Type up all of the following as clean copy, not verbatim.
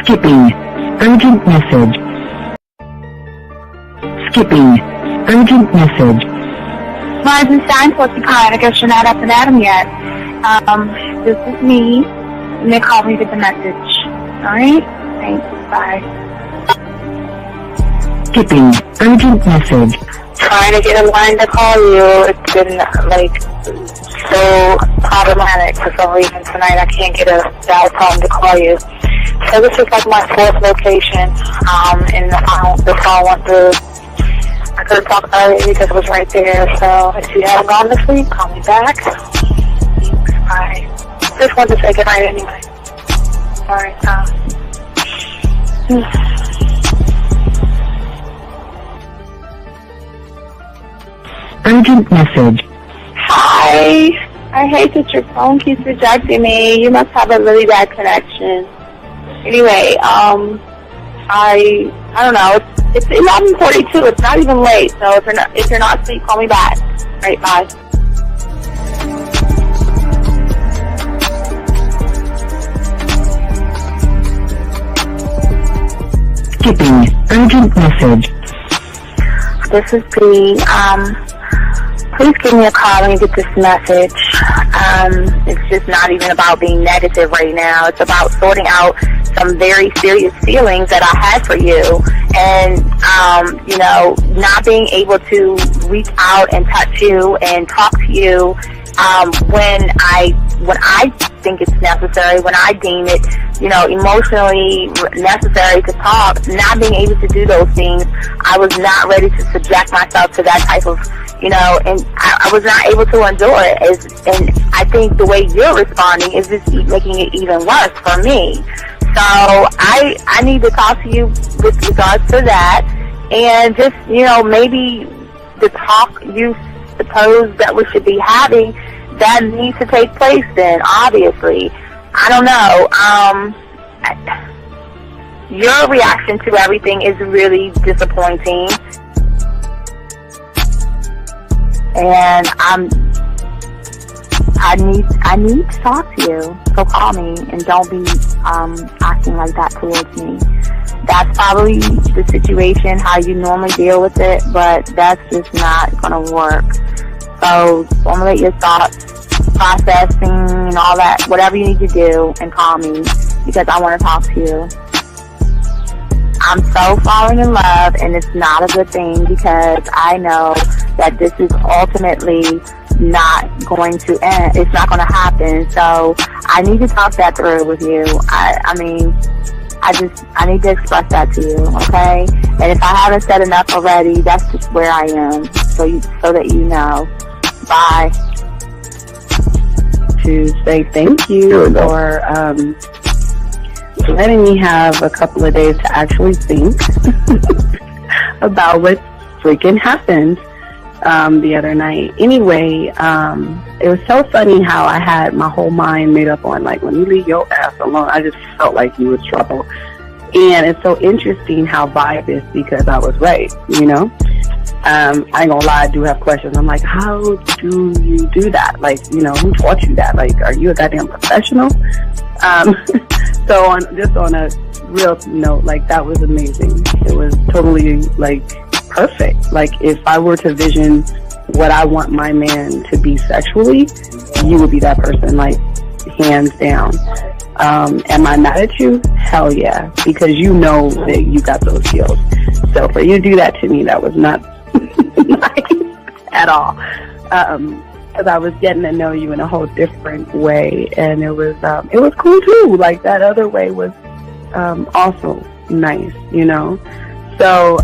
Skipping. Urgent message. Skipping. Urgent message. Weisenstein, I guess you're not up and at 'em yet. This is me. And they called me with the message. Alright? Thanks. Bye. Skipping. Urgent message. Trying to get a line to call you. It's been, so problematic for some reason tonight. I can't get a dial tone to call you. So this is my fourth location, and the phone went through. I couldn't talk about it because it was right there. So if you haven't gone this week, call me back. Thanks. Bye. Just wanted to say goodnight anyway. Alright, Urgent message. Hi. I hate that your phone keeps rejecting me. You must have a really bad connection. Anyway, I don't know. It's 11:42. It's not even late. So if you're not asleep, call me back. All right, bye. Skipping. Urgent message. This is Bree. Please give me a call when you get this message. It's just not even about being negative right now. It's about sorting out some very serious feelings that I had for you, and not being able to reach out and touch you and talk to you when I think it's necessary, when I deem it, emotionally necessary to talk. Not being able to do those things, I was not ready to subject myself to that type of, and I was not able to endure it. And I think the way you're responding is just making it even worse for me. So I need to talk to you with regards to that, and just, maybe the talk you suppose that we should be having, that needs to take place then, obviously. I don't know. Your reaction to everything is really disappointing. And I need to talk to you. So call me and don't be acting like that towards me. That's probably the situation, how you normally deal with it, but that's just not going to work. So formulate your thoughts, processing and all that, whatever you need to do, and call me because I want to talk to you. I'm so falling in love, and it's not a good thing because I know that this is ultimately not going to end. It's not going to happen. So I need to talk that through with you. I need to express that to you, okay? And if I haven't said enough already, that's just where I am, so that you know. Bye. To say thank you for letting me have a couple of days to actually think about what freaking happened the other night. Anyway, it was so funny how I had my whole mind made up on, when you leave your ass alone, I just felt like you was trouble. And it's so interesting how vibe is, because I was right, I ain't gonna lie, I do have questions. I'm like, how do you do that? Who taught you that? Are you a goddamn professional? So on a real note, that was amazing. It was totally, perfect. If I were to vision what I want my man to be sexually, you would be that person, hands down. Am I mad at you? Hell yeah, because you know that you got those skills. So for you to do that to me, that was not nice at all. Because I was getting to know you in a whole different way, and it was cool too. That other way was also nice, So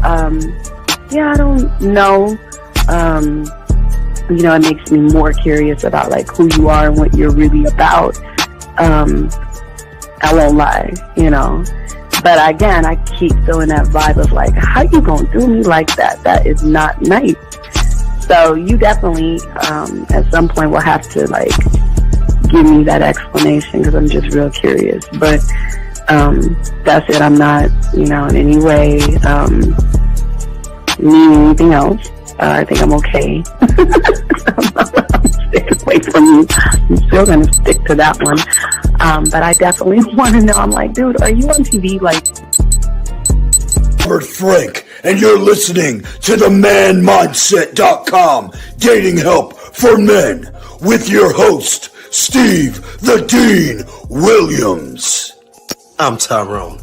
yeah, I don't know. It makes me more curious about who you are and what you're really about. I won't lie, But again, I keep feeling that vibe of how you gonna do me like that? That is not nice. So you definitely, at some point, will have to give me that explanation, because I'm just real curious. But that's it. I'm not, in any way needing anything else. I think I'm okay. I'm staying away from you. I'm still gonna stick to that one. But I definitely want to know. I'm like, dude, are you on TV? Like, Robert Frank, and you're listening to the manmindset.com dating help for men with your host, Steve the Dean Williams. I'm Tyrone,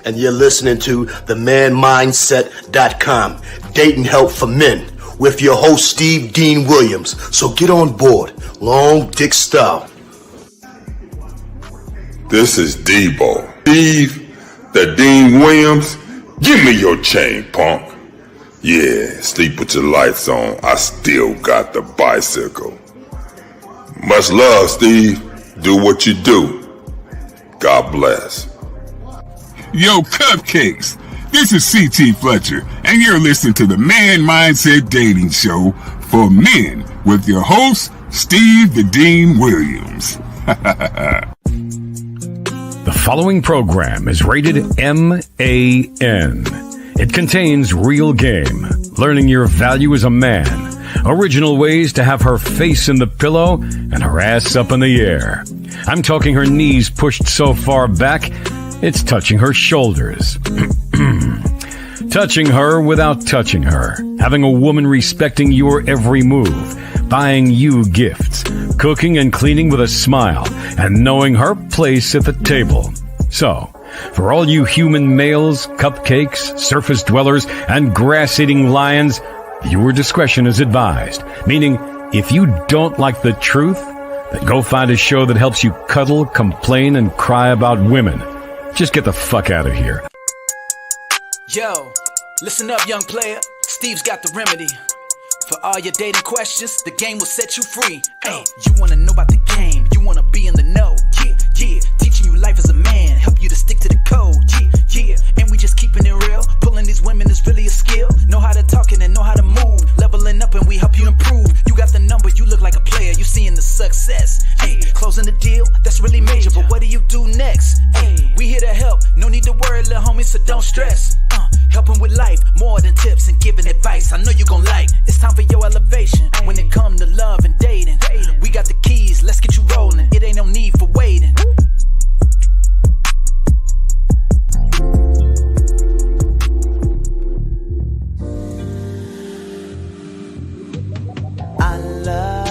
and you're listening to the manmindset.com dating help for men with your host, Steve Dean Williams. So get on board, long dick style. This is Debo. Steve the Dean Williams. Give me your chain, punk. Yeah, sleep with your lights on. I still got the bicycle. Much love, Steve. Do what you do. God bless. Yo, cupcakes. This is C.T. Fletcher, and you're listening to the Man Mindset Dating Show for men with your host, Steve the Dean Williams. The following program is rated MAN. It contains real game, learning your value as a man, original ways to have her face in the pillow and her ass up in the air. I'm talking her knees pushed so far back, it's touching her shoulders. Touching her without touching her. Having a woman respecting your every move. Buying you gifts, cooking and cleaning with a smile, and knowing her place at the table. So, for all you human males, cupcakes, surface dwellers, and grass-eating lions, viewer discretion is advised. Meaning, if you don't like the truth, then go find a show that helps you cuddle, complain, and cry about women. Just get the fuck out of here. Yo, listen up, young player. Steve's got the remedy. For all your dating questions, the game will set you free. Hey, you wanna know about the game, you wanna be in the know. Yeah, yeah, teaching you life as a man, help you to stick to the code. Yeah, yeah, and we just keeping it real. Pulling these women is really a skill. Know how to talk and know how to move. Leveling up and we help you improve. You got the number, you look like a player, you seeing the success. Hey, closing the deal, that's really major, but what do you do next? Hey, we here to help, no need to worry, little homie, so don't stress. Helping with life, more than tips and giving advice. I know you gon' like. It's time for your elevation. When it come to love and dating, we got the keys, let's get you rolling. It ain't no need for waiting. I love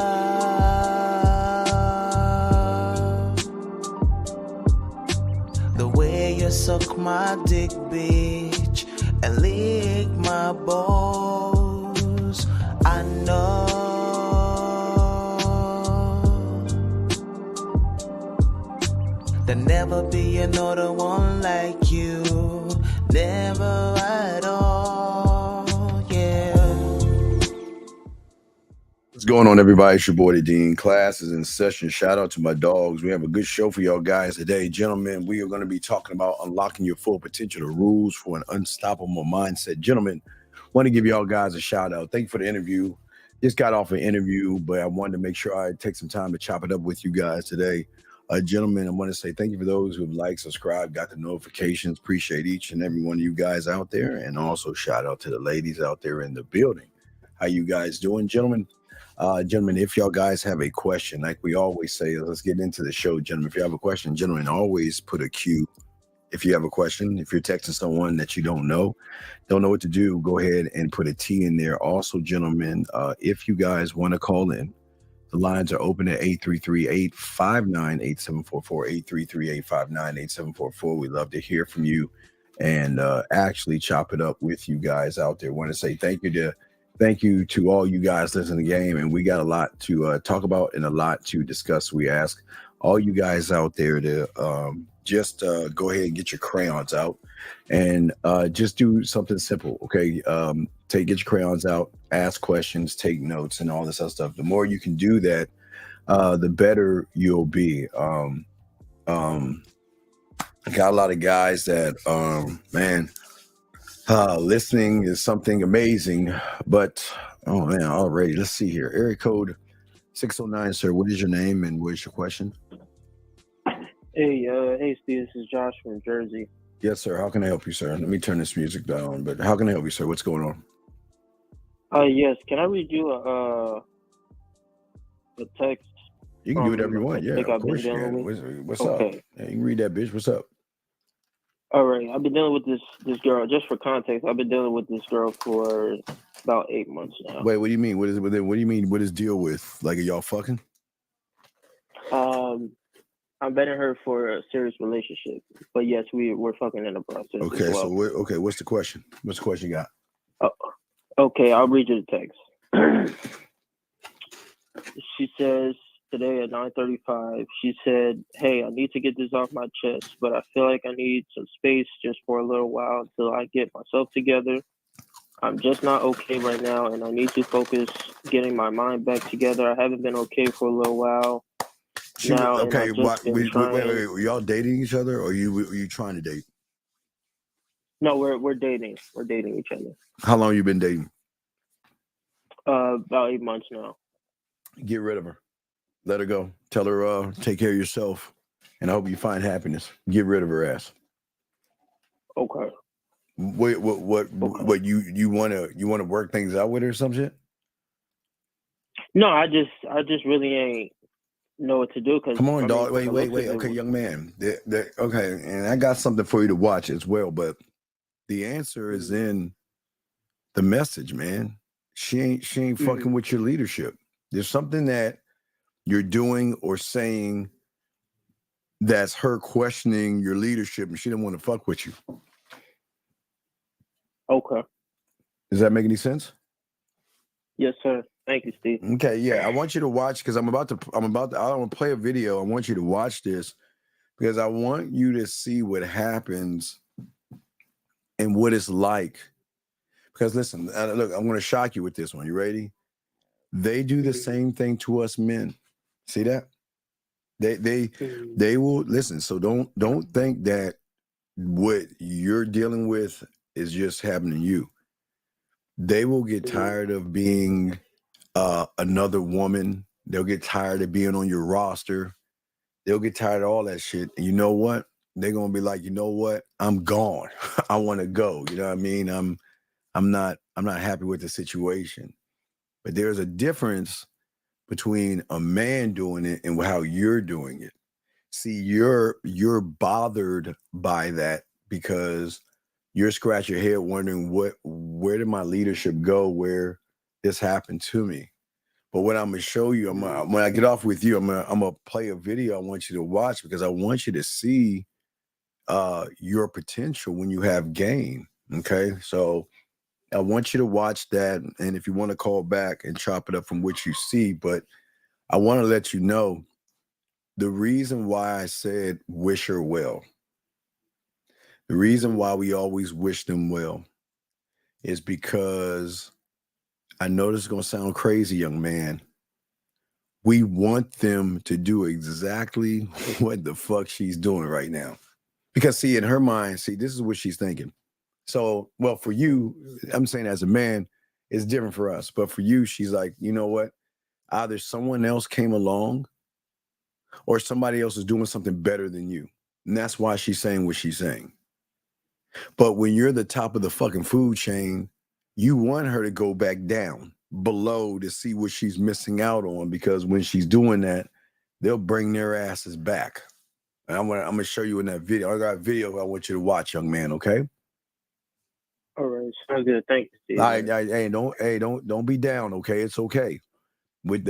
the way you suck my dick, bitch, and lick my balls. I know there'll never be another one like you, never at all, yeah. What's going on, everybody? It's your boy, the Dean. Class is in session. Shout out to my dogs. We have a good show for y'all guys today. Gentlemen, we are going to be talking about unlocking your full potential, the rules for an unstoppable mindset. Gentlemen, want to give y'all guys a shout out. Thank you for the interview. Just got off an interview, but I wanted to make sure I take some time to chop it up with you guys today. Gentlemen, I want to say thank you for those who've liked, subscribed, got the notifications. Appreciate each and every one of you guys out there. And also shout out to the ladies out there in the building. How you guys doing, gentlemen? Gentlemen, if y'all guys have a question, like we always say, let's get into the show, gentlemen. If you have a question, gentlemen, always put a Q. If you have a question, if you're texting someone that you don't know what to do, go ahead and put a T in there. Also, gentlemen, if you guys want to call in, the lines are open at 833-859-8744, 833-859-8744. We'd love to hear from you and actually chop it up with you guys out there. Want to say thank you to all you guys listening to the game, and we got a lot to talk about and a lot to discuss. We ask all you guys out there to just go ahead and get your crayons out and just do something simple, okay? Get your crayons out, ask questions, take notes, and all this other stuff. The more you can do that, the better you'll be. I got a lot of guys that, listening is something amazing, but oh man, already. Let's see here. Area code 609, sir. What is your name and what is your question? Hey, Steve. This is Josh from Jersey. Yes, sir. How can I help you, sir? Let me turn this music down. But how can I help you, sir? What's going on? Yes. Can I read you a text You can do whatever you want. Yeah, think of I've been course you dealing can. with. What's up? Okay. Yeah, you can read that, bitch. What's up? All right. I've been dealing with this girl. Just for context, I've been dealing with this girl for about 8 months now. Wait, what do you mean? What do you mean? What is deal with? Like, are y'all fucking? I'm betting her for a serious relationship, but yes, we're fucking in the process. Okay, as well. so what's the question? What's the question you got? Okay, I'll read you the text. She says today at 9:35. She said, "Hey, I need to get this off my chest, but I feel like I need some space just for a little while until I get myself together. I'm just not okay right now, and I need to focus getting my mind back together. I haven't been okay for a little while now, and I've just been trying." Wait. Were y'all dating each other, or were you trying to date? No, we're dating. We're dating each other. How long you been dating? About 8 months now. Get rid of her. Let her go. Tell her take care of yourself, and I hope you find happiness. Get rid of her ass. Okay. What you wanna work things out with her or some shit? No, I just really ain't know what to do. Cause Come on, dog. Wait. Okay, young man. Okay, and I got something for you to watch as well. But the answer is in the message, man. She ain't fucking with your leadership. There's something that you're doing or saying that's her questioning your leadership, and she didn't want to fuck with you. Okay. Does that make any sense? Yes, sir. Thank you, Steve. Okay, yeah. I want you to watch because I want to play a video. I want you to watch this because I want you to see what happens and what it's like. Because listen, look, I'm going to shock you with this one. You ready? They do the same thing to us men. See that? They will listen. So don't think that what you're dealing with is just happening to you. They will get tired of being another woman. They'll get tired of being on your roster. They'll get tired of all that shit. And you know what? They're gonna be like, you know what? I'm gone. I want to go. You know what I mean? I'm not happy with the situation. But there's a difference between a man doing it and how you're doing it. See, you're bothered by that because you're scratching your head wondering where did my leadership go where this happened to me. But what I'm gonna show you, when I get off with you, I'm gonna play a video I want you to watch because I want you to see your potential when you have game. Okay, so I want you to watch that, and if you want to call back and chop it up from what you see, but I want to let you know the reason why I said wish her well. The reason why we always wish them well is because I know this is going to sound crazy, young man. We want them to do exactly what the fuck she's doing right now. Because see, in her mind, this is what she's thinking. So, well, for you, I'm saying as a man, it's different for us. But for you, she's like, you know what? Either someone else came along or somebody else is doing something better than you. And that's why she's saying what she's saying. But when you're the top of the fucking food chain, you want her to go back down below to see what she's missing out on, because when she's doing that, they'll bring their asses back. And I'm gonna show you in that video. I got a video I want you to watch, young man, okay? All right, sounds good. Thank you, Steve. Don't be down, okay? It's okay. With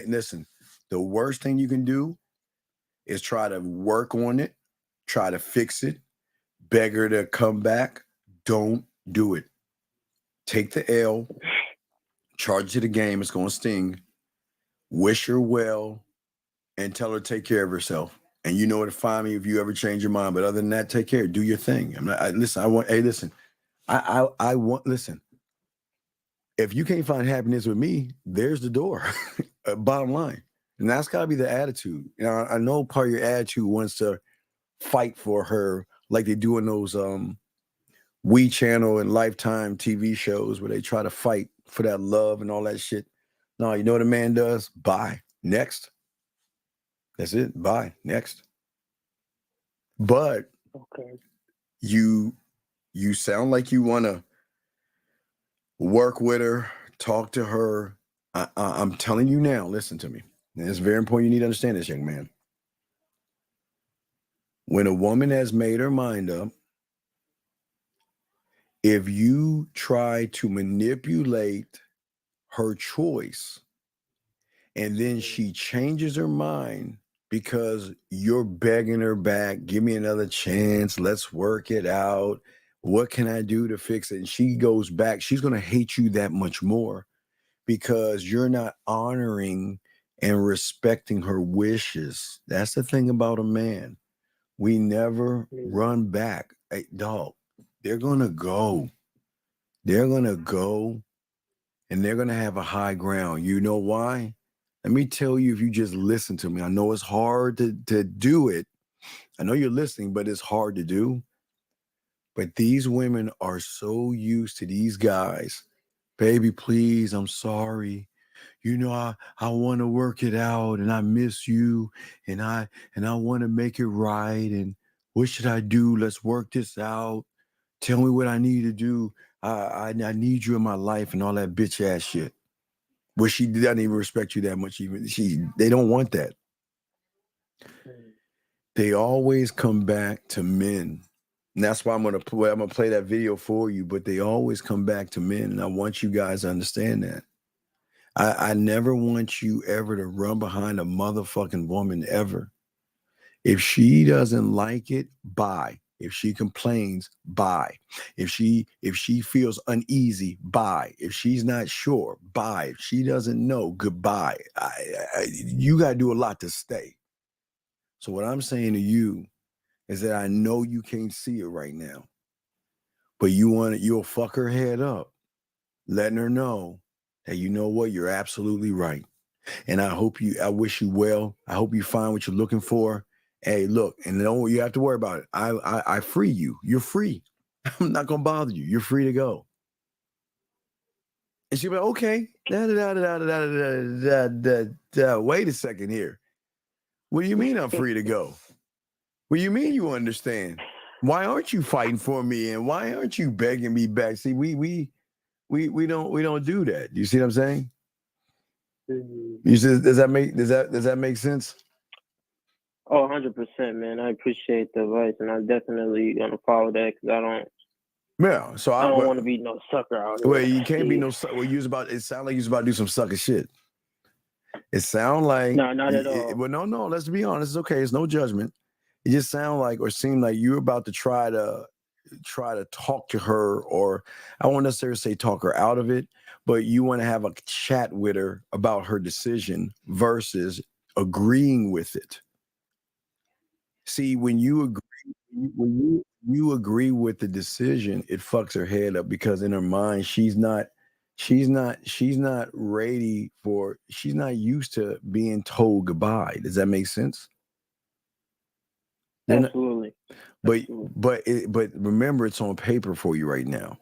listen, the worst thing you can do is try to work on it, try to fix it, beg her to come back. Don't do it. Take the L, charge to the game. It's going to sting. Wish her well, and tell her to take care of herself. And you know where to find me if you ever change your mind. But other than that, take care. Do your thing. Listen. If you can't find happiness with me, there's the door. Bottom line. And that's got to be the attitude. You know, I know part of your attitude wants to fight for her like they do in those We Channel and Lifetime TV shows where they try to fight for that love and all that shit. No, you know what a man does? Bye. Next. That's it. Bye. Next. But okay, you sound like you want to work with her, talk to her. I'm telling you now, listen to me. And it's very important you need to understand this, young man. When a woman has made her mind up, if you try to manipulate her choice and then she changes her mind because you're begging her back, give me another chance, let's work it out. What can I do to fix it? And she goes back, she's going to hate you that much more because you're not honoring and respecting her wishes. That's the thing about a man. We never run back. Hey, dog, they're going to go. They're going to go and they're going to have a high ground. You know why? Let me tell you, if you just listen to me, I know it's hard to do it. I know you're listening, but it's hard to do. But these women are so used to these guys. Baby, please, I'm sorry. You know, I want to work it out and I miss you and I want to make it right. And what should I do? Let's work this out. Tell me what I need to do. I need you in my life and all that bitch ass shit. Well, she doesn't even respect you that much. They don't want that. They always come back to men. And that's why I'm gonna play that video for you, but they always come back to men. And I want you guys to understand that. I never want you ever to run behind a motherfucking woman ever. If she doesn't like it, bye. If she complains, bye. If she feels uneasy, bye. If she's not sure, bye. If she doesn't know, goodbye. You got to do a lot to stay. So what I'm saying to you is that I know you can't see it right now, but you'll fuck her head up, letting her know that you know what, you're absolutely right. And I wish you well. I hope you find what you're looking for. Hey, look, and don't you have to worry about it. I free you. You're free. I'm not gonna bother you. You're free to go. And she'll be like, okay. Wait a second here. What do you mean I'm free to go? What do you mean you understand? Why aren't you fighting for me? And why aren't you begging me back? See, we don't do that. You see what I'm saying? You see, does that make sense? Oh, 100%, man. I appreciate the advice, and I'm definitely gonna follow that because I don't want to be no sucker out here. Well, you can't be no sucker. Well, it sound like you're about to do some sucker shit. It sound like no, not at all. Well, no. Let's be honest. It's okay. It's no judgment. It just sound like or seem like you're about to try to talk to her, or I won't necessarily say talk her out of it, but you want to have a chat with her about her decision versus agreeing with it. See, when you agree with the decision, it fucks her head up because in her mind she's not ready she's not used to being told goodbye. Does that make sense? Absolutely. But remember, it's on paper for you right now.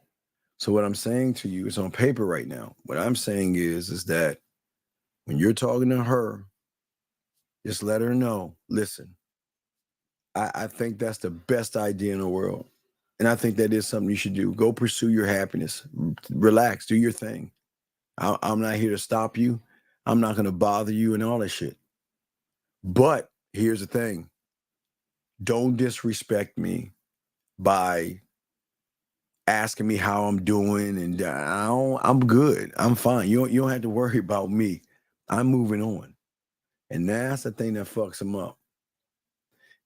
So what I'm saying to you is on paper right now. What I'm saying is that when you're talking to her, just let her know, listen, I think that's the best idea in the world. And I think that is something you should do. Go pursue your happiness. Relax. Do your thing. I'm not here to stop you. I'm not going to bother you and all that shit. But here's the thing. Don't disrespect me by asking me how I'm doing. And I'm good. I'm fine. You don't have to worry about me. I'm moving on. And that's the thing that fucks them up.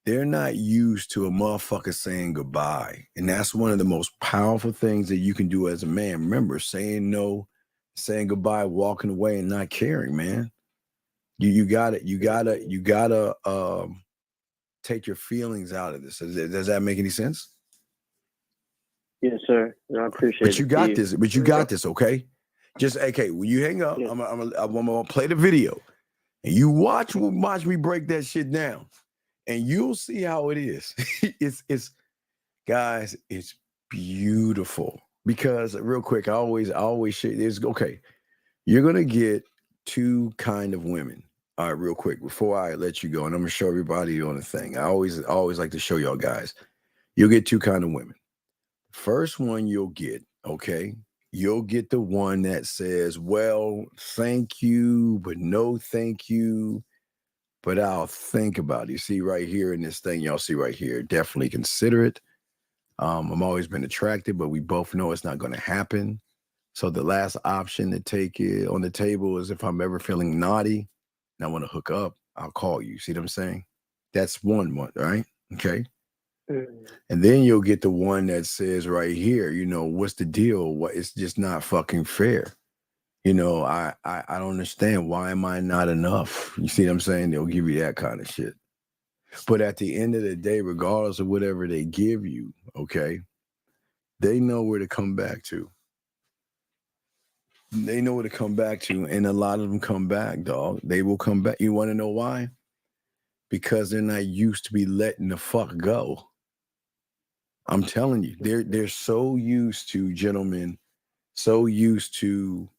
They're not used to a motherfucker saying goodbye. And that's one of the most powerful things that you can do as a man. Remember, saying no, saying goodbye, walking away, and not caring, man. You gotta take your feelings out of this. Does that make any sense? Yes, sir. I appreciate it. But you got this. But you got this, okay? Just okay. When you hang up, I'm gonna play the video, and you watch me break that shit down. And you'll see how it is. It's guys, it's beautiful. Because real quick, I always share this. Okay, you're gonna get two kind of women. All right, real quick, before I let you go, and I'm gonna show everybody on the thing. I always like to show y'all guys. You'll get two kind of women. First one you'll get, okay, you'll get the one that says, well, thank you, but no thank you, but I'll think about it. You see right here in this thing, y'all see right here, definitely consider it. I'm always been attracted, but we both know it's not going to happen. So the last option to take it on the table is if I'm ever feeling naughty and I want to hook up, I'll call you. See what I'm saying? That's one, right? Okay. And then you'll get the one that says right here, you know, what's the deal? What, it's just not fucking fair. You know, I don't understand. Why am I not enough? You see what I'm saying? They'll give you that kind of shit. But at the end of the day, regardless of whatever they give you, okay, they know where to come back to. They know where to come back to. And a lot of them come back, dog. They will come back. You want to know why? Because they're not used to be letting the fuck go. I'm telling you, they're so used to, gentlemen, so used to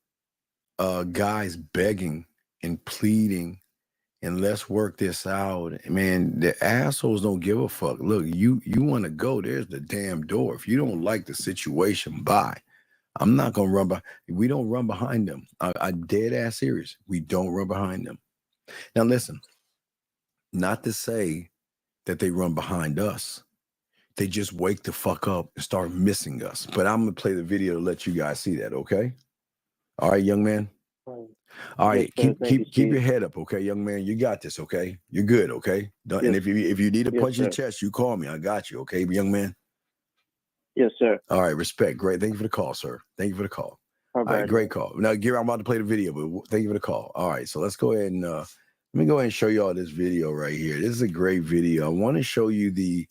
guys begging and pleading and let's work this out. Man, the assholes don't give a fuck. Look, you want to go, there's the damn door. If you don't like the situation, bye. I'm not gonna run by. We don't run behind them. I dead ass serious. We don't run behind them. Now listen, not to say that they run behind us. They just wake the fuck up and start missing us. But I'm gonna play the video to let you guys see that, okay? All right, young man. All right, keep your head up, okay, young man. You got this, okay? You're good, okay? Yes. And if you need a punch in the chest, you call me. I got you, okay, young man? Yes, sir. All right, respect. Great. Thank you for the call, sir. Thank you for the call. All right, great call. Now, Gary, I'm about to play the video, but thank you for the call. All right, so let's go ahead and let me go ahead and show you all this video right here. This is a great video. I want to show you the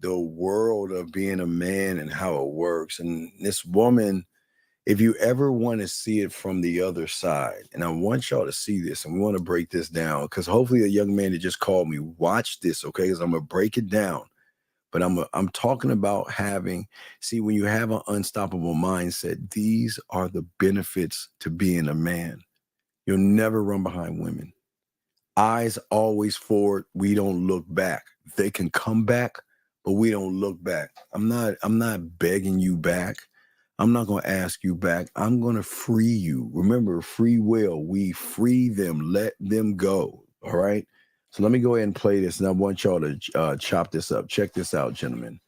world of being a man and how it works. And this woman, if you ever want to see it from the other side, and I want y'all to see this, and we want to break this down, because hopefully a young man that just called me, watch this, okay? Because I'm going to break it down. But I'm talking about see, when you have an unstoppable mindset, these are the benefits to being a man. You'll never run behind women. Eyes always forward. We don't look back. They can come back, but we don't look back. I'm not begging you back. I'm not going to ask you back. I'm going to free you. Remember, free will. We free them. Let them go. All right. So let me go ahead and play this, and I want y'all to chop this up. Check this out, gentlemen.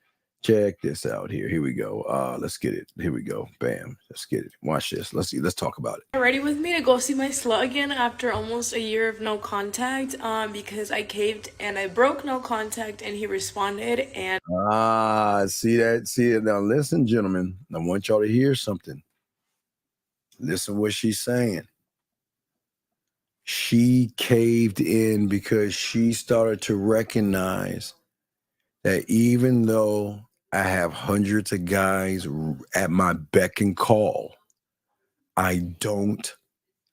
Check this out here. Here we go. Let's get it. Here we go. Bam. Let's get it. Watch this. Let's see. Let's talk about it. Ready with me to go see my slut again after almost a year of no contact, because I caved and I broke no contact, and he responded. And see that? See it now. Listen, gentlemen. I want y'all to hear something. Listen what she's saying. She caved in because she started to recognize that even though I have hundreds of guys at my beck and call, I don't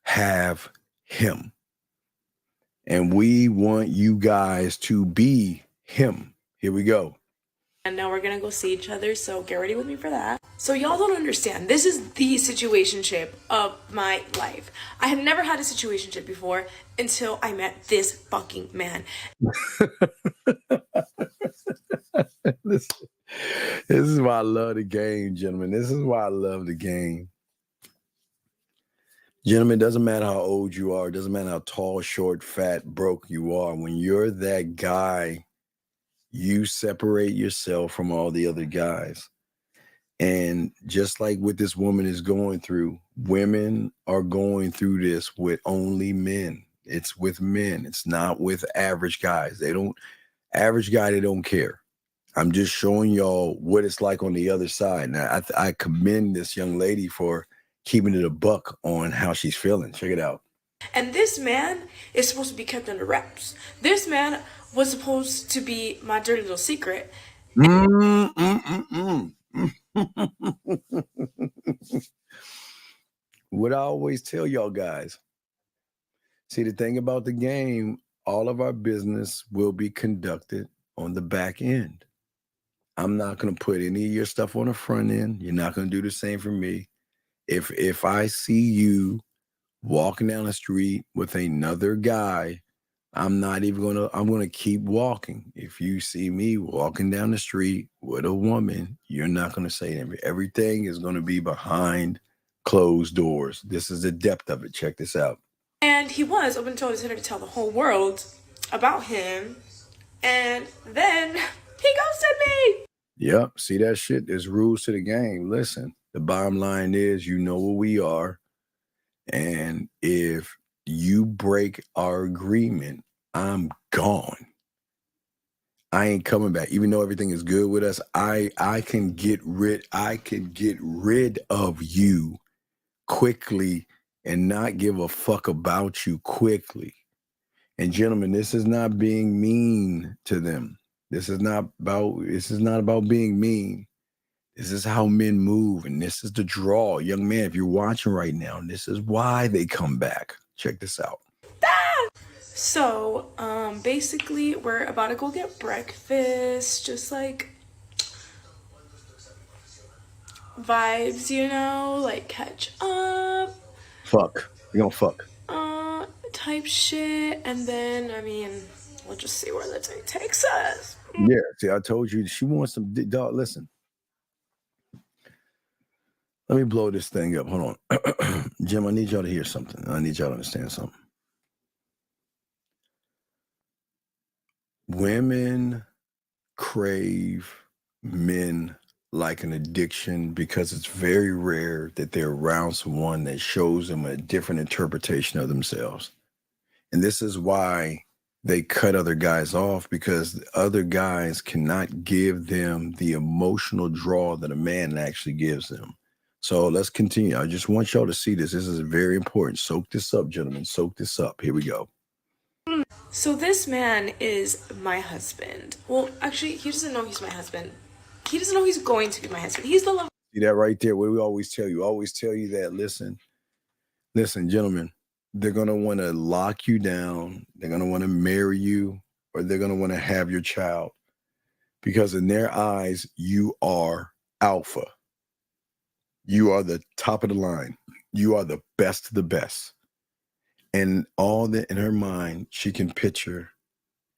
have him. And we want you guys to be him. Here we go. And now we're gonna go see each other, so get ready with me for that. So y'all don't understand, this is the situationship of my life. I had never had a situationship before until I met this fucking man. This is why I love the game, gentlemen. This is why I love the game. Gentlemen, it doesn't matter how old you are. It doesn't matter how tall, short, fat, broke you are. When you're that guy, you separate yourself from all the other guys. And just like what this woman is going through, women are going through this with only men. It's with men. It's not with average guys. They don't care. I'm just showing y'all what it's like on the other side. Now, I commend this young lady for keeping it a buck on how she's feeling. Check it out. And this man is supposed to be kept under wraps. This man was supposed to be my dirty little secret. What I always tell y'all guys, see, the thing about the game, all of our business will be conducted on the back end. I'm not going to put any of your stuff on the front end. You're not going to do the same for me. If I see you walking down the street with another guy, I'm going to keep walking. If you see me walking down the street with a woman, you're not going to say anything. Everything is going to be behind closed doors. This is the depth of it. Check this out. And he was open to his dinner to tell the whole world about him. And then he ghosted me. Yep. See that shit? There's rules to the game. Listen, the bottom line is you know what we are. And if you break our agreement, I'm gone. I ain't coming back. Even though everything is good with us, I can get rid of you quickly and not give a fuck about you quickly. And gentlemen, this is not being mean to them. This is not about being mean. This is how men move, and this is the draw. Young man, if you're watching right now, this is why they come back. Check this out. So, basically, we're about to go get breakfast, just like vibes, you know, like catch up. Fuck. We're gonna fuck. Type shit, and then, I mean, we'll just see where the day takes us. Yeah, see, I told you, she wants some, dog, listen. Let me blow this thing up. Hold on. Jim, I need y'all to hear something. I need y'all to understand something. Women crave men like an addiction because it's very rare that they're around someone that shows them a different interpretation of themselves. And this is why they cut other guys off, because other guys cannot give them the emotional draw that a man actually gives them. So let's continue. I just want y'all to see this. This is very important. Soak this up, gentlemen. Soak this up. Here we go. So this man is my husband. Well, actually, he doesn't know he's my husband. He doesn't know he's going to be my husband. He's the love. See that right there? What do we always tell you? Always tell you that, listen, gentlemen, they're going to want to lock you down. They're going to want to marry you, or they're going to want to have your child, because in their eyes, you are alpha. You are the top of the line. You are the best of the best. And all that in her mind, she can picture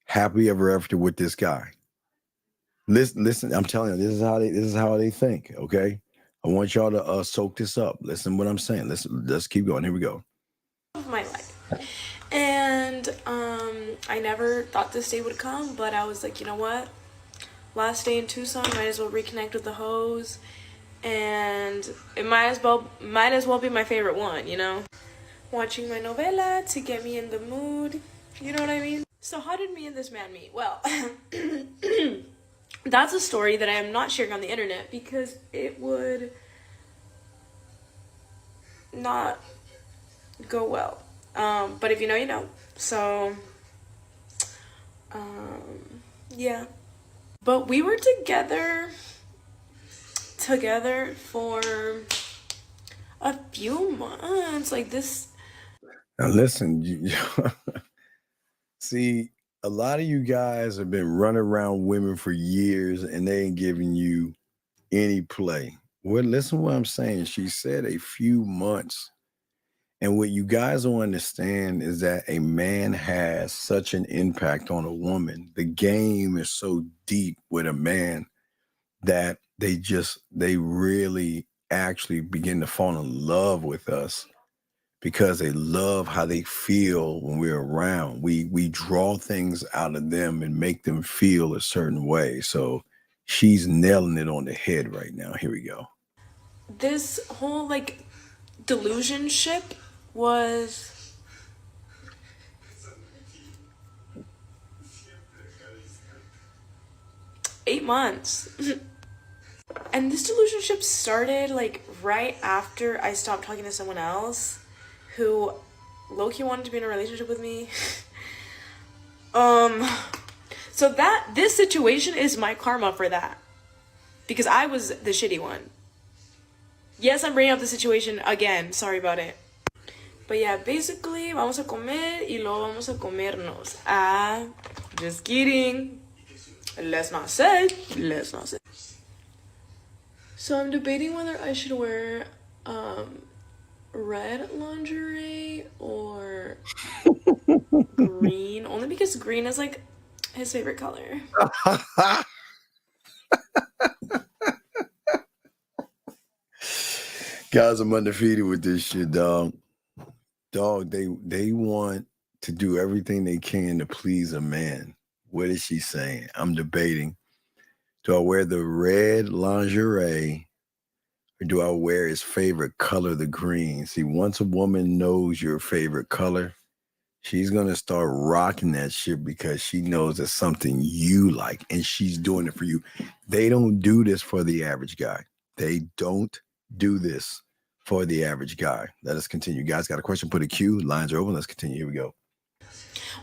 happily ever after with this guy. Listen, I'm telling you, this is how they think. Okay, I want y'all to soak this up. Listen what I'm saying. Let's keep going. Here we go. Of my life. And I never thought this day would come, but I was like, you know what? Last day in Tucson, might as well reconnect with the hoes, and it might as well be my favorite one, you know? Watching my novela to get me in the mood, you know what I mean? So how did me and this man meet? Well, that's a story that I am not sharing on the internet because it would not go well. But if you know, you know. So, yeah. But we were together for a few months, like this. Now listen, see, a lot of you guys have been running around women for years and they ain't giving you any play. Well, listen to what I'm saying. She said a few months. And what you guys don't understand is that a man has such an impact on a woman. The game is so deep with a man that they really actually begin to fall in love with us because they love how they feel when we're around. We draw things out of them and make them feel a certain way. So she's nailing it on the head right now. Here we go. This whole like delusionship was eight months. And this delusionship started like right after I stopped talking to someone else who low-key wanted to be in a relationship with me. So this situation is my karma for that, because I was the shitty one. Yes, I'm bringing up the situation again. Sorry about it. But yeah, basically, vamos a comer y luego vamos a comernos. Ah, just kidding. Let's not say. So I'm debating whether I should wear red lingerie or green, only because green is like his favorite color. Guys, I'm undefeated with this shit, dog. Dog, they want to do everything they can to please a man. What is she saying? I'm debating. Do I wear the red lingerie or do I wear his favorite color, the green? See, once a woman knows your favorite color, she's going to start rocking that shit because she knows it's something you like and she's doing it for you. They don't do this for the average guy. They don't do this for the average guy. Let us continue. Guys, got a question? Put a Q. Lines are open. Let's continue. Here we go.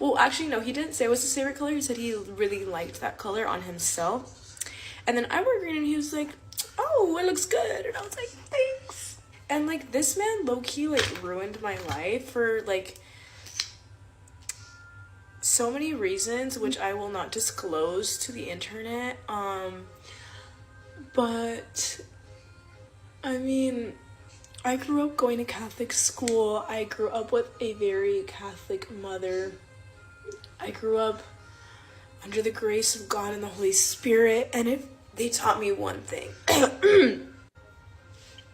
Well, actually, no, he didn't say it was his favorite color. He said he really liked that color on himself. And then I wore green and he was like, oh, it looks good. And I was like, thanks. And like this man low-key like ruined my life for like so many reasons, which I will not disclose to the internet. But I mean, I grew up going to Catholic school. I grew up with a very Catholic mother. I grew up under the grace of God and the Holy Spirit. And if they taught me one thing,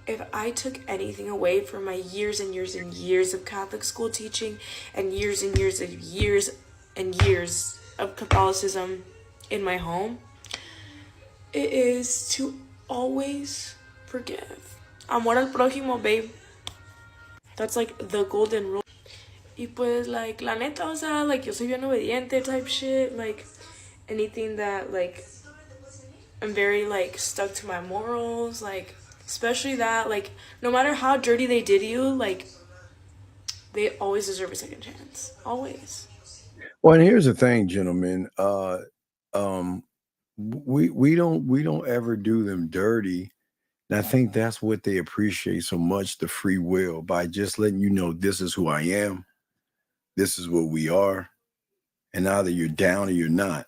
if I took anything away from my years and years and years of Catholic school teaching and years and years of Catholicism in my home, it is to always forgive. Amor al prójimo, babe. That's like the golden rule. Y pues like la neta, o sea, like yo soy bien obediente type shit. Like anything that like I'm very like stuck to my morals, like especially that like no matter how dirty they did you, like they always deserve a second chance. Always. Well, and here's the thing, gentlemen. We don't ever do them dirty. And I think that's what they appreciate so much, the free will, by just letting you know this is who I am, this is what we are, and either you're down or you're not.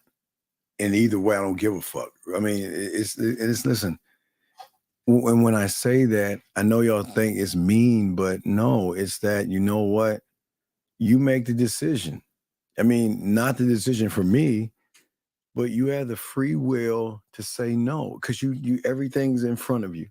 And either way, I don't give a fuck. I mean, it's listen. And when I say that, I know y'all think it's mean, but no, it's that, you know what? You make the decision. I mean, not the decision for me, but you have the free will to say no, because you everything's in front of you.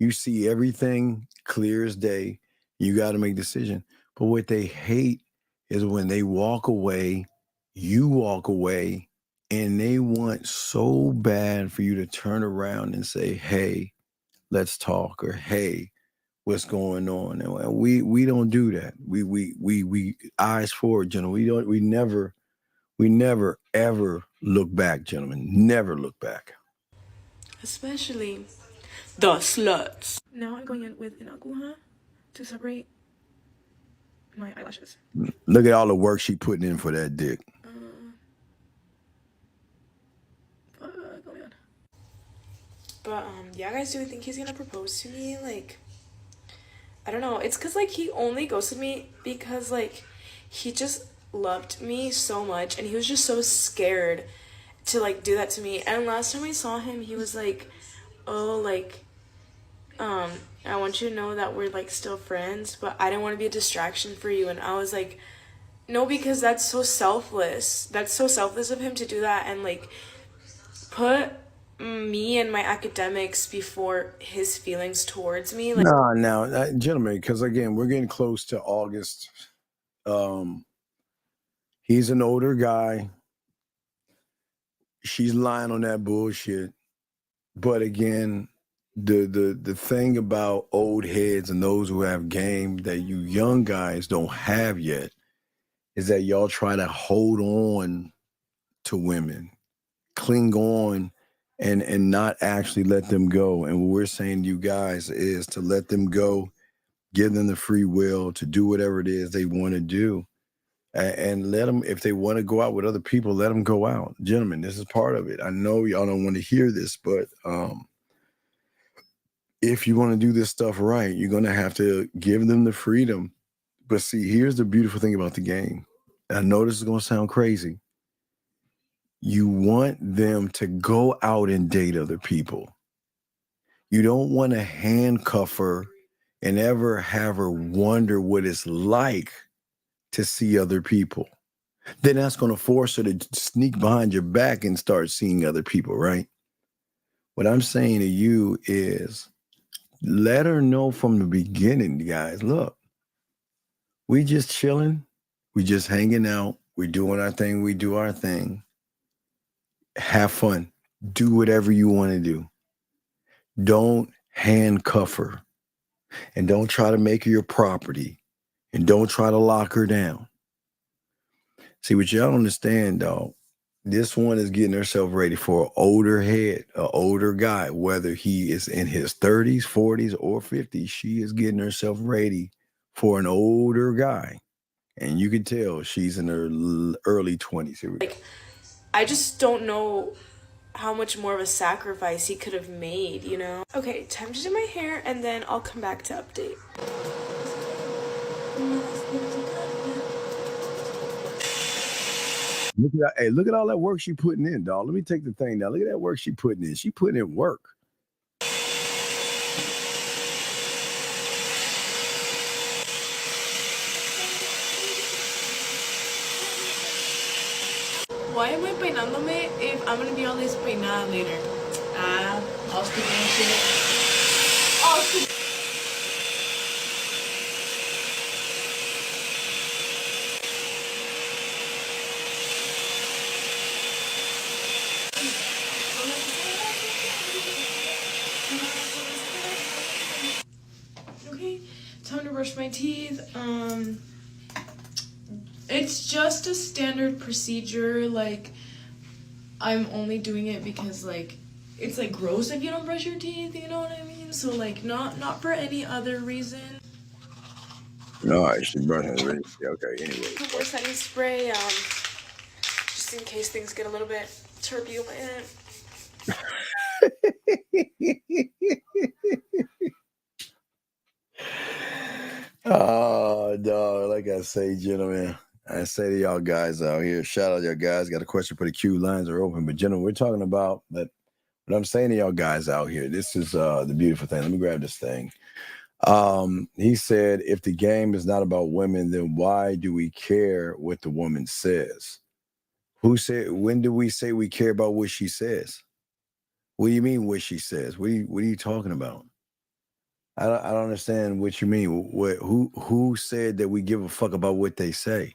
You see everything clear as day. You got to make a decision. But what they hate is when they walk away, you walk away, and they want so bad for you to turn around and say, hey, let's talk, or hey, what's going on? And we don't do that. We eyes forward, gentlemen. We never ever look back, gentlemen. Never look back. Especially the sluts. Now I'm going in with an aguja to separate my eyelashes. Look at all the work she putting in for that dick. But yeah, guys, do you think he's gonna propose to me? Like, I don't know. It's because like he only ghosted me because like he just loved me so much and he was just so scared to like do that to me. And last time I saw him, he was like, oh, like I want you to know that we're like still friends, but I didn't want to be a distraction for you. And I was like, no, because that's so selfless. That's so selfless of him to do that and like put me and my academics before his feelings towards me. Like, no, gentlemen, because again, we're getting close to August. He's an older guy. She's lying on that bullshit. But again, the thing about old heads and those who have game that you young guys don't have yet is that y'all try to hold on to women, cling on, and not actually let them go. And what we're saying to you guys is to let them go, give them the free will to do whatever it is they want to do. And let them, if they want to go out with other people, let them go out. Gentlemen, this is part of it. I know y'all don't want to hear this, but if you want to do this stuff right, you're going to have to give them the freedom. But see, here's the beautiful thing about the game. I know this is going to sound crazy. You want them to go out and date other people. You don't want to handcuff her and ever have her wonder what it's like to see other people. Then that's going to force her to sneak behind your back and start seeing other people, right? What I'm saying to you is let her know from the beginning, guys. Look, we just chilling. We just hanging out. We doing our thing. We do our thing. Have fun. Do whatever you want to do. Don't handcuff her. And don't try to make her your property. And don't try to lock her down. See, what y'all don't understand, dog, this one is getting herself ready for an older head, an older guy, whether he is in his 30s, 40s, or 50s. She is getting herself ready for an older guy. And you can tell she's in her early 20s. Here we go. I just don't know how much more of a sacrifice he could have made, you know? Okay, time to do my hair, and then I'll come back to update. Look at all that work she putting in, dog. Let me take the thing now. Look at that work she putting in. She putting in work. Why am I peinándome if I'm gonna be all this peinada later? All stupid and shit. All stupid. Okay, time to brush my teeth. It's just a standard procedure. Like, I'm only doing it because, like, it's like gross if you don't brush your teeth, you know what I mean? So, like, not for any other reason. All right, she's brushing already. Okay, anyway. More setting spray, just in case things get a little bit terpy on my head. Oh, dog. Like I say, gentlemen, I say to y'all guys out here, shout out y'all guys. Got a question for the queue. Lines are open. But, gentlemen, we're talking about that. What I'm saying to y'all guys out here, this is the beautiful thing. Let me grab this thing. He said, if the game is not about women, then why do we care what the woman says? Who said, when do we say we care about what she says? What do you mean what she says? What are you talking about? I don't understand what you mean. Who said that we give a fuck about what they say?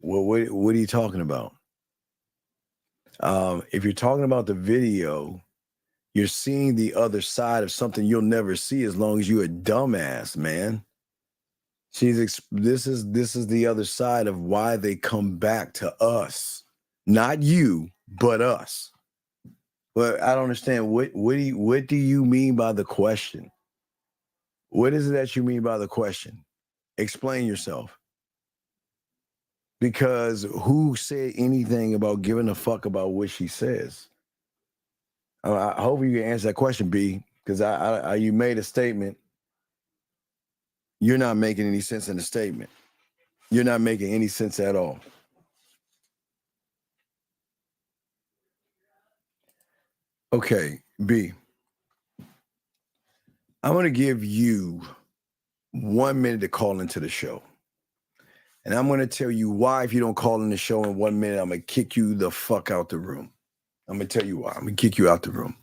Well, what are you talking about? If you're talking about the video, you're seeing the other side of something you'll never see as long as you're a dumbass, man. This is the other side of why they come back to us, not you, but us. But I don't understand what do you mean by the question? What is it that you mean by the question? Explain yourself. Because who said anything about giving a fuck about what she says? I hope you can answer that question, B, because you made a statement. You're not making any sense in the statement. You're not making any sense at all. Okay, B. I'm going to give you 1 minute to call into the show. And I'm going to tell you why, if you don't call in the show in 1 minute, I'm going to kick you the fuck out the room. I'm going to tell you why. I'm going to kick you out the room.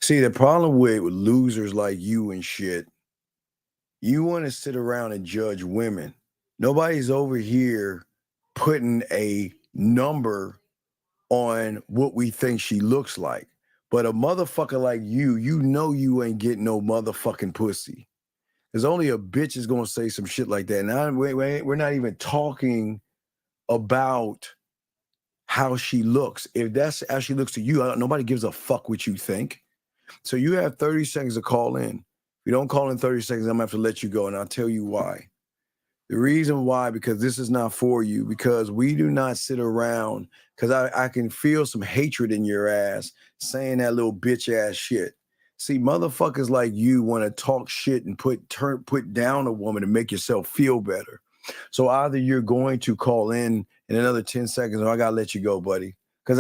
See, the problem with losers like you and shit, you want to sit around and judge women. Nobody's over here putting a number on what we think she looks like. But a motherfucker like you know you ain't getting no motherfucking pussy. There's only a bitch is going to say some shit like that. Now, we're not even talking about how she looks. If that's how she looks to you, nobody gives a fuck what you think. So you have 30 seconds to call in. If you don't call in 30 seconds, I'm going to have to let you go, and I'll tell you why. The reason why, because this is not for you, because we do not sit around, because I can feel some hatred in your ass saying that little bitch ass shit. See, motherfuckers like you want to talk shit and put down a woman to make yourself feel better. So either you're going to call in another 10 seconds, or I got to let you go, buddy. Because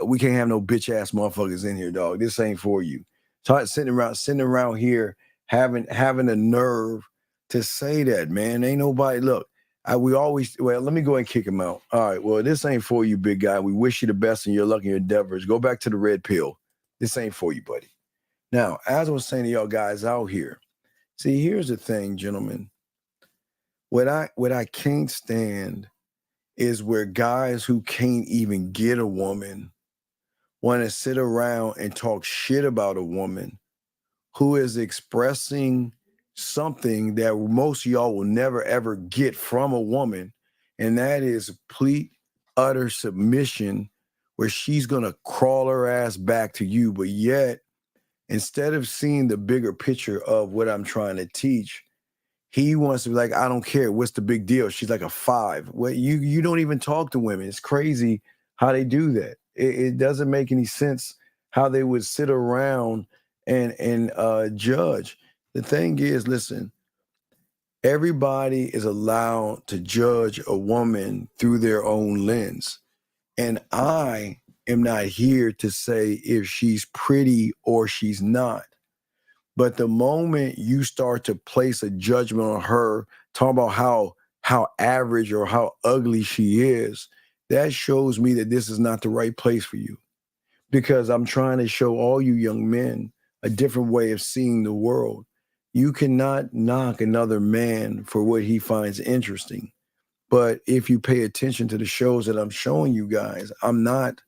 we can't have no bitch ass motherfuckers in here, dog. This ain't for you. So sitting around here having a nerve to say that, man. Ain't nobody, look, let me go and kick him out. All right, well, this ain't for you, big guy. We wish you the best in your luck and your endeavors. Go back to the red pill. This ain't for you, buddy. Now, as I was saying to y'all guys out here, see, here's the thing, gentlemen. What I can't stand is where guys who can't even get a woman want to sit around and talk shit about a woman who is expressing something that most of y'all will never ever get from a woman, and that is complete, utter submission, where she's gonna crawl her ass back to you. But yet, instead of seeing the bigger picture of what I'm trying to teach, he wants to be like, I don't care. What's the big deal? She's like a 5. Well, you don't even talk to women. It's crazy how they do that. It doesn't make any sense how they would sit around and judge. The thing is, listen, everybody is allowed to judge a woman through their own lens. And I am not here to say if she's pretty or she's not. But the moment you start to place a judgment on her, talk about how average or how ugly she is, that shows me that this is not the right place for you. Because I'm trying to show all you young men a different way of seeing the world. You cannot knock another man for what he finds interesting. But if you pay attention to the shows that I'm showing you guys, I'm not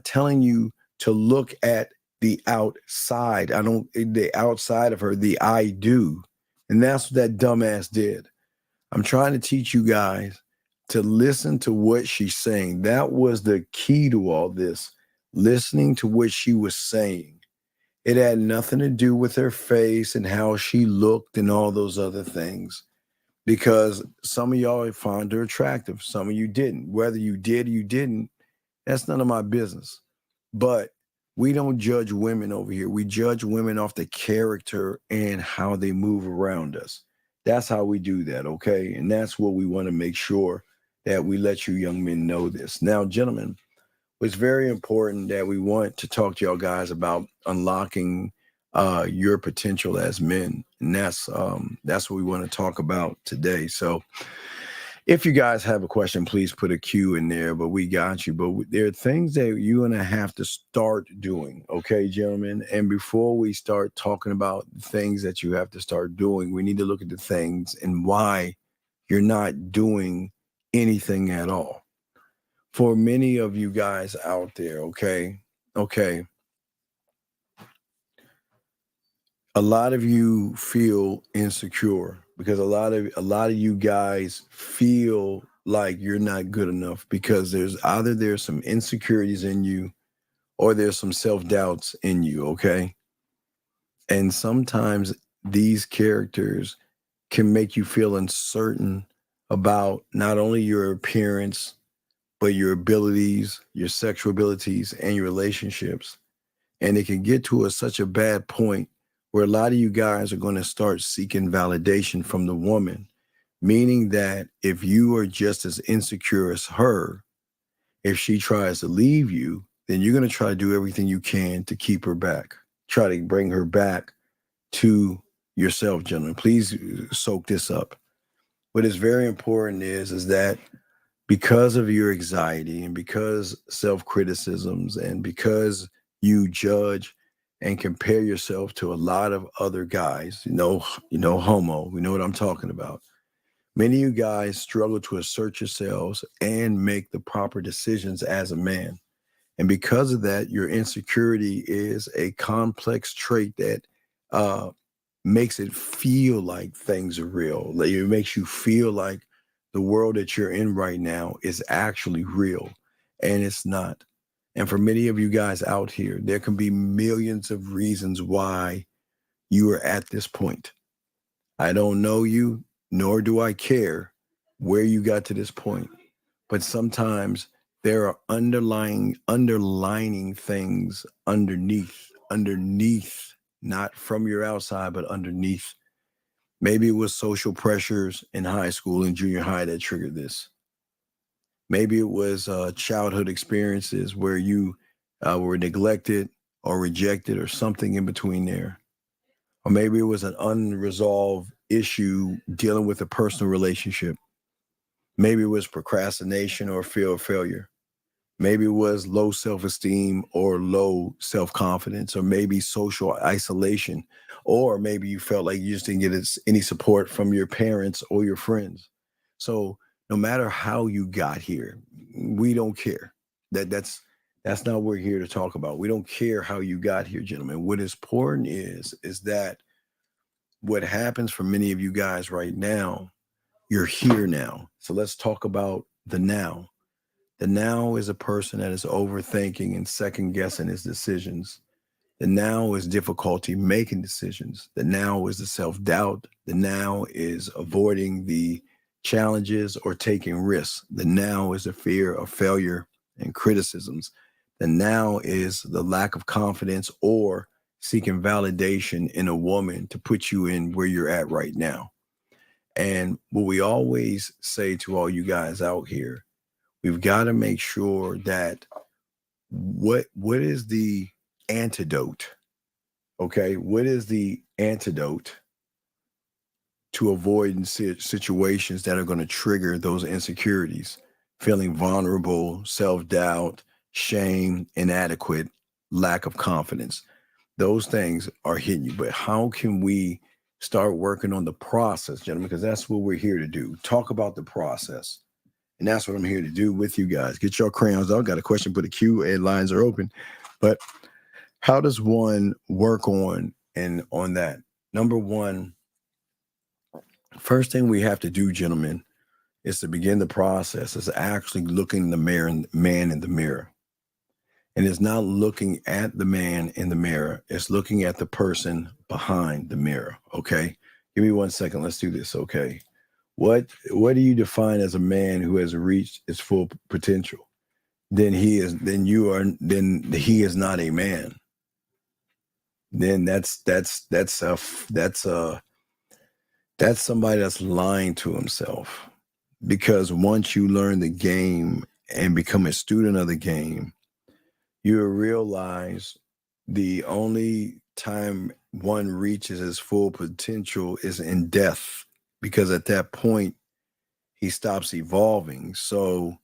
telling you to look at the outside. The outside of her, the I do. And that's what that dumbass did. I'm trying to teach you guys to listen to what she's saying. That was the key to all this, listening to what she was saying. It had nothing to do with her face and how she looked and all those other things. Because some of y'all found her attractive, some of you didn't. Whether you did or you didn't, that's none of my business. But we don't judge women over here. We judge women off the character and how they move around us. That's how we do that, okay? And that's what we want to make sure that we let you young men know this. Now, gentlemen, it's very important that we want to talk to y'all guys about unlocking your potential as men. And that's what we want to talk about today. So if you guys have a question, please put a Q in there, but we got you. But there are things that you're going to have to start doing, okay, gentlemen? And before we start talking about the things that you have to start doing, we need to look at the things and why you're not doing anything at all. For many of you guys out there, okay, a lot of you feel insecure because a lot of you guys feel like you're not good enough because there's some insecurities in you or there's some self-doubts in you, okay? And sometimes these characters can make you feel uncertain about not only your appearance, but your abilities, your sexual abilities, and your relationships. And it can get to such a bad point where a lot of you guys are going to start seeking validation from the woman, meaning that if you are just as insecure as her, if she tries to leave you, then you're going to try to do everything you can to keep her back, try to bring her back to yourself, gentlemen. Please soak this up. What is very important is that because of your anxiety and because self-criticisms and because you judge and compare yourself to a lot of other guys, homo, we know what I'm talking about. Many of you guys struggle to assert yourselves and make the proper decisions as a man. And because of that, your insecurity is a complex trait that makes it feel like things are real. Like it makes you feel like the world that you're in right now is actually real, and it's not. And for many of you guys out here, there can be millions of reasons why you are at this point. I don't know you, nor do I care where you got to this point. But sometimes there are underlining things underneath, not from your outside, but underneath. Maybe it was social pressures in high school and junior high that triggered this. Maybe it was childhood experiences where you were neglected or rejected or something in between there. Or maybe it was an unresolved issue dealing with a personal relationship. Maybe it was procrastination or fear of failure. Maybe it was low self-esteem or low self-confidence, or maybe social isolation, or maybe you felt like you just didn't get any support from your parents or your friends. So no matter how you got here, we don't care. That's not what we're here to talk about. We don't care how you got here, gentlemen. What is important is that what happens for many of you guys right now, you're here now. So let's talk about the now. The now is a person that is overthinking and second guessing his decisions. The now is difficulty making decisions. The now is the self doubt. The now is avoiding the challenges or taking risks. The now is the fear of failure and criticisms. The now is the lack of confidence or seeking validation in a woman to put you in where you're at right now. And what we always say to all you guys out here, we've got to make sure that what is the antidote? Okay, what is the antidote to avoid situations that are going to trigger those insecurities, feeling vulnerable, self-doubt, shame, inadequate, lack of confidence? Those things are hitting you. But how can we start working on the process, gentlemen? Because that's what we're here to do. Talk about the process. And that's what I'm here to do with you guys. Get your crayons out. Got a question, put a Q&A lines are open. But how does one work on that? Number one, first thing we have to do, gentlemen, is to begin the process is actually looking the man in the mirror. And it's not looking at the man in the mirror. It's looking at the person behind the mirror. Okay. Give me 1 second. Let's do this. Okay. What do you define as a man who has reached his full potential? Then he is not a man. Then that's somebody that's lying to himself. Because once you learn the game and become a student of the game, you realize the only time one reaches his full potential is in death. Because at that point, he stops evolving. So,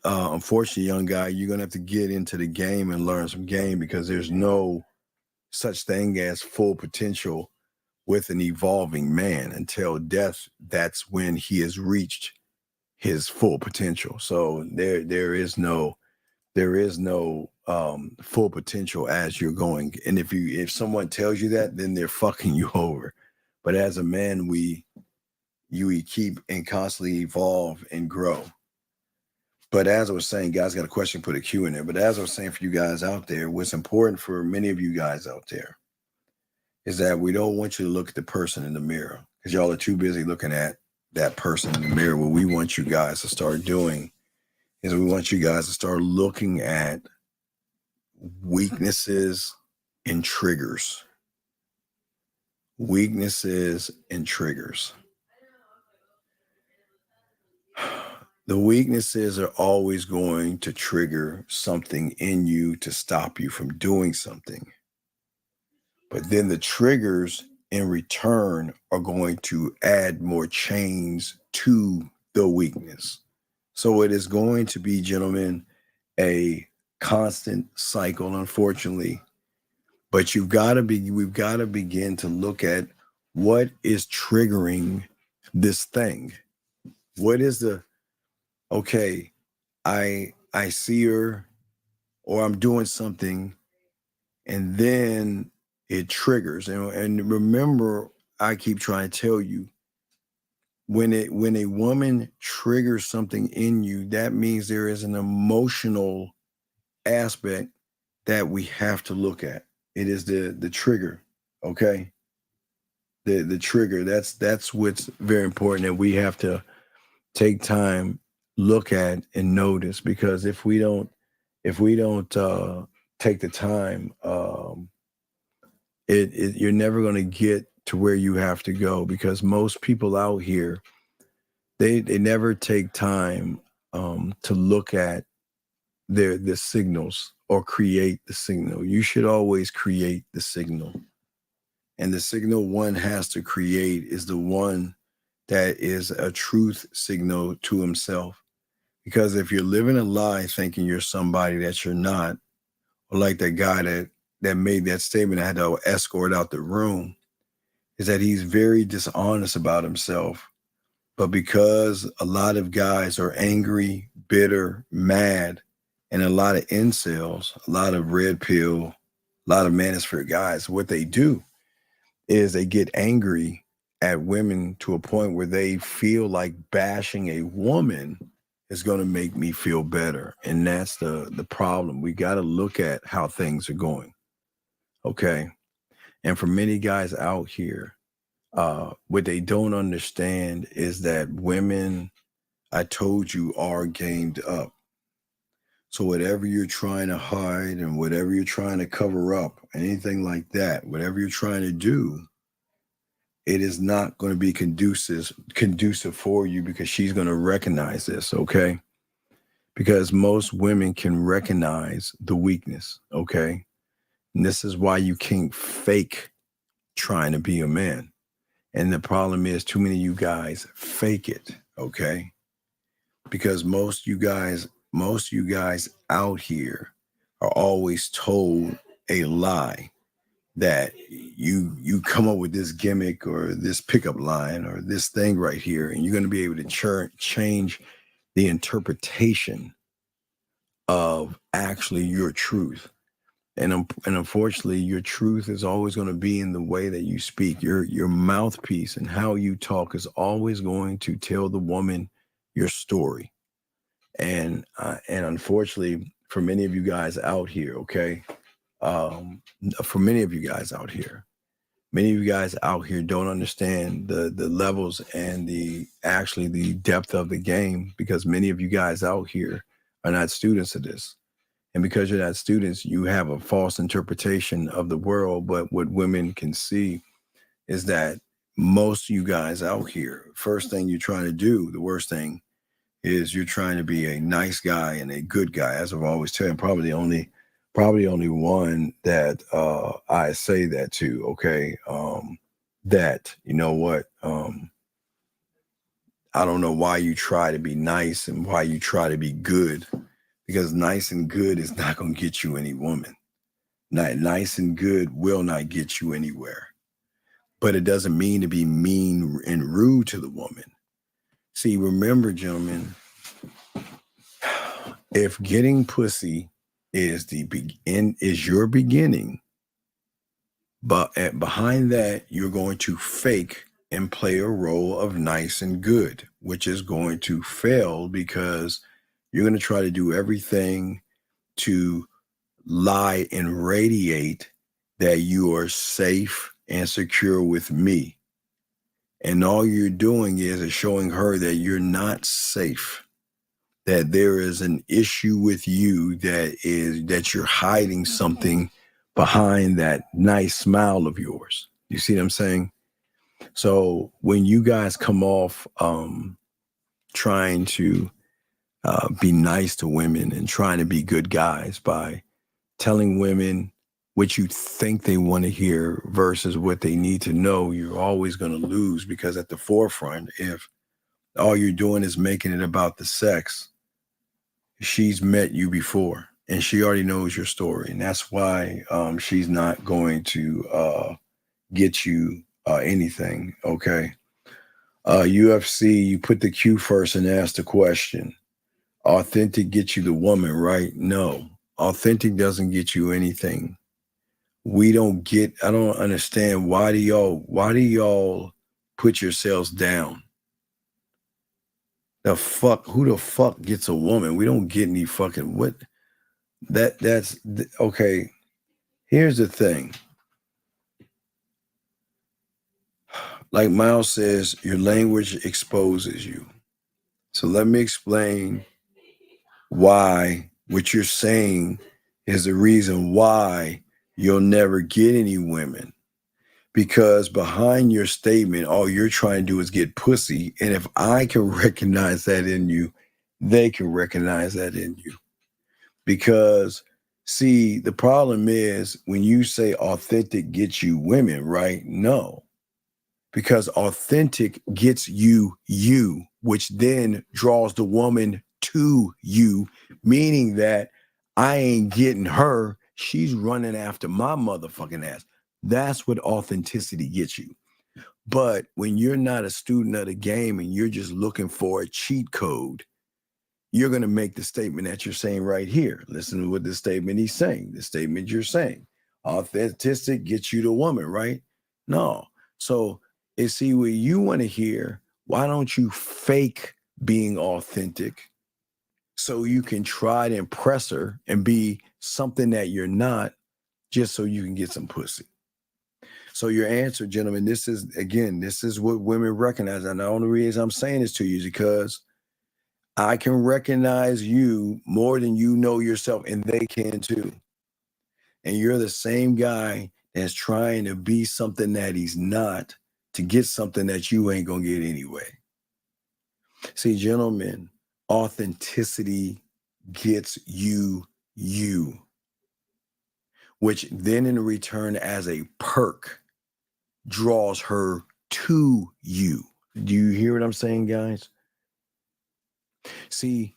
unfortunately, young guy, you're going to have to get into the game and learn some game, because there's no such thing as full potential with an evolving man until death. That's when he has reached his full potential. So there is no full potential as you're going. And if someone tells you that, then they're fucking you over. But as a man, you keep and constantly evolve and grow. But as I was saying, guys, got a question, put a Q in there. But as I was saying, for you guys out there, what's important for many of you guys out there is that we don't want you to look at the person in the mirror, because y'all are too busy looking at that person in the mirror. What we want you guys to start doing is we want you guys to start looking at weaknesses and triggers. Weaknesses and triggers. The weaknesses are always going to trigger something in you to stop you from doing something. But then the triggers in return are going to add more chains to the weakness. So it is going to be, gentlemen, a constant cycle, unfortunately. But we've got to begin to look at what is triggering this thing. What is okay, I see her, or I'm doing something, and then it triggers. And remember, I keep trying to tell you, when a woman triggers something in you, that means there is an emotional aspect that we have to look at. It is the trigger, okay? The trigger. That's what's very important, that we have to take time, look at, and notice. Because if we don't take the time, you're never going to get to where you have to go. Because most people out here, they never take time to look at the signals or create the signal. You should always create the signal. And the signal one has to create is the one that is a truth signal to himself. Because if you're living a lie thinking you're somebody that you're not, or like that guy that made that statement, I had to escort out the room, is that he's very dishonest about himself. But because a lot of guys are angry, bitter, mad, and a lot of incels, a lot of red pill, a lot of manosphere guys, what they do is they get angry at women to a point where they feel like bashing a woman is going to make me feel better. And that's the problem. We got to look at how things are going. Okay. And for many guys out here, what they don't understand is that women, I told you, are gamed up. So whatever you're trying to hide and whatever you're trying to cover up, anything like that, whatever you're trying to do, it is not going to be conducive for you, because she's going to recognize this, okay? Because most women can recognize the weakness, okay? And this is why you can't fake trying to be a man. And the problem is too many of you guys fake it, okay? Because most you guys out here are always told a lie, that you come up with this gimmick or this pickup line or this thing right here, and you're going to be able to change the interpretation of actually your truth. And unfortunately, your truth is always going to be in the way that you speak. Your mouthpiece and how you talk is always going to tell the woman your story. And unfortunately, for many of you guys out here, okay, for many of you guys out here don't understand the levels and the depth of the game, because many of you guys out here are not students of this. And because you're not students, you have a false interpretation of the world. But what women can see is that most of you guys out here, first thing you're trying to do, the worst thing, is you're trying to be a nice guy and a good guy. As I've always tell you, probably only one that I say that to, okay? That, you know what, I don't know why you try to be nice and why you try to be good, because nice and good is not going to get you any woman. Not nice and good will not get you anywhere. But it doesn't mean to be mean and rude to the woman. See, remember, gentlemen, if getting pussy is your beginning, but behind that, you're going to fake and play a role of nice and good, which is going to fail, because you're going to try to do everything to lie and radiate that you are safe and secure with me. And all you're doing is showing her that you're not safe, that there is an issue with you, that you're hiding something behind that nice smile of yours. You see what I'm saying? So when you guys come off trying to be nice to women and trying to be good guys by telling women what you think they want to hear versus what they need to know, you're always going to lose, because at the forefront, if all you're doing is making it about the sex, she's met you before and she already knows your story. And that's why she's not going to get you anything. Okay. UFC, you put the Q first and ask the question. Authentic gets you the woman, right? No, authentic doesn't get you anything. I don't understand. Why do y'all put yourselves down? Who the fuck gets a woman? We don't get any fucking what. That's okay. Here's the thing. Like Miles says, your language exposes you. So let me explain why what you're saying is the reason why you'll never get any women. Because behind your statement, all you're trying to do is get pussy. And if I can recognize that in you, they can recognize that in you. Because, see, the problem is when you say authentic gets you women, right? No. Because authentic gets you, which then draws the woman to you, meaning that I ain't getting her. She's running after my motherfucking ass. That's what authenticity gets you. But when you're not a student of the game and you're just looking for a cheat code, you're going to make the statement that you're saying right here. Listen to what the statement he's saying. The statement you're saying. Authenticity gets you the woman, right? No. So, see, what you want to hear, why don't you fake being authentic so you can try to impress her and be something that you're not, just so you can get some pussy? So your answer, gentlemen, this is what women recognize. And the only reason I'm saying this to you is because I can recognize you more than you know yourself, and they can too. And you're the same guy that's trying to be something that he's not to get something that you ain't gonna get anyway. See, gentlemen, authenticity gets you, which then in return as a perk draws her to you. Do you hear what I'm saying, guys? See,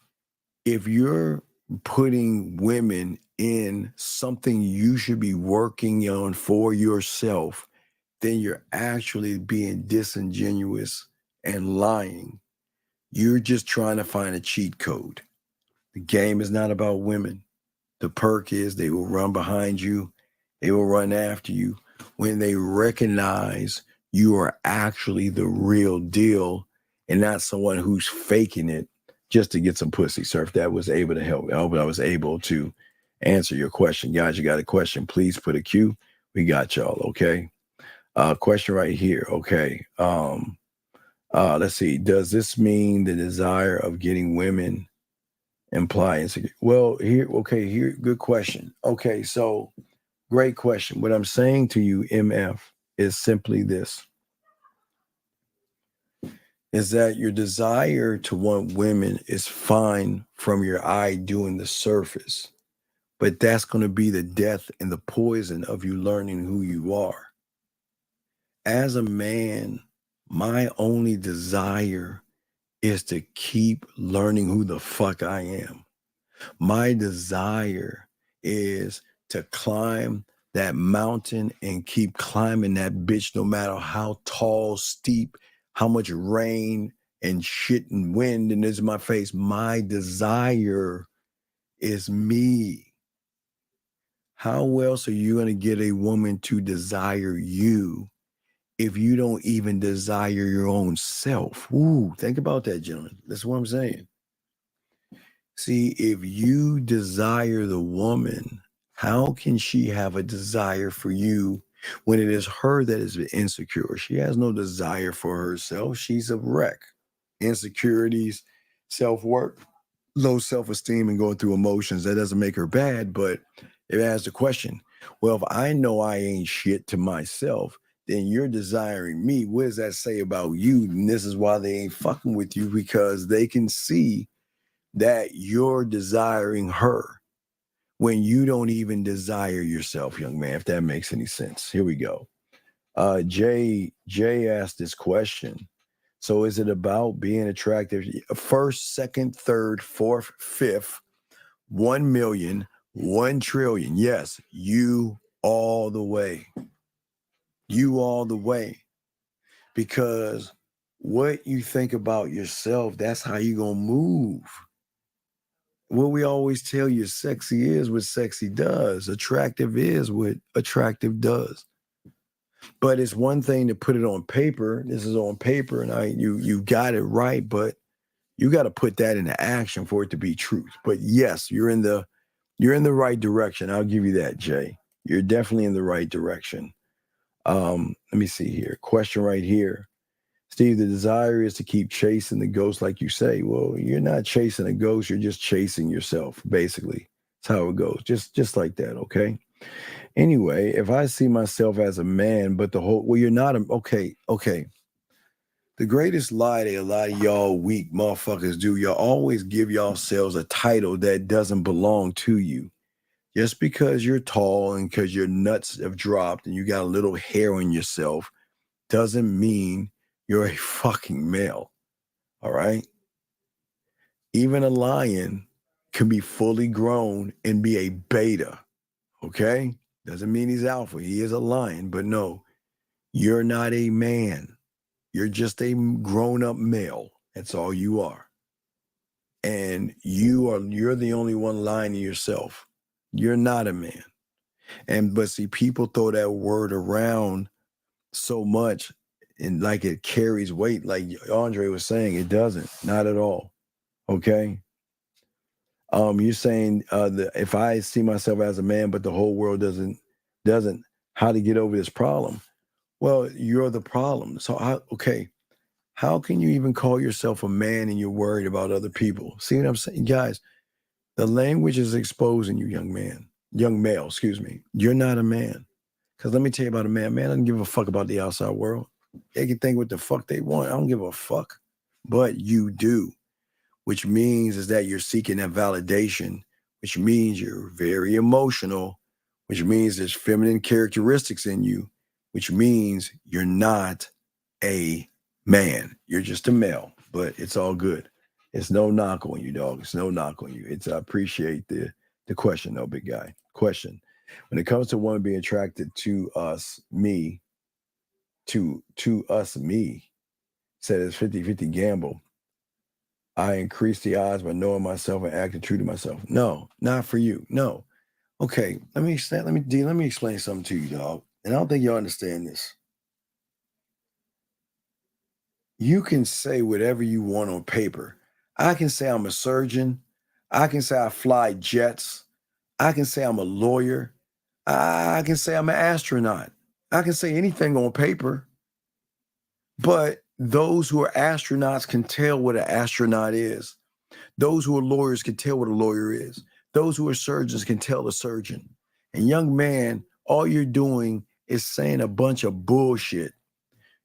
if you're putting women in something you should be working on for yourself, then you're actually being disingenuous and lying. You're just trying to find a cheat code. The game is not about women. The perk is they will run behind you. They will run after you when they recognize you are actually the real deal and not someone who's faking it just to get some pussy. Sir, if that was able to help, I hope I was able to answer your question. Guys, you got a question, please put a Q. We got y'all, okay? Question right here, okay. Let's see. Does this mean the desire of getting women imply insecurity? Well, here, good question. Okay, so great question. What I'm saying to you, MF, is simply this. Is that your desire to want women is fine from your eye doing the surface, but that's going to be the death and the poison of you learning who you are. As a man, my only desire is to keep learning who the fuck I am. My desire is to climb that mountain and keep climbing that bitch no matter how tall, steep, how much rain and shit and wind and is in my face. My desire is me. How else are you going to get a woman to desire you if you don't even desire your own self? Ooh, think about that, gentlemen. That's what I'm saying. See, if you desire the woman, how can she have a desire for you when it is her that is insecure? She has no desire for herself. She's a wreck. Insecurities, self-worth, low self-esteem, and going through emotions. That doesn't make her bad, but it asks the question, well, if I know I ain't shit to myself, then you're desiring me. What does that say about you? And this is why they ain't fucking with you, because they can see that you're desiring her when you don't even desire yourself, young man, if that makes any sense. Here we go. Jay asked this question. So is it about being attractive? First, second, third, fourth, fifth, 1 million, 1 trillion. Yes, you all the way. You all the way. Because what you think about yourself, that's how you gonna move. What we always tell you, sexy is what sexy does. Attractive is what attractive does. But it's one thing to put it on paper. This is on paper, and you got it right, but you got to put that into action for it to be truth. But yes, you're in the right direction. I'll give you that, Jay. You're definitely in the right direction. Let me see here. Question right here. Steve, the desire is to keep chasing the ghost, like you say. Well, you're not chasing a ghost. You're just chasing yourself, basically. That's how it goes. Just like that, okay? Anyway, if I see myself as a man, but you're not okay. The greatest lie that a lot of y'all weak motherfuckers do, y'all always give yourselves a title that doesn't belong to you. Just because you're tall and because your nuts have dropped and you got a little hair on yourself doesn't mean you're a fucking male. All right? Even a lion can be fully grown and be a beta. Okay? Doesn't mean he's alpha. He is a lion, but no, you're not a man. You're just a grown-up male. That's all you are. And you're the only one lying to yourself. You're not a man. But see, people throw that word around so much and like it carries weight, like Andre was saying. It doesn't, not at all. Okay. You're saying if I see myself as a man, but the whole world doesn't, how to get over this problem? Well, you're the problem. So how can you even call yourself a man and you're worried about other people? See what I'm saying, guys? The language is exposing you, young male, excuse me. You're not a man. Because let me tell you about a man. Man doesn't give a fuck about the outside world. They can think what the fuck they want. I don't give a fuck. But you do, which means is that you're seeking that validation, which means you're very emotional, which means there's feminine characteristics in you, which means you're not a man. You're just a male, but it's all good. It's no knock on you, dog. It's no knock on you. I appreciate the question, though, big guy. Question. When it comes to one being attracted to me, said it's 50-50 gamble. I increase the odds by knowing myself and acting true to myself. No, not for you. No. Okay, let me explain something to you, dog. And I don't think you understand this. You can say whatever you want on paper. I can say I'm a surgeon. I can say I fly jets. I can say I'm a lawyer. I can say I'm an astronaut. I can say anything on paper. But those who are astronauts can tell what an astronaut is. Those who are lawyers can tell what a lawyer is. Those who are surgeons can tell a surgeon. And young man, all you're doing is saying a bunch of bullshit.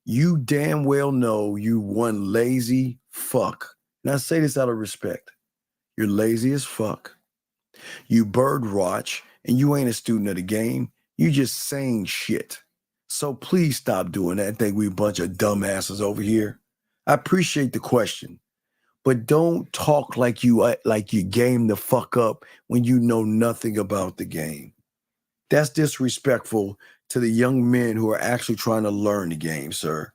You damn well know you one lazy fuck. And I say this out of respect. You're lazy as fuck. You bird watch, and you ain't a student of the game. You just saying shit. So please stop doing that. I think we a bunch of dumbasses over here. I appreciate the question, but don't talk like you game the fuck up when you know nothing about the game. That's disrespectful to the young men who are actually trying to learn the game, sir.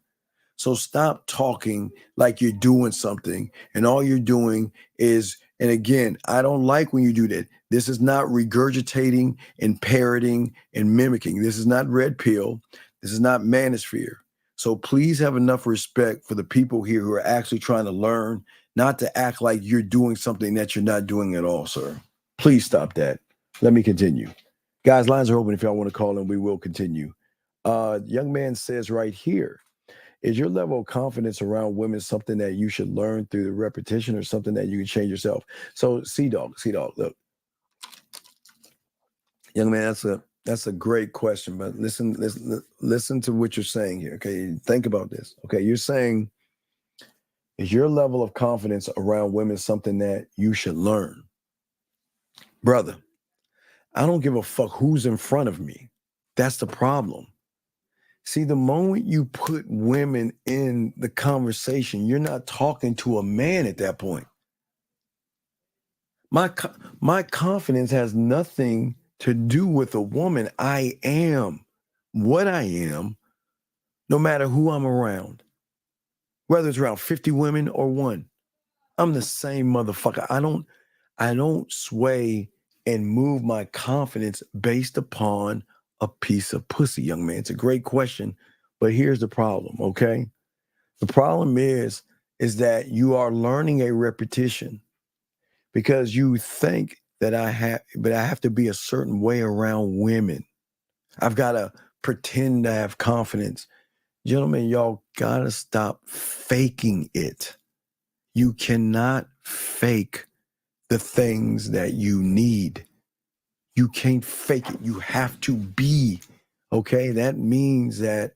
So stop talking like you're doing something and all you're doing is, and again, I don't like when you do that. This is not regurgitating and parroting and mimicking. This is not red pill. This is not manosphere. So please have enough respect for the people here who are actually trying to learn, not to act like you're doing something that you're not doing at all, sir. Please stop that. Let me continue. Guys, lines are open if y'all want to call in. We will continue. Young man says right here, is your level of confidence around women something that you should learn through the repetition or something that you can change yourself? So, C-Dog, look. Young man, that's a great question, but listen to what you're saying here, okay? Think about this, okay? You're saying, is your level of confidence around women something that you should learn? Brother, I don't give a fuck who's in front of me. That's the problem. See, the moment you put women in the conversation, you're not talking to a man at that point. My confidence has nothing to do with a woman. I am what I am, no matter who I'm around. Whether it's around 50 women or one, I'm the same motherfucker. I don't sway and move my confidence based upon a piece of pussy, young man. It's a great question, but here's the problem, okay? The problem is that you are learning a repetition because you think that I have to be a certain way around women. I've got to pretend to have confidence. Gentlemen, y'all gotta stop faking it. You cannot fake the things that you need. You can't fake it. You have to be, okay? That means that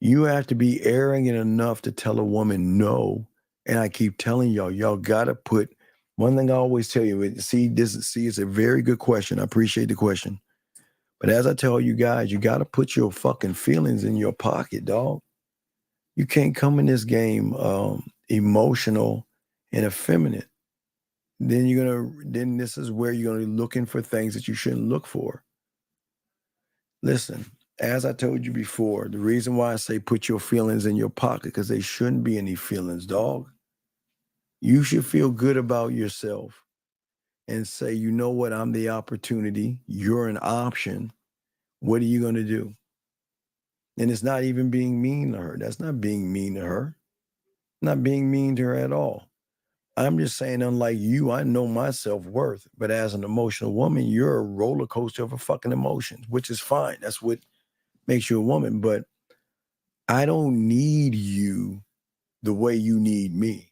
you have to be arrogant enough to tell a woman no. And I keep telling y'all gotta put, one thing I always tell you, it's a very good question. I appreciate the question. But as I tell you guys, you gotta put your fucking feelings in your pocket, dog. You can't come in this game emotional and effeminate. then this is where you're gonna be looking for things that you shouldn't look for. Listen, as I told you before, the reason why I say put your feelings in your pocket, because they shouldn't be any feelings, dog. You should feel good about yourself and say, you know what, I'm the opportunity, you're an option. What are you gonna do? And it's not even being mean to her. That's not being mean to her. Not being mean to her at all. I'm just saying, unlike you, I know my self-worth. But as an emotional woman, you're a roller coaster of a fucking emotions, which is fine. That's what makes you a woman. But I don't need you the way you need me.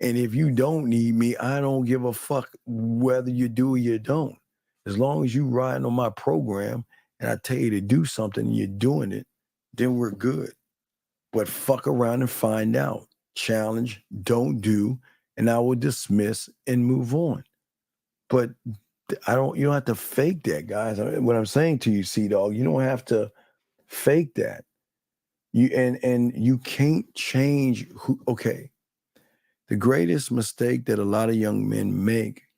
And if you don't need me, I don't give a fuck whether you do or you don't. As long as you riding on my program and I tell you to do something and you're doing it, then we're good. But fuck around and find out. Challenge, don't do, and I will dismiss and move on. But you don't have to fake that, guys. What I'm saying to you, C-Dog, you don't have to fake that. And you can't change okay. The greatest mistake that a lot of young men make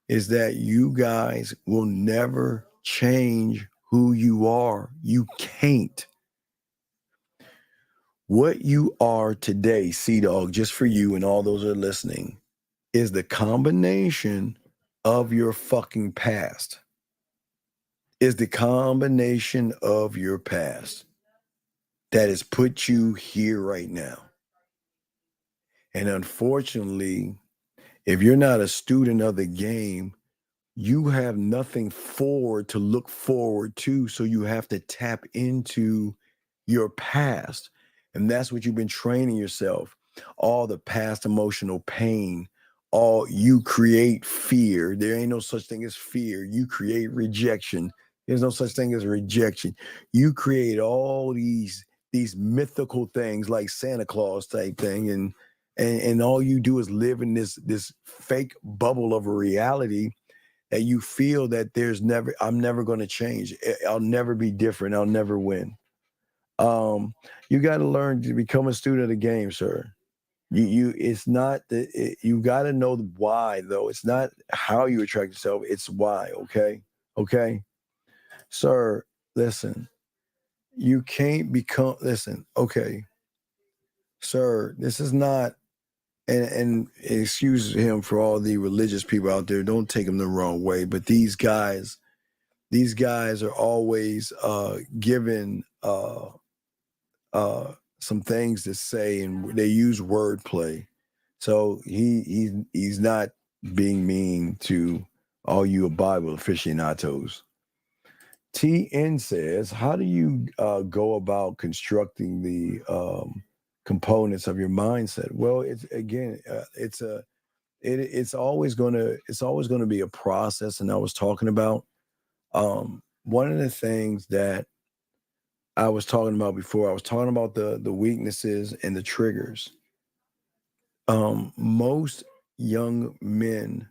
is that you guys will never change who you are. You can't. What you are today, C-Dog, just for you and all those that are listening, is the combination of your fucking past. Is the combination of your past that has put you here right now. And unfortunately, if you're not a student of the game, you have nothing forward to look forward to. So you have to tap into your past. And that's what you've been training yourself. All the past emotional pain, all you create fear. There ain't no such thing as fear. You create rejection. There's no such thing as rejection. You create all these mythical things like Santa Claus type thing. And all you do is live in this fake bubble of a reality that you feel that I'm never going to change. I'll never be different. I'll never win. You got to learn to become a student of the game, sir. It's not you got to know the why though. It's not how you attract yourself. It's why. Okay, sir. Listen, you can't become. Listen, okay, sir. This is not. And excuse him for all the religious people out there. Don't take him the wrong way. But these guys are always given some things to say, and they use wordplay. So he's not being mean to all you Bible aficionados. TN says, how do you go about constructing the components of your mindset? Well, it's always going to be a process. And I was talking about one of the things that I was talking about before. I was talking about the weaknesses and the triggers. Most young men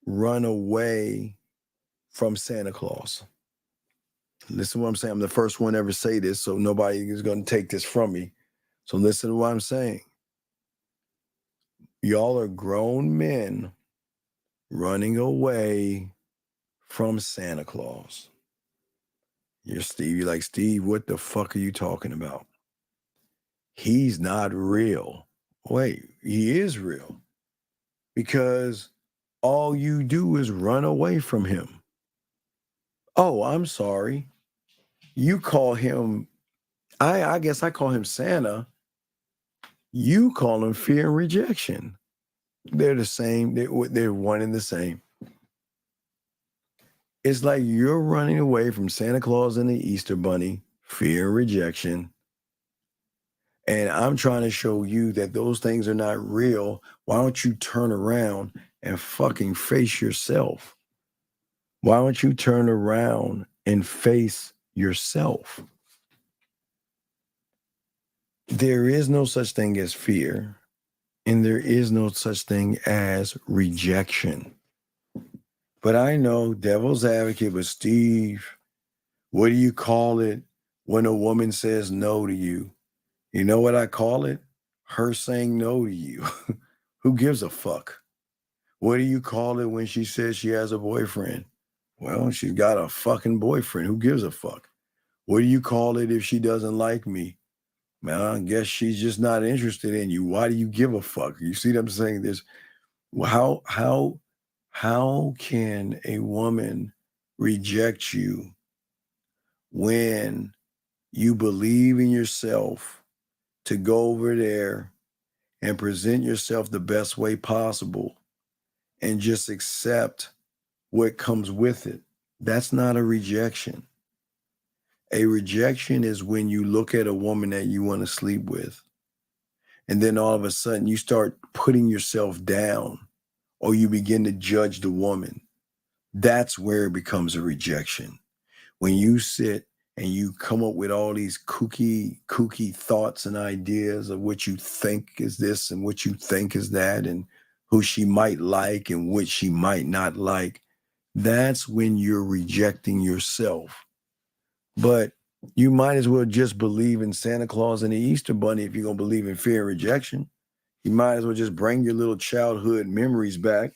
run away from Santa Claus. Listen to what I'm saying. I'm the first one to ever say this, so nobody is going to take this from me. So listen to what I'm saying. Y'all are grown men running away from Santa Claus. You're like, Steve, what the fuck are you talking about? He's not real. Wait, he is real. Because all you do is run away from him. Oh, I'm sorry. You call him, I guess I call him Santa. You call him fear and rejection. They're the same. They're one and the same. It's like you're running away from Santa Claus and the Easter Bunny, fear and rejection. And I'm trying to show you that those things are not real. Why don't you turn around and fucking face yourself? Why don't you turn around and face yourself? There is no such thing as fear, and there is no such thing as rejection. But I know, devil's advocate, but Steve, what do you call it when a woman says no to you? You know what I call it? Her saying no to you. Who gives a fuck? What do you call it when she says she has a boyfriend? Well, she's got a fucking boyfriend. Who gives a fuck? What do you call it if she doesn't like me? Well, I guess she's just not interested in you. Why do you give a fuck? You see what I'm saying? There's how can a woman reject you when you believe in yourself to go over there and present yourself the best way possible and just accept what comes with it? That's not a rejection. A rejection is when you look at a woman that you want to sleep with, and then all of a sudden you start putting yourself down or you begin to judge the woman. That's where it becomes a rejection. When you sit and you come up with all these kooky thoughts and ideas of what you think is this and what you think is that and who she might like and what she might not like, that's when you're rejecting yourself. But you might as well just believe in Santa Claus and the Easter Bunny if you're going to believe in fear and rejection. You might as well just bring your little childhood memories back.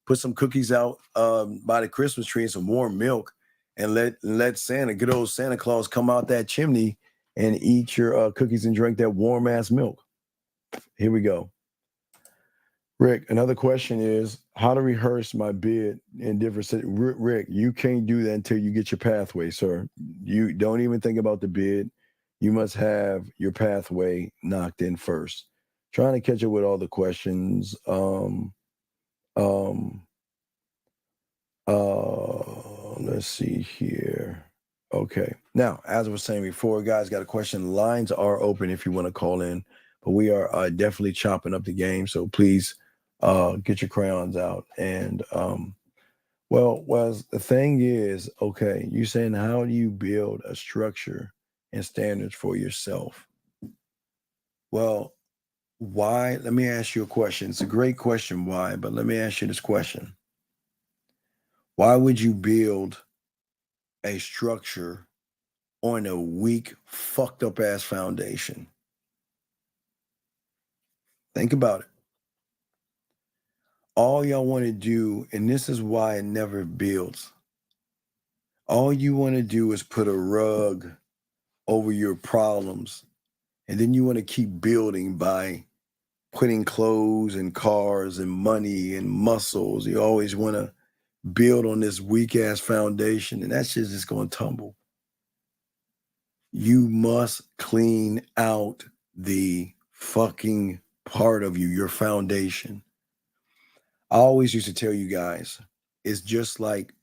Put some cookies out by the Christmas tree and some warm milk and let Santa, good old Santa Claus, come out that chimney and eat your cookies and drink that warm-ass milk. Here we go. Rick, another question is how to rehearse my bid in different cities. Rick, you can't do that until you get your pathway, sir. You don't even think about the bid. You must have your pathway knocked in first. Trying to catch up with all the questions. Let's see here. Okay. Now, as I was saying before, guys, got a question. Lines are open if you want to call in, but we are definitely chopping up the game. So please get your crayons out. And well, the thing is, okay, you're saying how do you build a structure and standards for yourself? Well, why? Let me ask you a question. It's a great question, why? But let me ask you this question. Why would you build a structure on a weak, fucked up ass foundation? Think about it. All y'all want to do, and this is why it never builds. All you want to do is put a rug over your problems, and then you want to keep building by putting clothes and cars and money and muscles. You always want to build on this weak ass foundation, and that shit's just going to tumble. You must clean out the fucking part of you, your foundation. I always used to tell you guys, it's just like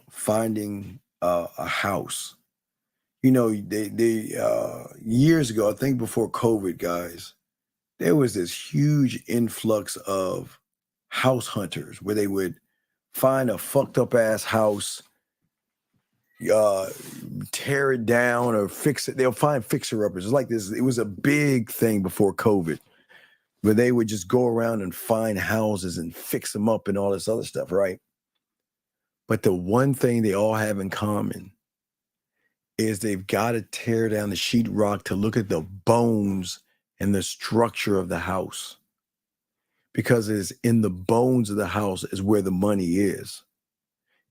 finding a house. You know, they years ago, I think before COVID, guys, there was this huge influx of house hunters where they would find a fucked up ass house, tear it down or fix it. They'll find fixer-uppers. It's like this. It was a big thing before COVID, where they would just go around and find houses and fix them up and all this other stuff, right? But the one thing they all have in common is they've got to tear down the sheetrock to look at the bones and the structure of the house. Because it's in the bones of the house is where the money is.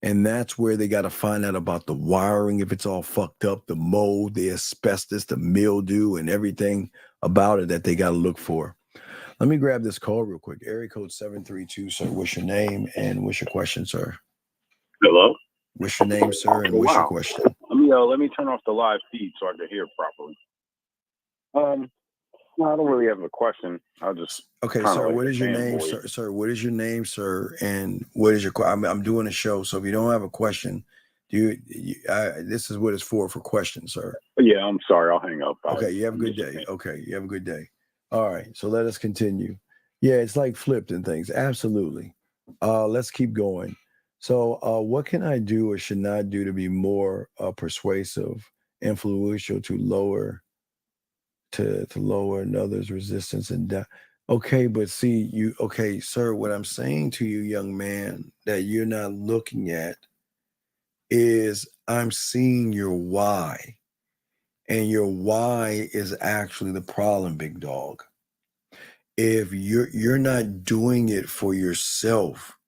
And that's where they got to find out about the wiring, if it's all fucked up, the mold, the asbestos, the mildew, and everything about it that they got to look for. Let me grab this call real quick. Area code 732, sir. What's your name and what's your question, sir? Hello? What's your name, sir, and what's your question? Let me turn off the live feed so I can hear properly. No, I don't really have a question. I'll just sir. What is your name, sir? Sir, what is your name, sir? And what is your question? I'm doing a show, so if you don't have a question, this is what it's for questions, sir. Yeah, I'm sorry. I'll hang up. Okay, you have a good day. Okay, you have a good day. All right, so let us continue. Yeah, it's like flipped and things. Absolutely. Let's keep going. So what can I do or should not do to be more persuasive, influential to lower another's resistance and doubt? Okay, but see, sir, what I'm saying to you, young man, that you're not looking at is I'm seeing your why. And your why is actually the problem, big dog. if you're not doing it for yourself,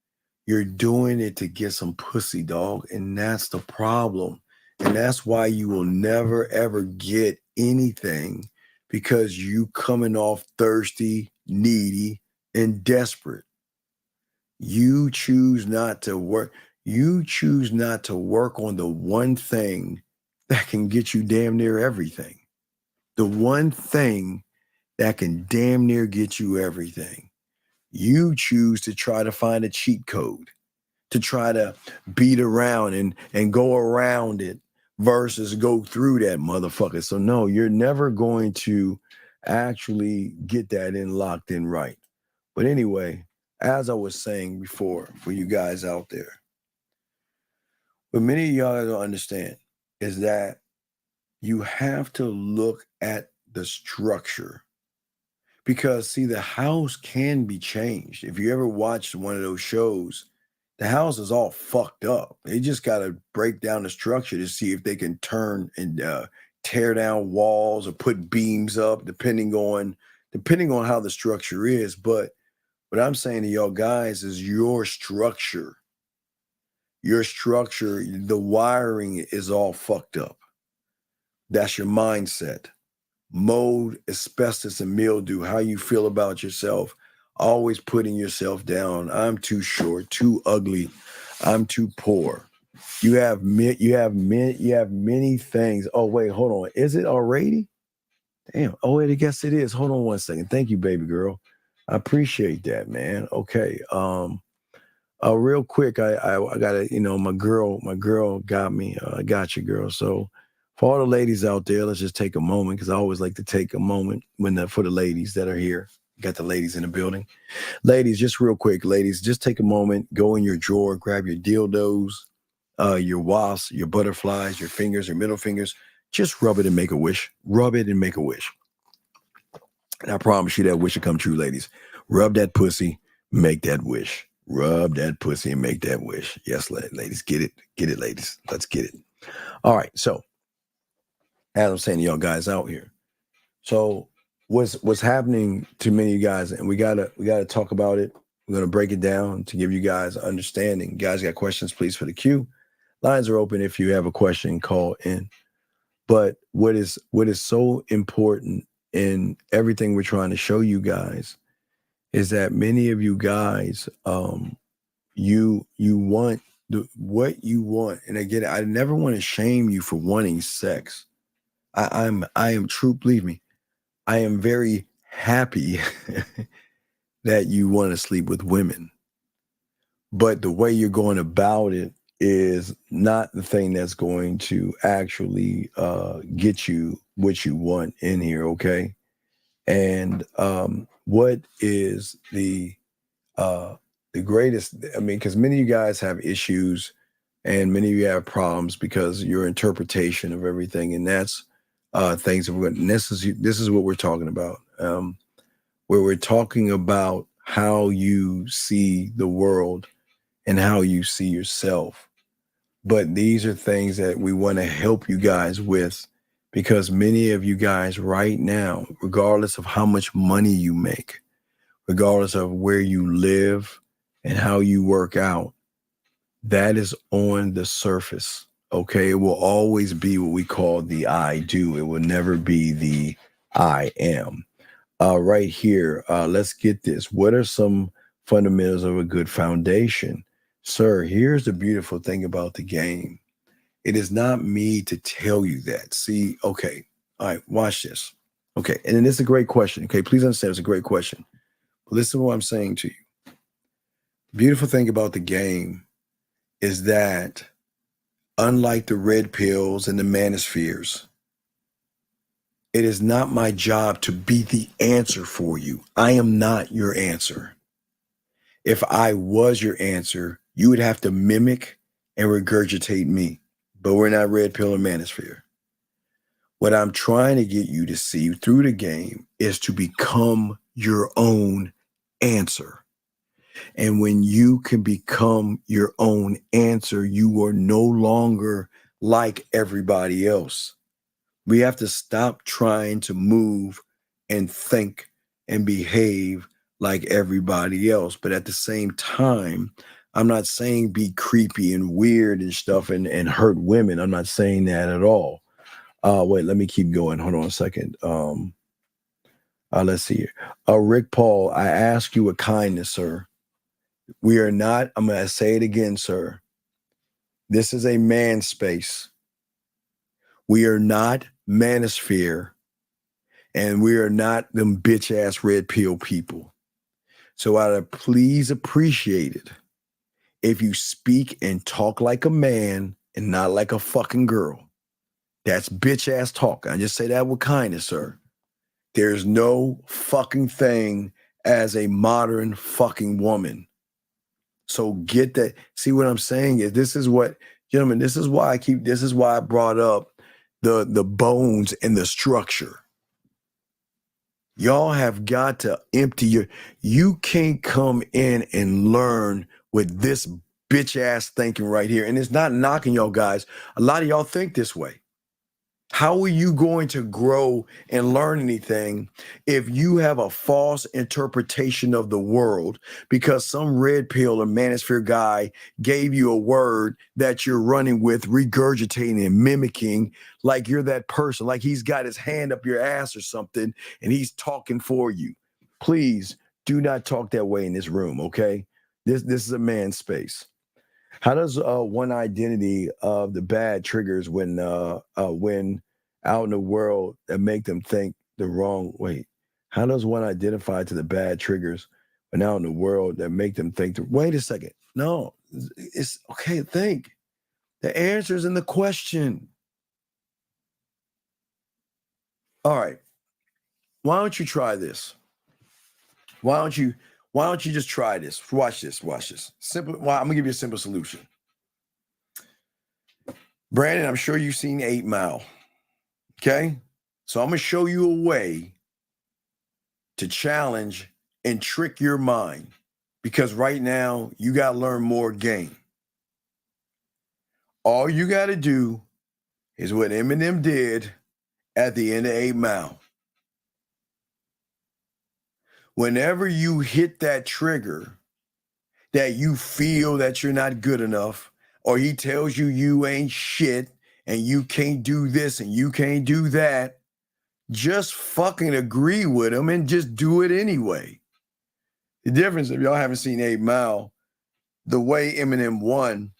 you're doing it to get some pussy, dog. And that's the problem. And that's why you will never ever get anything, because you coming off thirsty, needy, and desperate. You choose not to work. You choose not to work on the one thing that can get you damn near everything. The one thing that can damn near get you everything. You choose to try to find a cheat code, to try to beat around and go around it versus go through that motherfucker. So no, you're never going to actually get that in locked in right. But anyway, as I was saying before, for you guys out there, what many of y'all don't understand is that you have to look at the structure. Because, see, the house can be changed. If you ever watched one of those shows, the house is all fucked up. They just got to break down the structure to see if they can turn and tear down walls or put beams up, depending on how the structure is. But what I'm saying to y'all guys is your structure, the wiring is all fucked up. That's your mindset. Mold, asbestos, and mildew, how you feel about yourself, always putting yourself down. I'm too short, too ugly, I'm too poor. You have many things. Oh, wait, hold on. Is it already? Damn. Oh, wait, I guess it is. Hold on one second. Thank you, baby girl. I appreciate that, man. Okay. Real quick, I gotta, my girl got me. I got you, girl. So for all the ladies out there, let's just take a moment, because I always like to take a moment for the ladies that are here. Got the ladies in the building. Ladies, just real quick, ladies, just take a moment, go in your drawer, grab your dildos, your wasps, your butterflies, your fingers, your middle fingers. Just rub it and make a wish. Rub it and make a wish. And I promise you that wish will come true, ladies. Rub that pussy, make that wish. Rub that pussy and make that wish. Yes, ladies, get it. Get it, ladies. Let's get it. All right, so as I'm saying to y'all guys out here, so what's happening to many of you guys, and we gotta talk about it. We're gonna break it down to give you guys understanding. You guys got questions, please, for the queue. Lines are open. If you have a question, call in. But what is so important in everything we're trying to show you guys is that many of you guys, you want what you want. And again, I never want to shame you for wanting sex. I am true, believe me, I am very happy that you want to sleep with women. But the way you're going about it is not the thing that's going to actually get you what you want in here, okay? And what is the greatest, I mean, because many of you guys have issues and many of you have problems because your interpretation of everything, and that's things that this is what we're talking about, where we're talking about how you see the world and how you see yourself. But these are things that we want to help you guys with, because many of you guys right now, regardless of how much money you make, regardless of where you live and how you work out, that is on the surface. Okay, it will always be what we call the I do. It will never be the I am. Right here, let's get this. What are some fundamentals of a good foundation? Sir, here's the beautiful thing about the game. It is not me to tell you that. See, okay, all right, watch this. Okay, and then it's a great question. Okay, please understand it's a great question. But listen to what I'm saying to you. The beautiful thing about the game is that, unlike the red pills and the manospheres, it is not my job to be the answer for you. I am not your answer. If I was your answer, you would have to mimic and regurgitate me. But we're not red pill or manosphere. What I'm trying to get you to see through the game is to become your own answer. And when you can become your own answer, you are no longer like everybody else. We have to stop trying to move and think and behave like everybody else. But at the same time, I'm not saying be creepy and weird and stuff and hurt women. I'm not saying that at all. Wait, let me keep going. Hold on a second. Let's see here. Rick Paul, I ask you a kindness, sir. We are not, I'm going to say it again, sir. This is a man space. We are not manosphere, and we are not them bitch ass red pill people. So I'd please appreciate it if you speak and talk like a man and not like a fucking girl. That's bitch ass talk. I just say that with kindness, sir. There's no fucking thing as a modern fucking woman. So get that. See what I'm saying is this is what, gentlemen, this is why I brought up the bones and the structure. Y'all have got to empty you can't come in and learn with this bitch ass thinking right here. And it's not knocking y'all guys. A lot of y'all think this way. How are you going to grow and learn anything if you have a false interpretation of the world because some red pill or manosphere guy gave you a word that you're running with, regurgitating and mimicking like you're that person, like he's got his hand up your ass or something and he's talking for you? Please do not talk that way in this room, okay? This is a man's space. How does one identity of the bad triggers when out in the world that make them think the wrong way? How does one identify to the bad triggers when out in the world that make them think wait a second. No, it's okay. Think. The answer's in the question. All right. Why don't you try this? Why don't you just try this? Watch this. Simple. Well, I'm gonna give you a simple solution. Brandon, I'm sure you've seen 8 Mile. Okay? So I'm going to show you a way to challenge and trick your mind because right now you got to learn more game. All you got to do is what Eminem did at the end of 8 Mile. Whenever you hit that trigger that you feel that you're not good enough, or he tells you you ain't shit and you can't do this and you can't do that, just fucking agree with him and just do it anyway. The difference, if y'all haven't seen 8 Mile, the way Eminem won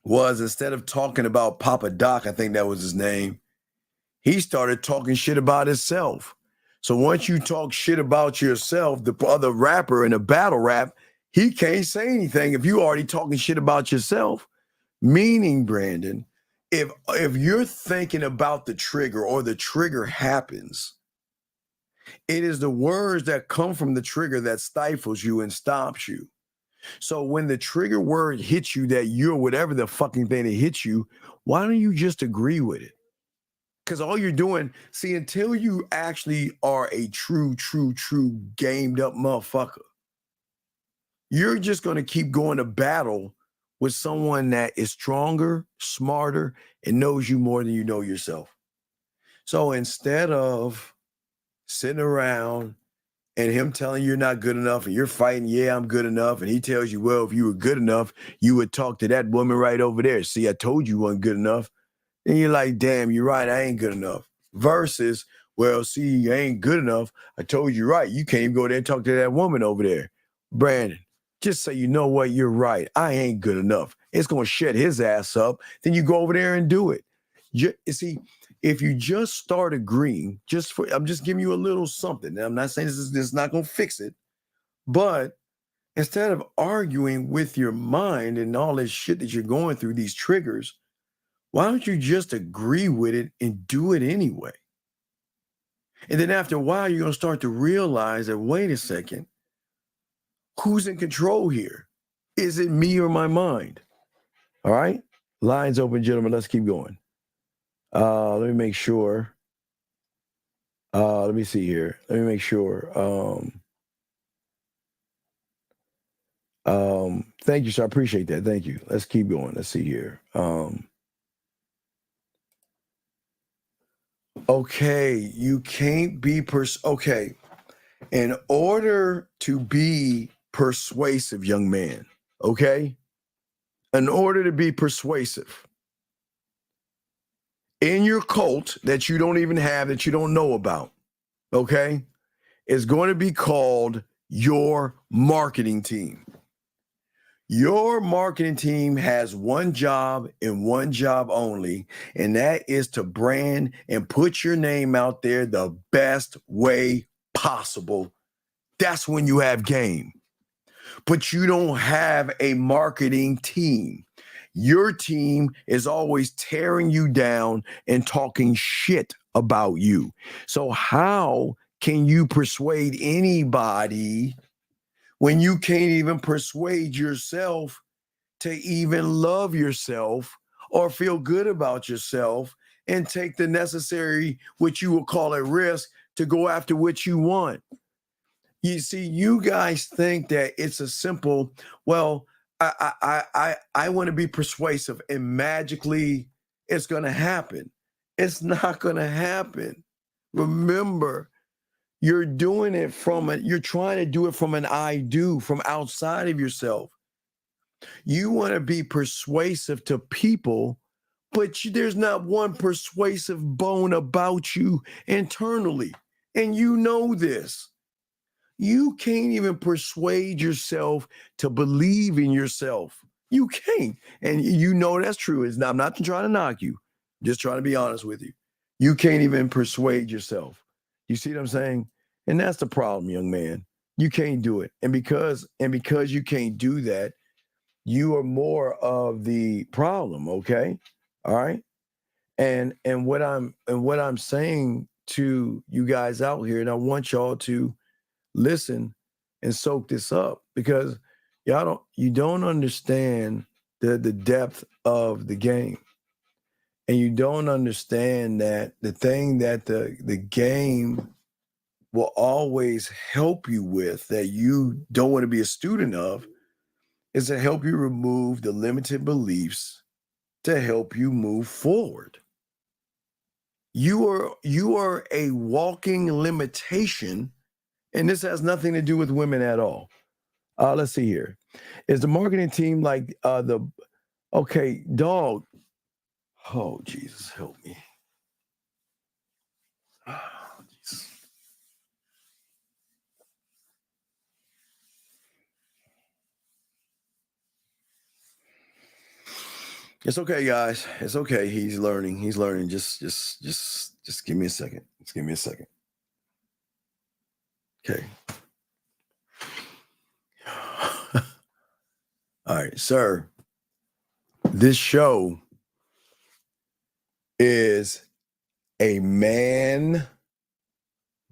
was instead of talking about Papa Doc, I think that was his name, he started talking shit about himself. So once you talk shit about yourself, the other rapper in a battle rap, he can't say anything if you already talking shit about yourself. Meaning, Brandon, if you're thinking about the trigger or the trigger happens, it is the words that come from the trigger that stifles you and stops you. So when the trigger word hits you that you're whatever the fucking thing that hits you, why don't you just agree with it? Because all you're doing, see, until you actually are a true gamed up motherfucker, you're just going to keep going to battle with someone that is stronger, smarter, and knows you more than you know yourself. So instead of sitting around and him telling you you're not good enough and you're fighting, yeah, I'm good enough, and he tells you, well, if you were good enough, you would talk to that woman right over there. See, I told you weren't good enough. And you're like, damn, you're right, I ain't good enough. Versus, well, see, you ain't good enough. I told you right. You can't even go there and talk to that woman over there. Brandon, just say, you know what, you're right. I ain't good enough. It's going to shut his ass up. Then you go over there and do it. You see, if you just start agreeing, I'm just giving you a little something. Now, I'm not saying this is not going to fix it, but instead of arguing with your mind and all this shit that you're going through, these triggers, why don't you just agree with it and do it anyway? And then after a while, you're going to start to realize that, wait a second, who's in control here? Is it me or my mind? All right? Lines open, gentlemen. Let's keep going. Let me make sure. Let me see here. Let me make sure. Thank you, sir. I appreciate that. Thank you. Let's keep going. Let's see here. Okay, you can't be okay. In order to be persuasive, young man, okay? In order to be persuasive in your cult that you don't even have, that you don't know about, okay, is going to be called your marketing team. Your marketing team has one job and one job only, and that is to brand and put your name out there the best way possible. That's when you have game. But you don't have a marketing team. Your team is always tearing you down and talking shit about you. So how can you persuade anybody when you can't even persuade yourself to even love yourself or feel good about yourself and take the necessary, what you will call a risk, to go after what you want? You see, you guys think that it's a simple, well, I want to be persuasive and magically it's going to happen. It's not going to happen. Remember, you're doing it you're trying to do it from an I do, from outside of yourself. You want to be persuasive to people, but there's not one persuasive bone about you internally. And you know this. You can't even persuade yourself to believe in yourself. You can't. And you know that's true. I'm not trying to knock you. I'm just trying to be honest with you. You can't even persuade yourself. You see what I'm saying? And that's the problem, young man. You can't do it. And because you can't do that, you are more of the problem, okay? All right? And what I'm saying to you guys out here, and I want y'all to listen and soak this up, because you don't understand the depth of the game. And you don't understand that the thing that the game will always help you with, that you don't want to be a student of, is to help you remove the limited beliefs to help you move forward. You are a walking limitation, and this has nothing to do with women at all. Let's see here. Is the marketing team like okay, dog? Oh, Jesus, help me. Oh, Jesus. It's okay, guys. It's okay. He's learning. Just give me a second. Just give me a second. Okay. All right, sir. This show is a man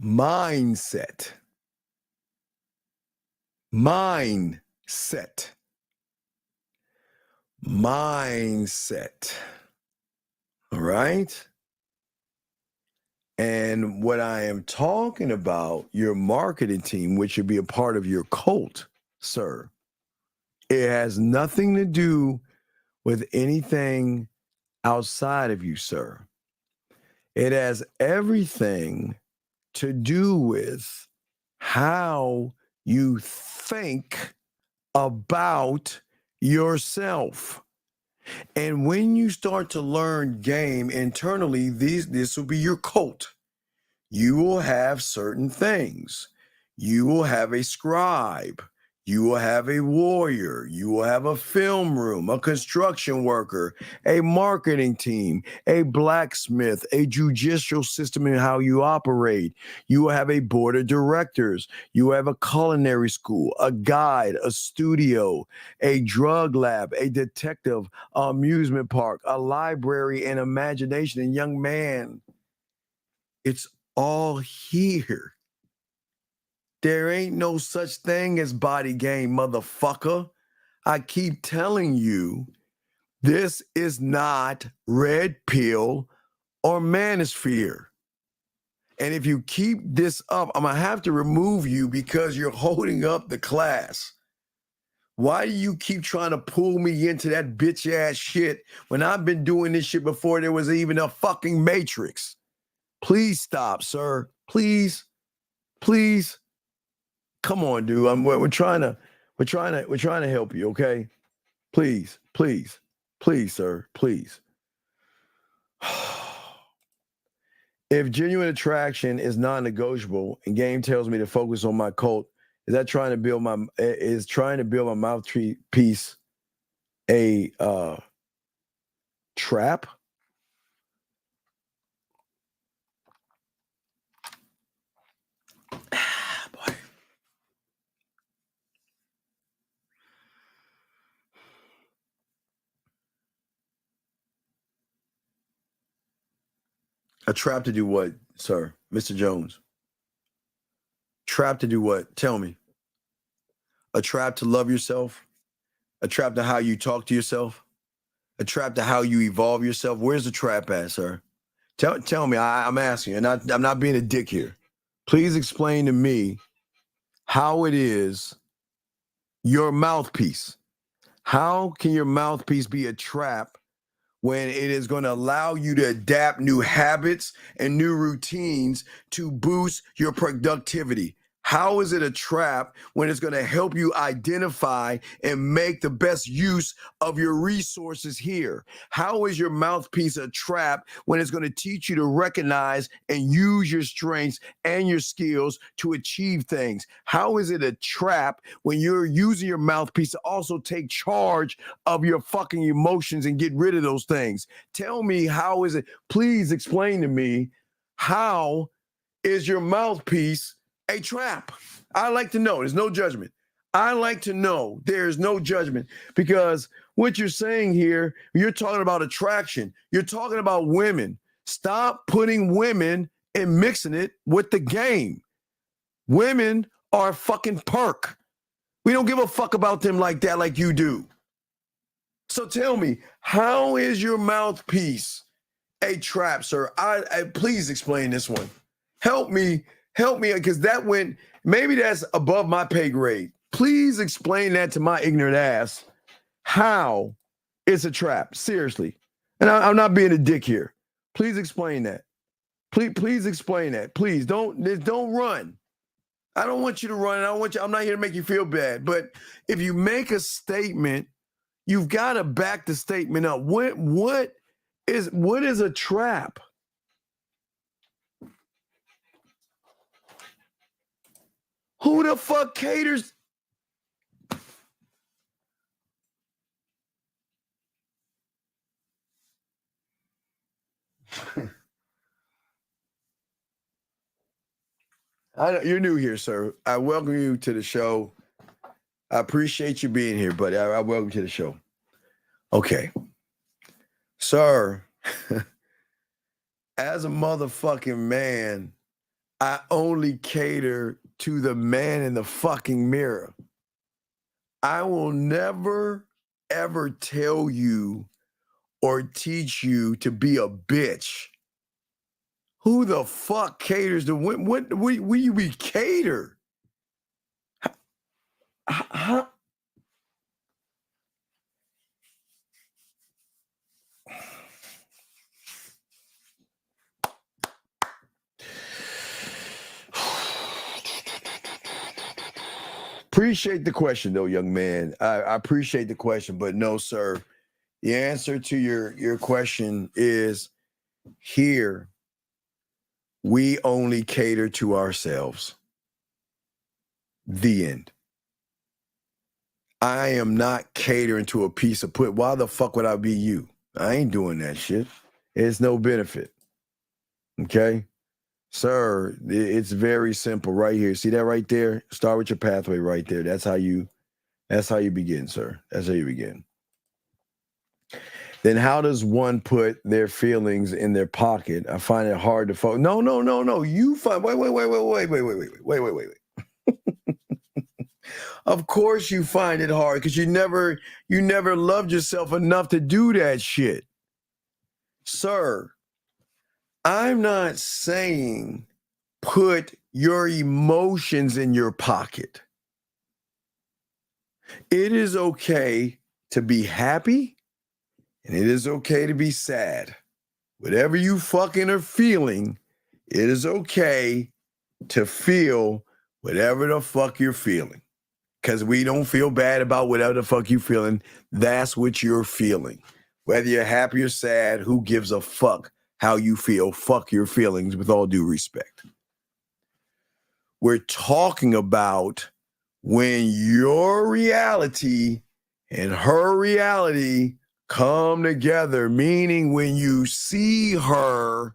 mindset. Mindset. All right. And what I am talking about, your marketing team, which should be a part of your cult, sir, it has nothing to do with anything outside of you, sir. It has everything to do with how you think about yourself. And when you start to learn game internally, this will be your cult. You will have certain things. You will have a scribe. You will have a warrior. You will have a film room, a construction worker, a marketing team, a blacksmith, a judicial system in how you operate. You will have a board of directors. You will have a culinary school, a guide, a studio, a drug lab, a detective, amusement park, a library, and imagination. And young man, it's all here. There ain't no such thing as body game, motherfucker. I keep telling you, this is not red pill or manosphere. And if you keep this up, I'm going to have to remove you because you're holding up the class. Why do you keep trying to pull me into that bitch ass shit when I've been doing this shit before there was even a fucking matrix? Please stop, sir. Please. Please. Come on, dude. We're trying to help you, okay? Please, sir, please. If genuine attraction is non-negotiable and game tells me to focus on my cult, is trying to build my mouthpiece a trap? Boy. A trap to do what, sir? Mr. Jones? Trap to do what? Tell me. A trap to love yourself? A trap to how you talk to yourself? A trap to how you evolve yourself? Where's the trap at, sir? Tell me. I'm asking you, and I'm not being a dick here. Please explain to me how it is your mouthpiece. How can your mouthpiece be a trap when it is going to allow you to adapt new habits and new routines to boost your productivity? How is it a trap when it's going to help you identify and make the best use of your resources here? How is your mouthpiece a trap when it's going to teach you to recognize and use your strengths and your skills to achieve things? How is it a trap when you're using your mouthpiece to also take charge of your fucking emotions and get rid of those things? Tell me, how is it? Please explain to me, how is your mouthpiece a trap? I like to know. There's no judgment. I like to know there's no judgment, because what you're saying here, you're talking about attraction. You're talking about women. Stop putting women and mixing it with the game. Women are a fucking perk. We don't give a fuck about them like that, like you do. So tell me, how is your mouthpiece a trap, sir? I please explain this one. Help me, because maybe that's above my pay grade. Please explain that to my ignorant ass. How it's a trap, seriously. And I'm not being a dick here. Please explain that. Please explain that. Please don't run. I don't want you to run. I'm not here to make you feel bad. But if you make a statement, you've got to back the statement up. What is a trap? Who the fuck caters? You're new here, sir. I welcome you to the show. I appreciate you being here, buddy. I welcome you to the show. Okay. Sir, as a motherfucking man, I only cater to the man in the fucking mirror. I will never, ever tell you or teach you to be a bitch. Who the fuck caters to what we cater? How? Appreciate the question, though, young man. I appreciate the question, but no, sir. The answer to your question is, here we only cater to ourselves. The end. I am not catering to a piece of put. Why the fuck would I be you? I ain't doing that shit. It's no benefit. Okay? Sir, it's very simple right here. See that right there? Start with your pathway right there. That's how you begin, sir. That's how you begin. Then how does one put their feelings in their pocket? I find it hard to focus. No. You find wait. Of course you find it hard, because you never loved yourself enough to do that shit. Sir, I'm not saying put your emotions in your pocket. It is okay to be happy, and it is okay to be sad. Whatever you fucking are feeling, it is okay to feel whatever the fuck you're feeling, because we don't feel bad about whatever the fuck you're feeling. That's what you're feeling. Whether you're happy or sad, who gives a fuck how you feel? Fuck your feelings, with all due respect. We're talking about when your reality and her reality come together, meaning when you see her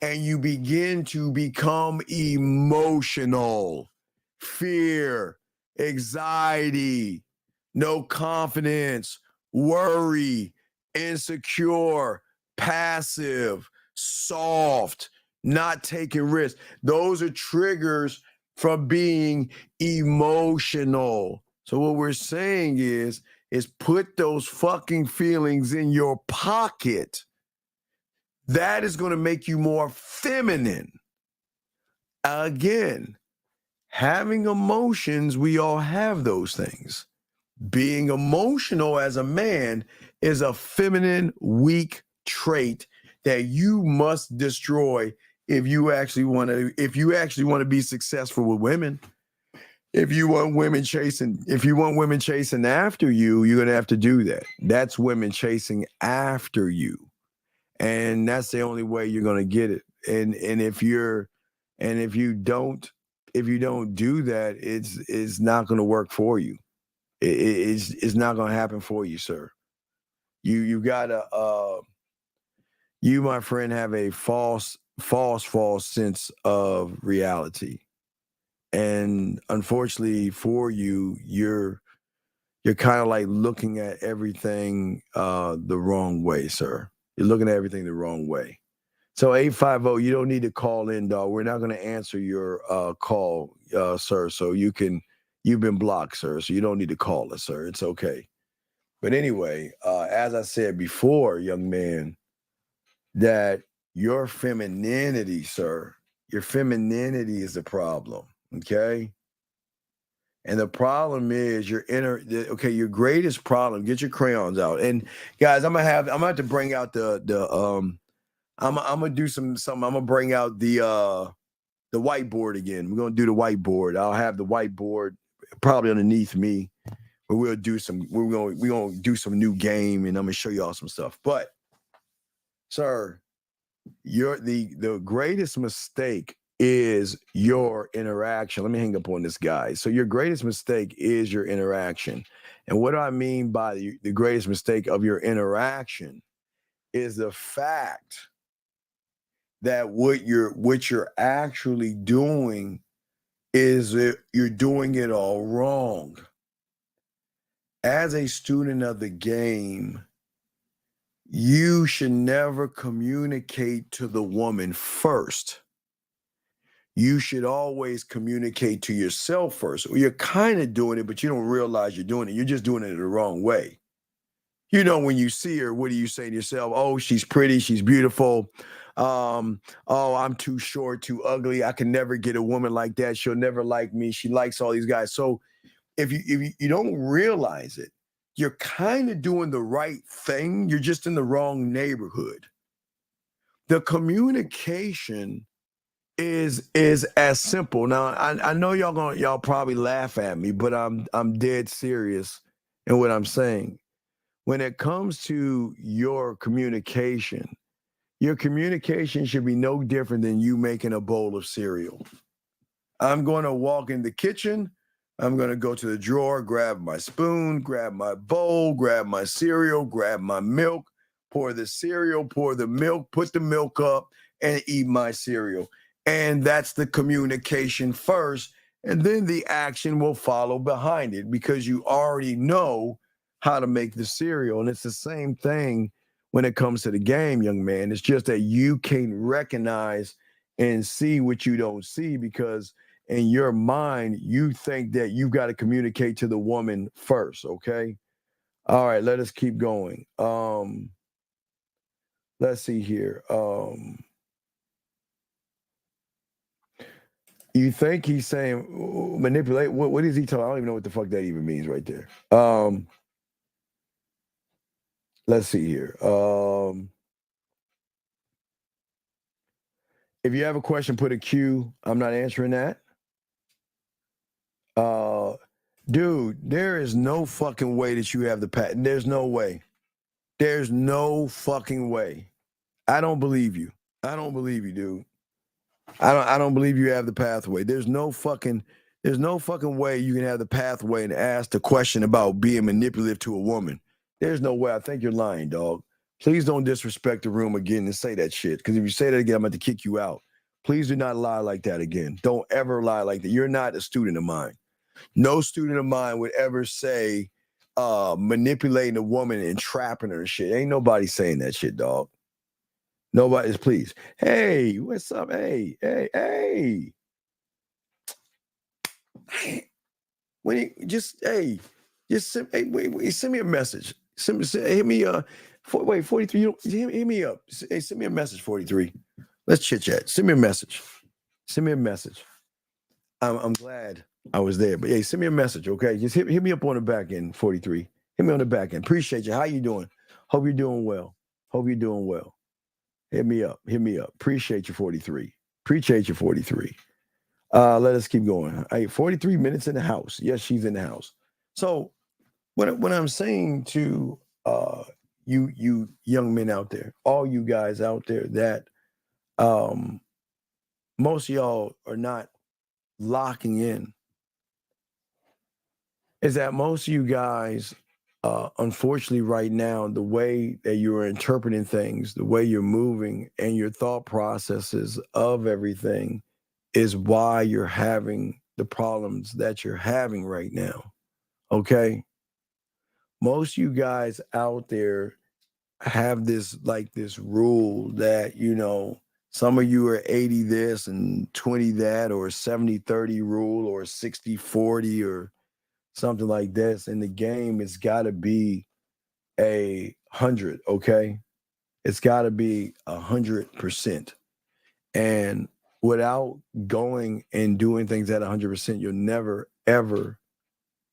and you begin to become emotional, fear, anxiety, no confidence, worry, insecure, passive, soft, not taking risks. Those are triggers from being emotional. So what we're saying is put those fucking feelings in your pocket. That is going to make you more feminine. Again, having emotions, we all have those things. Being emotional as a man is a feminine, weak trait that you must destroy if you actually want to be successful with women. If you want women chasing after you, you're going to have to do that. That's women chasing after you. And that's the only way you're going to get it. And if you don't do that, it's not going to work for you. It's not going to happen for you, sir. You gotta you, my friend, have a false sense of reality. And unfortunately for you, you're kind of like looking at everything the wrong way, sir. You're looking at everything the wrong way. So 850, you don't need to call in, dog. We're not going to answer your call, sir. So you've been blocked, sir. So you don't need to call us, sir. It's okay. But anyway, as I said before, young man, that your femininity, sir, your femininity is the problem, okay? And the problem is your greatest problem. Get your crayons out. And guys, I'm gonna have to bring out I'm gonna do something. I'm gonna bring out the whiteboard again. We're gonna do the whiteboard. I'll have the whiteboard probably underneath me. But we're gonna do some new game, and I'm gonna show y'all some stuff. But sir, the greatest mistake is your interaction. Let me hang up on this guy. So your greatest mistake is your interaction. And what do I mean by the greatest mistake of your interaction is the fact that what you're actually doing is you're doing it all wrong. As a student of the game, you should never communicate to the woman first. You should always communicate to yourself first. You're kind of doing it, but you don't realize you're doing it. You're just doing it the wrong way. You know, when you see her, what do you say to yourself? Oh, she's pretty, she's beautiful. Oh, I'm too short, too ugly. I can never get a woman like that. She'll never like me. She likes all these guys. So if you don't realize it, you're kind of doing the right thing. You're just in the wrong neighborhood. The communication is as simple. Now, I know y'all probably laugh at me, but I'm dead serious in what I'm saying. When it comes to your communication should be no different than you making a bowl of cereal. I'm going to walk in the kitchen. I'm going to go to the drawer, grab my spoon, grab my bowl, grab my cereal, grab my milk, pour the cereal, pour the milk, put the milk up, and eat my cereal. And that's the communication first. And then the action will follow behind it because you already know how to make the cereal. And it's the same thing when it comes to the game, young man. It's just that you can't recognize and see what you don't see because in your mind, you think that you've got to communicate to the woman first, okay? All right, let us keep going. Let's see here. You think he's saying manipulate? What is he talking? I don't even know what the fuck that even means right there. Let's see here. If you have a question, put a Q. I'm not answering that. Dude, there is no fucking way that you have the patent. There's no way. There's no fucking way. I don't believe you. I don't believe you, dude. I don't believe you have the pathway. There's no fucking way you can have the pathway and ask the question about being manipulative to a woman. There's no way. I think you're lying, dog. Please don't disrespect the room again and say that shit. Because if you say that again, I'm going to kick you out. Please do not lie like that again. Don't ever lie like that. You're not a student of mine. No student of mine would ever say manipulating a woman and trapping her and shit. Ain't nobody saying that shit, dog. Nobody's, please. Hey, what's up? Hey. When you just send, wait, send me a message. Hit me 43. Hit me up. Hey, send me a message, 43. Let's chit chat. Send me a message. I'm glad I was there, but hey, send me a message, okay? Just hit me up on the back end, 43. Hit me on the back end. Appreciate you. How you doing? Hope you're doing well. Hit me up. Appreciate you, 43. Let us keep going. 43 minutes in the house. Yes, she's in the house. So what I'm saying to you young men out there, all you guys out there that most of y'all are not locking in, is that most of you guys, unfortunately right now, the way that you're interpreting things, the way you're moving and your thought processes of everything is why you're having the problems that you're having right now. Okay? Most of you guys out there have this rule that, some of you are 80 this and 20 that, or 70-30 rule, or 60-40 or something like this. In the game, it's got to be 100, okay? It's got to be 100%. And without going and doing things at 100%, you'll never, ever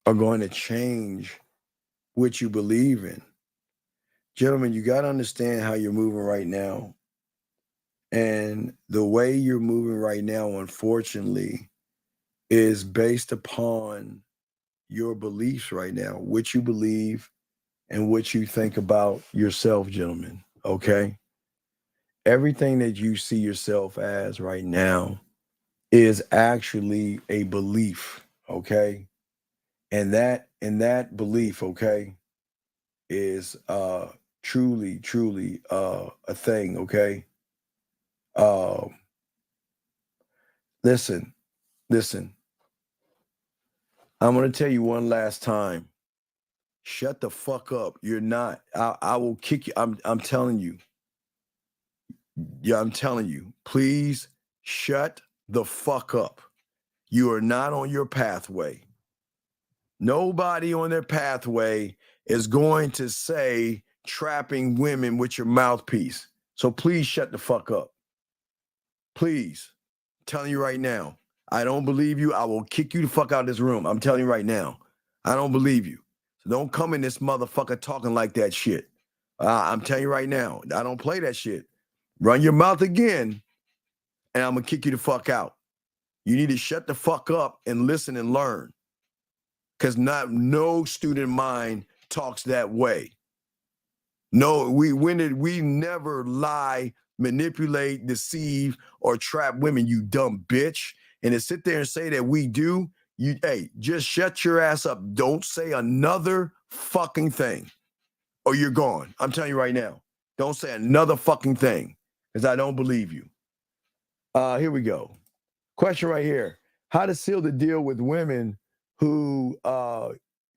are going to change what you believe in. Gentlemen, you got to understand how you're moving right now. And the way you're moving right now, unfortunately, is based upon your beliefs right now, what you believe and what you think about yourself, gentlemen, okay? Everything that you see yourself as right now is actually a belief, okay? And that belief, okay, is truly a thing, okay? Listen. I'm going to tell you one last time. Shut the fuck up. You're not. I will kick you. I'm telling you. Yeah, I'm telling you. Please shut the fuck up. You are not on your pathway. Nobody on their pathway is going to say trapping women with your mouthpiece. So please shut the fuck up. Please. I'm telling you right now. I don't believe you. I will kick you the fuck out of this room. I'm telling you right now. I don't believe you. So don't come in this motherfucker talking like that shit. I'm telling you right now. I don't play that shit. Run your mouth again, and I'm going to kick you the fuck out. You need to shut the fuck up and listen and learn. Because no student of mine talks that way. No, we never lie, manipulate, deceive, or trap women, you dumb bitch. And to sit there and say that we do, just shut your ass up. Don't say another fucking thing, or you're gone. I'm telling you right now. Don't say another fucking thing, because I don't believe you. Here we go. Question right here. How to seal the deal with women who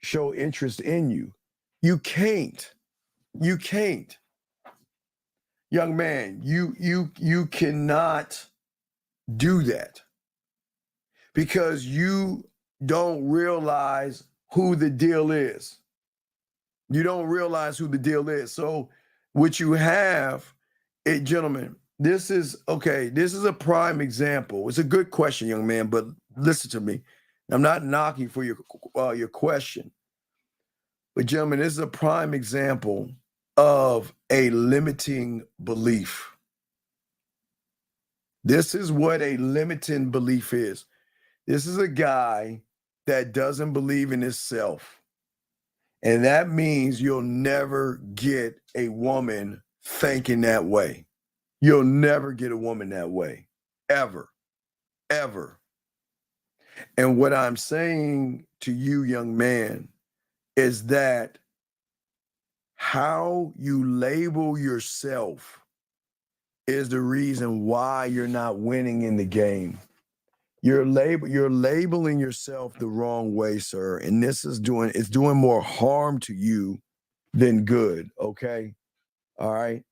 show interest in you. You can't. Young man, you cannot do that because you don't realize who the deal is. You don't realize who the deal is. So what you have, gentlemen, this is a prime example. It's a good question, young man, but listen to me. I'm not knocking for your question. But gentlemen, this is a prime example of a limiting belief. This is what a limiting belief is. This is a guy that doesn't believe in itself. And that means you'll never get a woman thinking that way. You'll never get a woman that way. Ever. Ever. And what I'm saying to you, young man, is that how you label yourself is the reason why you're not winning in the game. You're labeling yourself the wrong way, sir. And this is doing more harm to you than good. Okay. All right.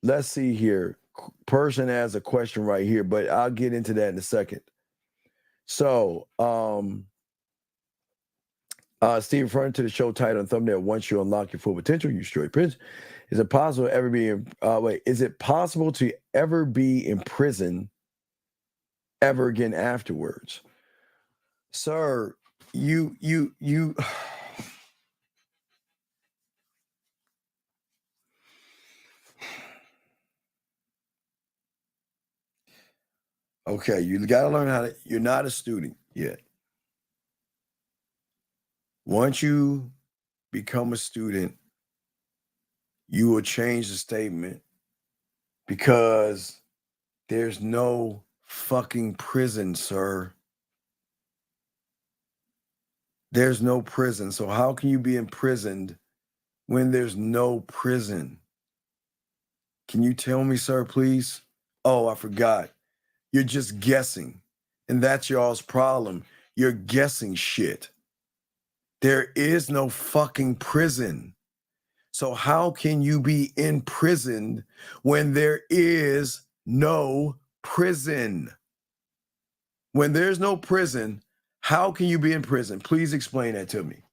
Let's see here. Person has a question right here, but I'll get into that in a second. So, Steve, referring to the show title and thumbnail, once you unlock your full potential, you destroy prison. Is it possible to ever be is it possible to ever be in prison ever again afterwards? Sir, you okay, you got to learn how to, you're not a student yet. Once you become a student, you will change the statement, because there's no fucking prison, sir. There's no prison. So how can you be imprisoned when there's no prison? Can you tell me, sir, please? Oh, I forgot. You're just guessing. And that's y'all's problem. You're guessing shit. There is no fucking prison. So how can you be imprisoned when there is no prison? When there's no prison, how can you be in prison? Please explain that to me.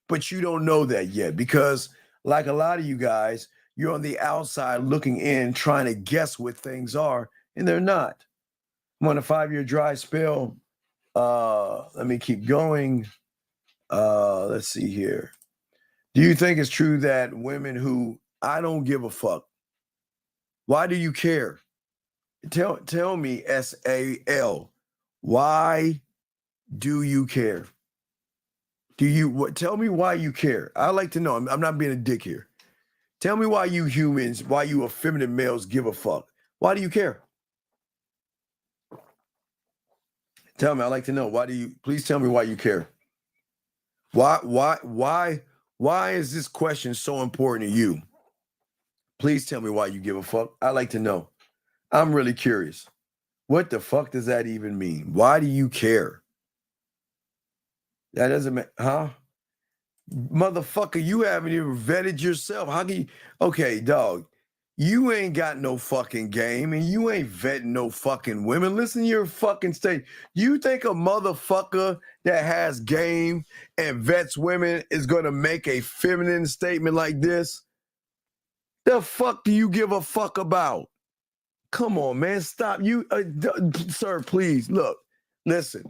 But you don't know that yet, because like a lot of you guys, you're on the outside looking in, trying to guess what things are, and they're not. I'm on a 5-year dry spell. Let me keep going. Let's see here. Do you think it's true that women who, I don't give a fuck, why do you care? Tell me, SAL, why do you care? Tell me why you care. I like to know. I'm not being a dick here. Tell me why you humans, why you effeminate males give a fuck. Why do you care? Tell me, I like to know. Please tell me why you care. Why is this question so important to you? Please tell me why you give a fuck. I like to know. I'm really curious. What the fuck does that even mean? Why do you care? That doesn't make, huh? Motherfucker, you haven't even vetted yourself. How can you? Okay, dog, you ain't got no fucking game and you ain't vetting no fucking women. Listen to your fucking state. You think a motherfucker that has game and vets women is going to make a feminine statement like this? The fuck do you give a fuck about? Come on, man. Stop. Sir, please, look, listen.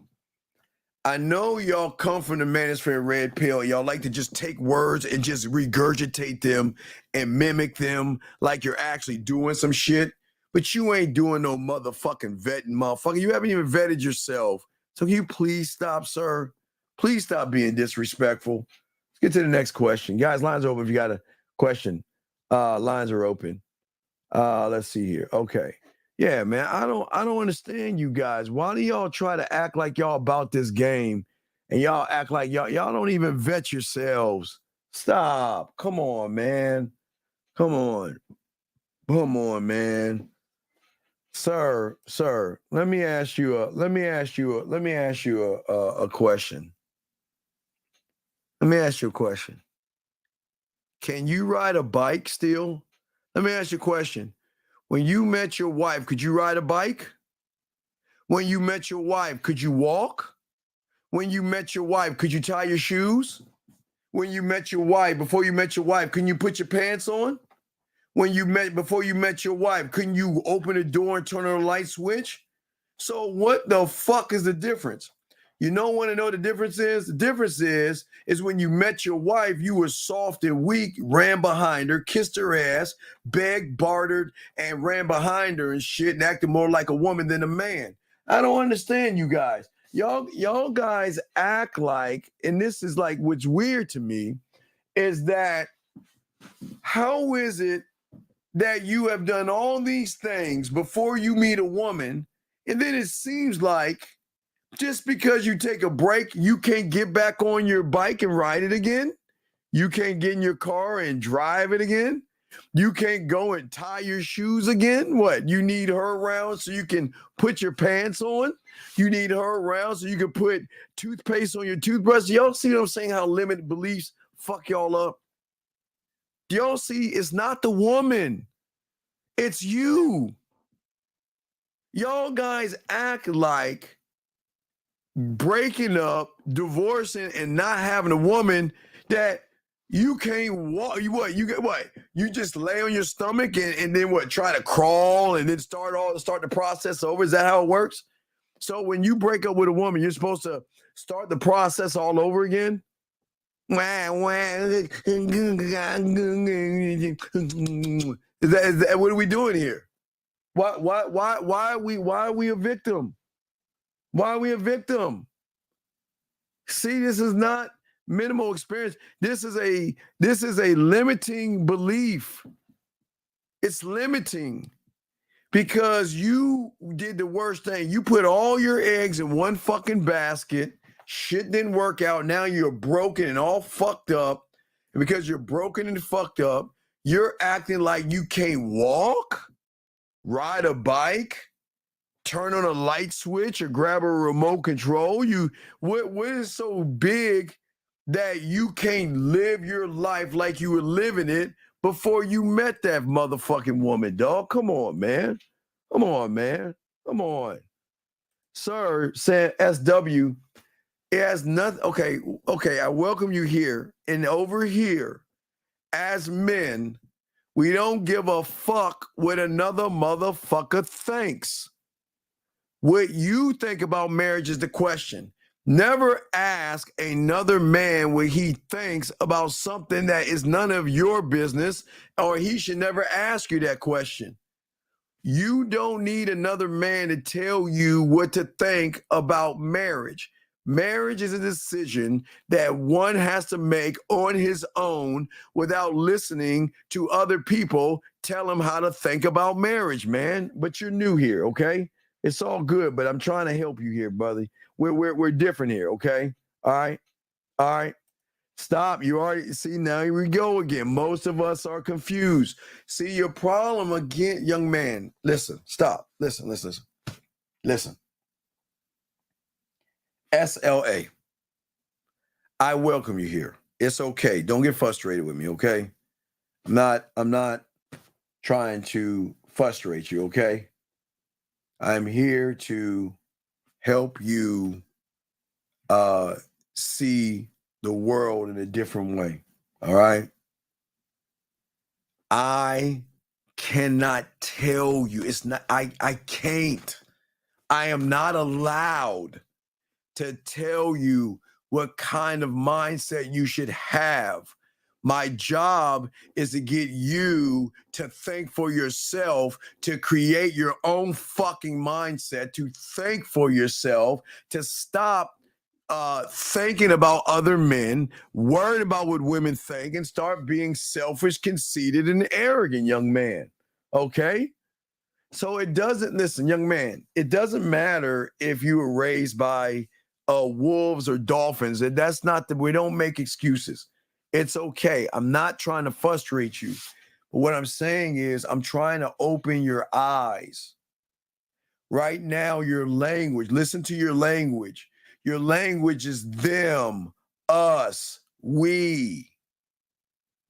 I know y'all come from the Manosphere Red Pill. Y'all like to just take words and just regurgitate them and mimic them like you're actually doing some shit. But you ain't doing no motherfucking vetting, motherfucker. You haven't even vetted yourself. So can you please stop, sir? Please stop being disrespectful. Let's get to the next question. Guys, lines are open if you got a question. Lines are open. Let's see here. Okay. Yeah, man, I don't understand you guys. Why do y'all try to act like y'all about this game and y'all act like y'all don't even vet yourselves? Stop. Come on, man. Come on, man. Sir, let me ask you a question. Let me ask you a question. Can you ride a bike still? Let me ask you a question. When you met your wife, could you ride a bike? When you met your wife, could you walk? When you met your wife, could you tie your shoes? When you met your wife, before you met your wife, couldn't you put your pants on? Before you met your wife, couldn't you open the door and turn on the light switch? So what the fuck is the difference? You don't want to know what the difference is? The difference is when you met your wife, you were soft and weak, ran behind her, kissed her ass, begged, bartered, and ran behind her and shit and acted more like a woman than a man. I don't understand you guys. y'all guys act like, and this is like what's weird to me, is that how is it that you have done all these things before you meet a woman, and then it seems like just because you take a break, you can't get back on your bike and ride it again? You can't get in your car and drive it again? You can't go and tie your shoes again? What? You need her around so you can put your pants on? You need her around so you can put toothpaste on your toothbrush? Y'all see what I'm saying? How limited beliefs fuck y'all up? Y'all see, it's not the woman. It's you. Y'all guys act like breaking up, divorcing, and not having a woman that you can't walk. You just lay on your stomach and then what? Try to crawl and then start the process over. Is that how it works? So when you break up with a woman, you're supposed to start the process all over again? Is that what are we doing here? Why are we a victim? Why are we a victim? See, this is not minimal experience. This is a limiting belief. It's limiting because you did the worst thing. You put all your eggs in one fucking basket. Shit didn't work out. Now you're broken and all fucked up. And because you're broken and fucked up, you're acting like you can't walk, ride a bike, turn on a light switch, or grab a remote control. What is so big that you can't live your life like you were living it before you met that motherfucking woman, dog? Come on, man. Come on, man. Come on. Sir, said SW, it has nothing. Okay, I welcome you here. And over here, as men, we don't give a fuck what another motherfucker thinks. What you think about marriage is the question. Never ask another man what he thinks about something that is none of your business, or he should never ask you that question. You don't need another man to tell you what to think about marriage. Marriage is a decision that one has to make on his own without listening to other people tell him how to think about marriage, man. But you're new here, okay? It's all good, but I'm trying to help you here, brother. We're different here, okay? All right. Stop. You already see, now here we go again. Most of us are confused. See, your problem again, young man. Listen, stop. Listen. SLA. I welcome you here. It's okay. Don't get frustrated with me, okay? I'm not trying to frustrate you, okay? I'm here to help you see the world in a different way. All right. I cannot tell you. I can't. I am not allowed to tell you what kind of mindset you should have. My job is to get you to think for yourself, to create your own fucking mindset, to think for yourself, to stop thinking about other men, worried about what women think, and start being selfish, conceited, and arrogant, young man. Okay? So it doesn't, listen, young man, it doesn't matter if you were raised by wolves or dolphins. That's not we don't make excuses. It's okay. I'm not trying to frustrate you. But what I'm saying is I'm trying to open your eyes. Right now, your language, listen to your language. Your language is them, us, we,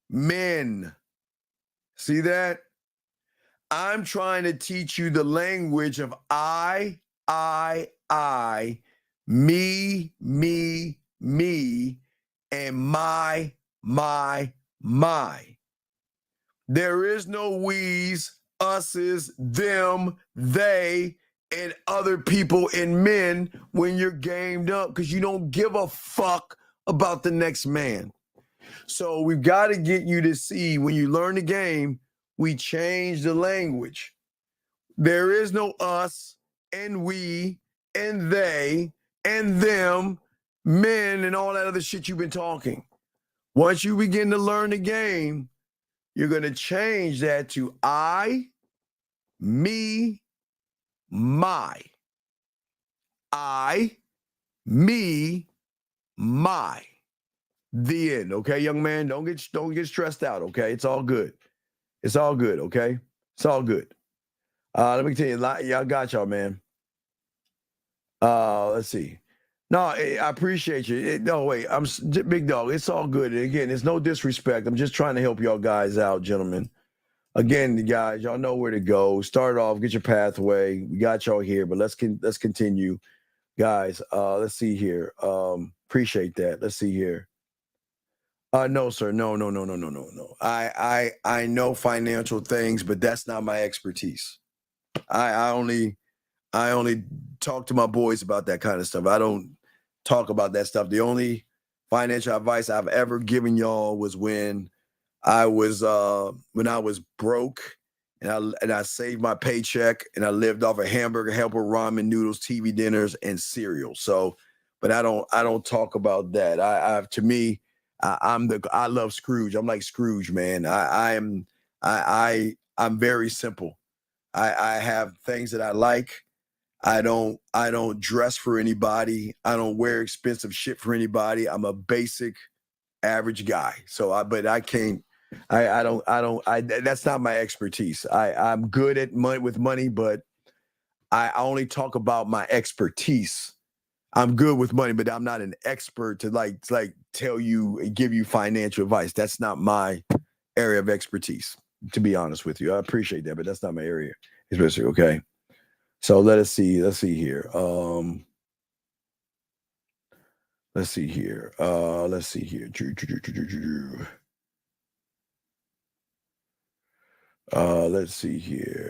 men. See that? I'm trying to teach you the language of I, me, and my. There is no we's, us's, them, they, and other people and men when you're gamed up because you don't give a fuck about the next man. So we've got to get you to see when you learn the game, we change the language. There is no us and we and they and them, men, and all that other shit you've been talking. Once you begin to learn the game, you're going to change that to I, me, my. I, me, my. The end. Okay, young man, don't get stressed out. Okay, it's all good. It's all good. Okay, it's all good. Let me tell you, y'all got y'all, man. Let's see. No, I appreciate you. No, wait, big dog. It's all good. And again, it's no disrespect. I'm just trying to help y'all guys out, gentlemen. Again, the guys, y'all know where to go. Start off, get your pathway. We got y'all here, but let's continue, guys. Let's see here. Appreciate that. Let's see here. No, sir. No. I know financial things, but that's not my expertise. I only talk to my boys about that kind of stuff. I don't talk about that stuff. The only financial advice I've ever given y'all was when I was broke and I saved my paycheck and I lived off a hamburger helper, ramen noodles, TV dinners, and cereal. So, but I don't talk about that. I love Scrooge. I'm like Scrooge, man. I'm very simple. I have things that I like. I don't dress for anybody. I don't wear expensive shit for anybody. I'm a basic average guy. So that's not my expertise. I'm good at money, but I only talk about my expertise. I'm good with money, but I'm not an expert to like tell you and give you financial advice. That's not my area of expertise, to be honest with you. I appreciate that, but that's not my area. Especially, okay. So let's see here. Let's see here. Let's see here. Let's see here.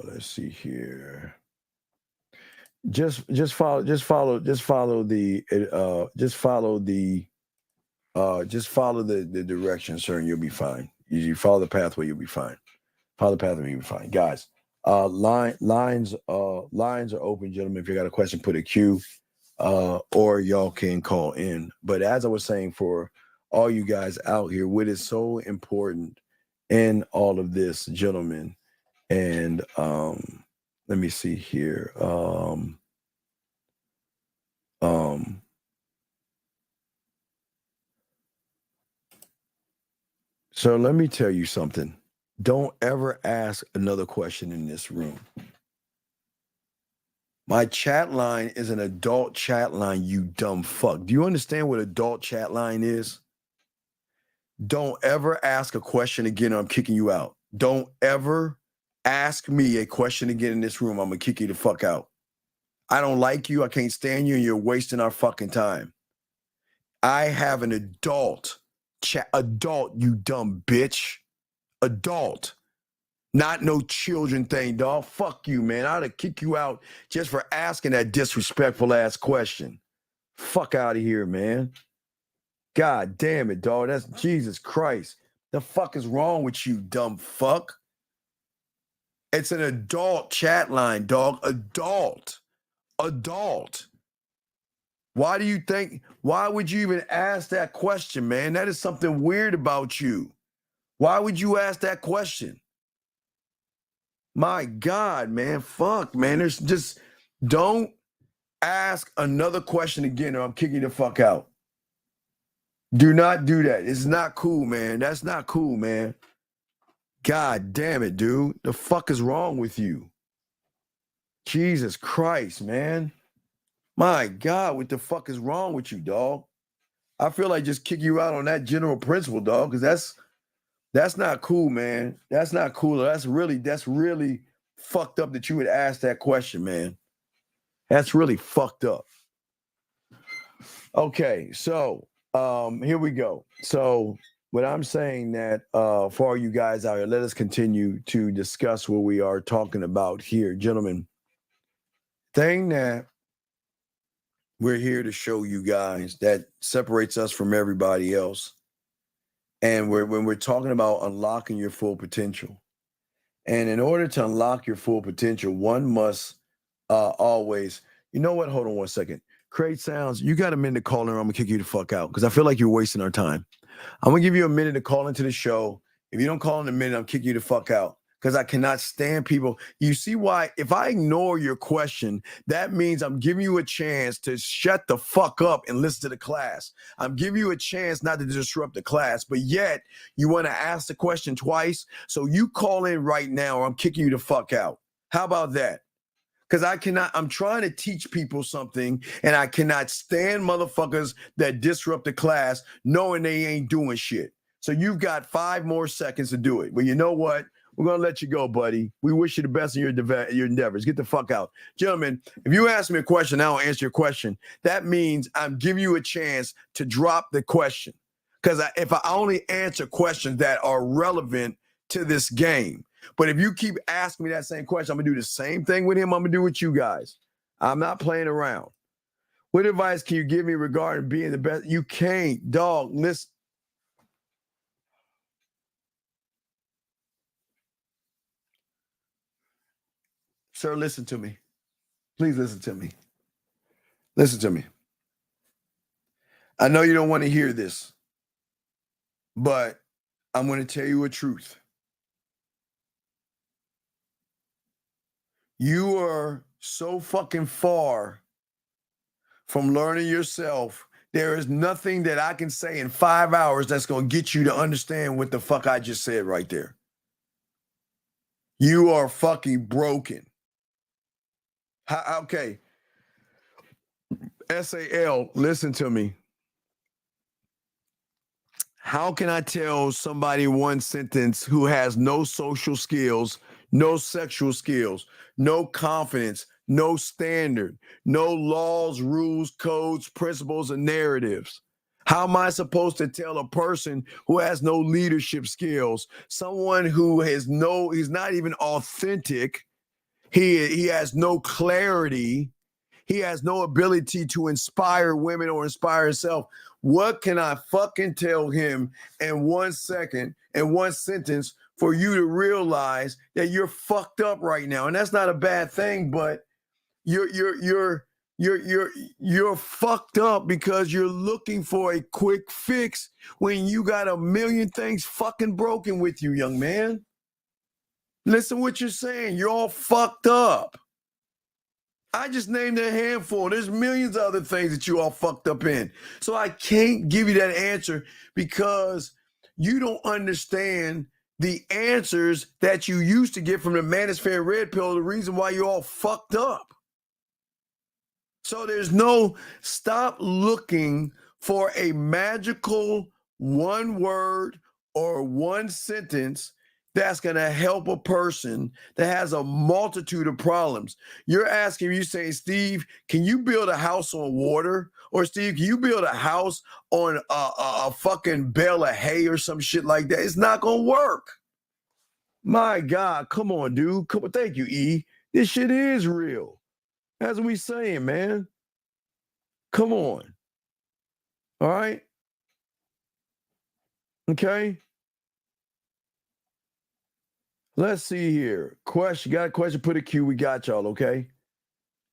Let's see here. Just follow the direction, sir, and you'll be fine. You follow the pathway, you'll be fine. Follow the pathway, you'll be fine. Guys, lines are open, gentlemen. If you got a question, put a Q, or y'all can call in. But as I was saying, for all you guys out here, what is so important in all of this, gentlemen, and let me see here. So let me tell you something. Don't ever ask another question in this room. My chat line is an adult chat line, you dumb fuck. Do you understand what adult chat line is? Don't ever ask a question again or I'm kicking you out. Don't ever ask me a question again in this room. I'm going to kick you the fuck out. I don't like you. I can't stand you, and you're wasting our fucking time. I have an adult chat. Adult, you dumb bitch. Adult. Not no children thing, dog. Fuck you, man. I'd have kicked you out just for asking that disrespectful ass question. Fuck out of here, man. God damn it, dog. That's Jesus Christ. The fuck is wrong with you, dumb fuck? It's an adult chat line, dog. Adult. Why would you even ask that question, man? That is something weird about you. Why would you ask that question? My God, man. Fuck, man. There's just, don't ask another question again or I'm kicking you the fuck out. Do not do that. It's not cool, man. That's not cool, man. God damn it, dude. The fuck is wrong with you? Jesus Christ, man. My God, what the fuck is wrong with you, dog? I feel like just kick you out on that general principle, dog, because that's not cool, man. That's not cool. That's really fucked up that you would ask that question, man. That's really fucked up. Okay, so here we go. So what I'm saying that for all you guys out here, let us continue to discuss what we are talking about here, gentlemen. Thing that we're here to show you guys that separates us from everybody else. And when we're talking about unlocking your full potential. And in order to unlock your full potential, one must always You know what? Hold on one second. Create Sounds, you got a minute to call in or I'm going to kick you the fuck out because I feel like you're wasting our time. I'm going to give you a minute to call into the show. If you don't call in a minute, I'm kicking you the fuck out because I cannot stand people. You see why? If I ignore your question, that means I'm giving you a chance to shut the fuck up and listen to the class. I'm giving you a chance not to disrupt the class, but yet you want to ask the question twice. So you call in right now or I'm kicking you the fuck out. How about that? Because I'm trying to teach people something and I cannot stand motherfuckers that disrupt the class knowing they ain't doing shit. So you've got 5 more seconds to do it. Well, you know what? We're going to let you go, buddy. We wish you the best in your endeavors. Get the fuck out. Gentlemen, if you ask me a question, I don't answer your question. That means I'm giving you a chance to drop the question. Because if I only answer questions that are relevant to this game, but if you keep asking me that same question, I'm going to do the same thing with him I'm going to do with you guys. I'm not playing around. What advice can you give me regarding being the best? You can't, dog. Listen. Sir, listen to me. Please listen to me. Listen to me. I know you don't want to hear this, but I'm going to tell you a truth. You are so fucking far from learning yourself. There is nothing that I can say in 5 hours that's going to get you to understand what the fuck I just said right there. You are fucking broken. Okay. SAL, listen to me. How can I tell somebody one sentence who has no social skills, no sexual skills, no confidence, no standard, no laws, rules, codes, principles, and narratives? How am I supposed to tell a person who has no leadership skills, someone who he's not even authentic, he has no clarity, he has no ability to inspire women or inspire himself? What can I fucking tell him in 1 second, in one sentence, for you to realize that you're fucked up right now? And that's not a bad thing, but you're fucked up because you're looking for a quick fix when you got a million things fucking broken with you, young man. Listen what you're saying. You're all fucked up. I just named a handful. There's millions of other things that you all fucked up in. So I can't give you that answer because you don't understand the answers that you used to get from the Manosphere Red Pill, the reason why you're all fucked up. So there's no stop looking for a magical one word or one sentence that's going to help a person that has a multitude of problems. You're saying, Steve, can you build a house on water? Or Steve, can you build a house on a fucking bale of hay or some shit like that? It's not going to work. My God, come on, dude. Come on. Thank you, E. This shit is real. That's what we saying, man. Come on. All right? Okay? Let's see here. Question. Got a question? Put a Q. We got y'all, okay?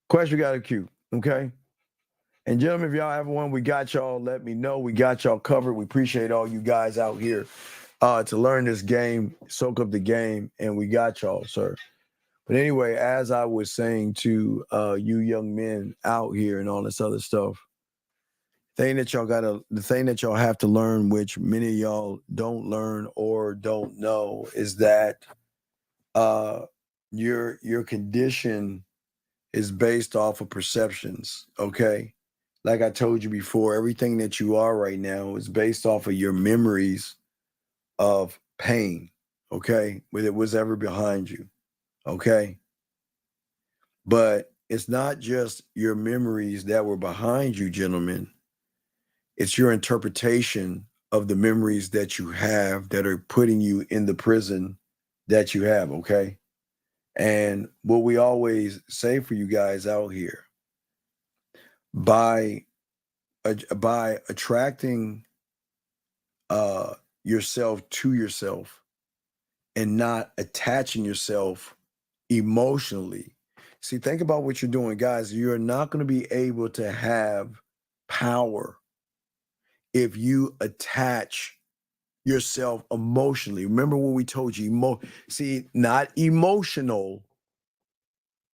Question, got a Q, okay? And gentlemen, if y'all have one, we got y'all. Let me know. We got y'all covered. We appreciate all you guys out here to learn this game, soak up the game, and we got y'all, sir. But anyway, as I was saying to you young men out here and all this other stuff, the thing that y'all have to learn, which many of y'all don't learn or don't know, is that your condition is based off of perceptions, okay? Like I told you before, everything that you are right now is based off of your memories of pain, okay? Whether it was ever behind you, okay? But it's not just your memories that were behind you, gentlemen. It's your interpretation of the memories that you have that are putting you in the prison that you have, okay? And what we always say for you guys out here, by attracting yourself to yourself and not attaching yourself emotionally, See, think about what you're doing, guys. You're not going to be able to have power if you attach yourself emotionally. Remember when we told you, not emotional.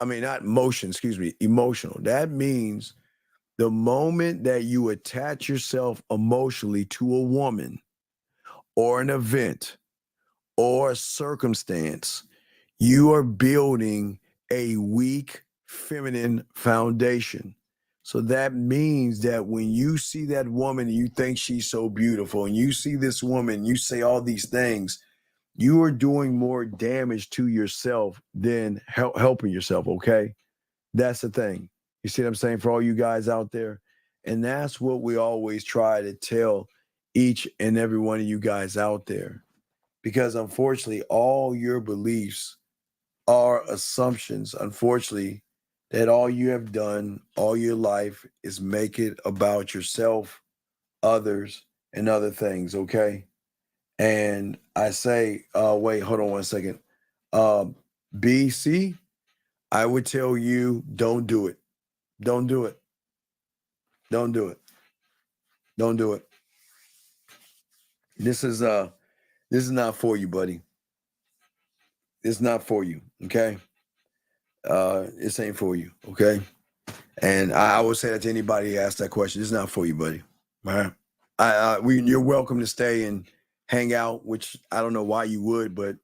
I mean, not motion, excuse me, emotional. That means the moment that you attach yourself emotionally to a woman or an event or a circumstance, you are building a weak feminine foundation. So that means that when you see that woman and you think she's so beautiful, and you see this woman, you say all these things, you are doing more damage to yourself than helping yourself, okay? That's the thing. You see what I'm saying, for all you guys out there? And that's what we always try to tell each and every one of you guys out there. Because unfortunately, all your beliefs are assumptions, unfortunately, that all you have done all your life is make it about yourself, others, and other things, okay? And I say, wait, hold on one second. BC, I would tell you, don't do it. Don't do it. Don't do it. Don't do it. This is not for you, buddy. It's not for you, okay? This ain't for you, okay? And I would say that to anybody who asks that question. It's not for you, buddy. All right. You're welcome to stay and hang out, which I don't know why you would, but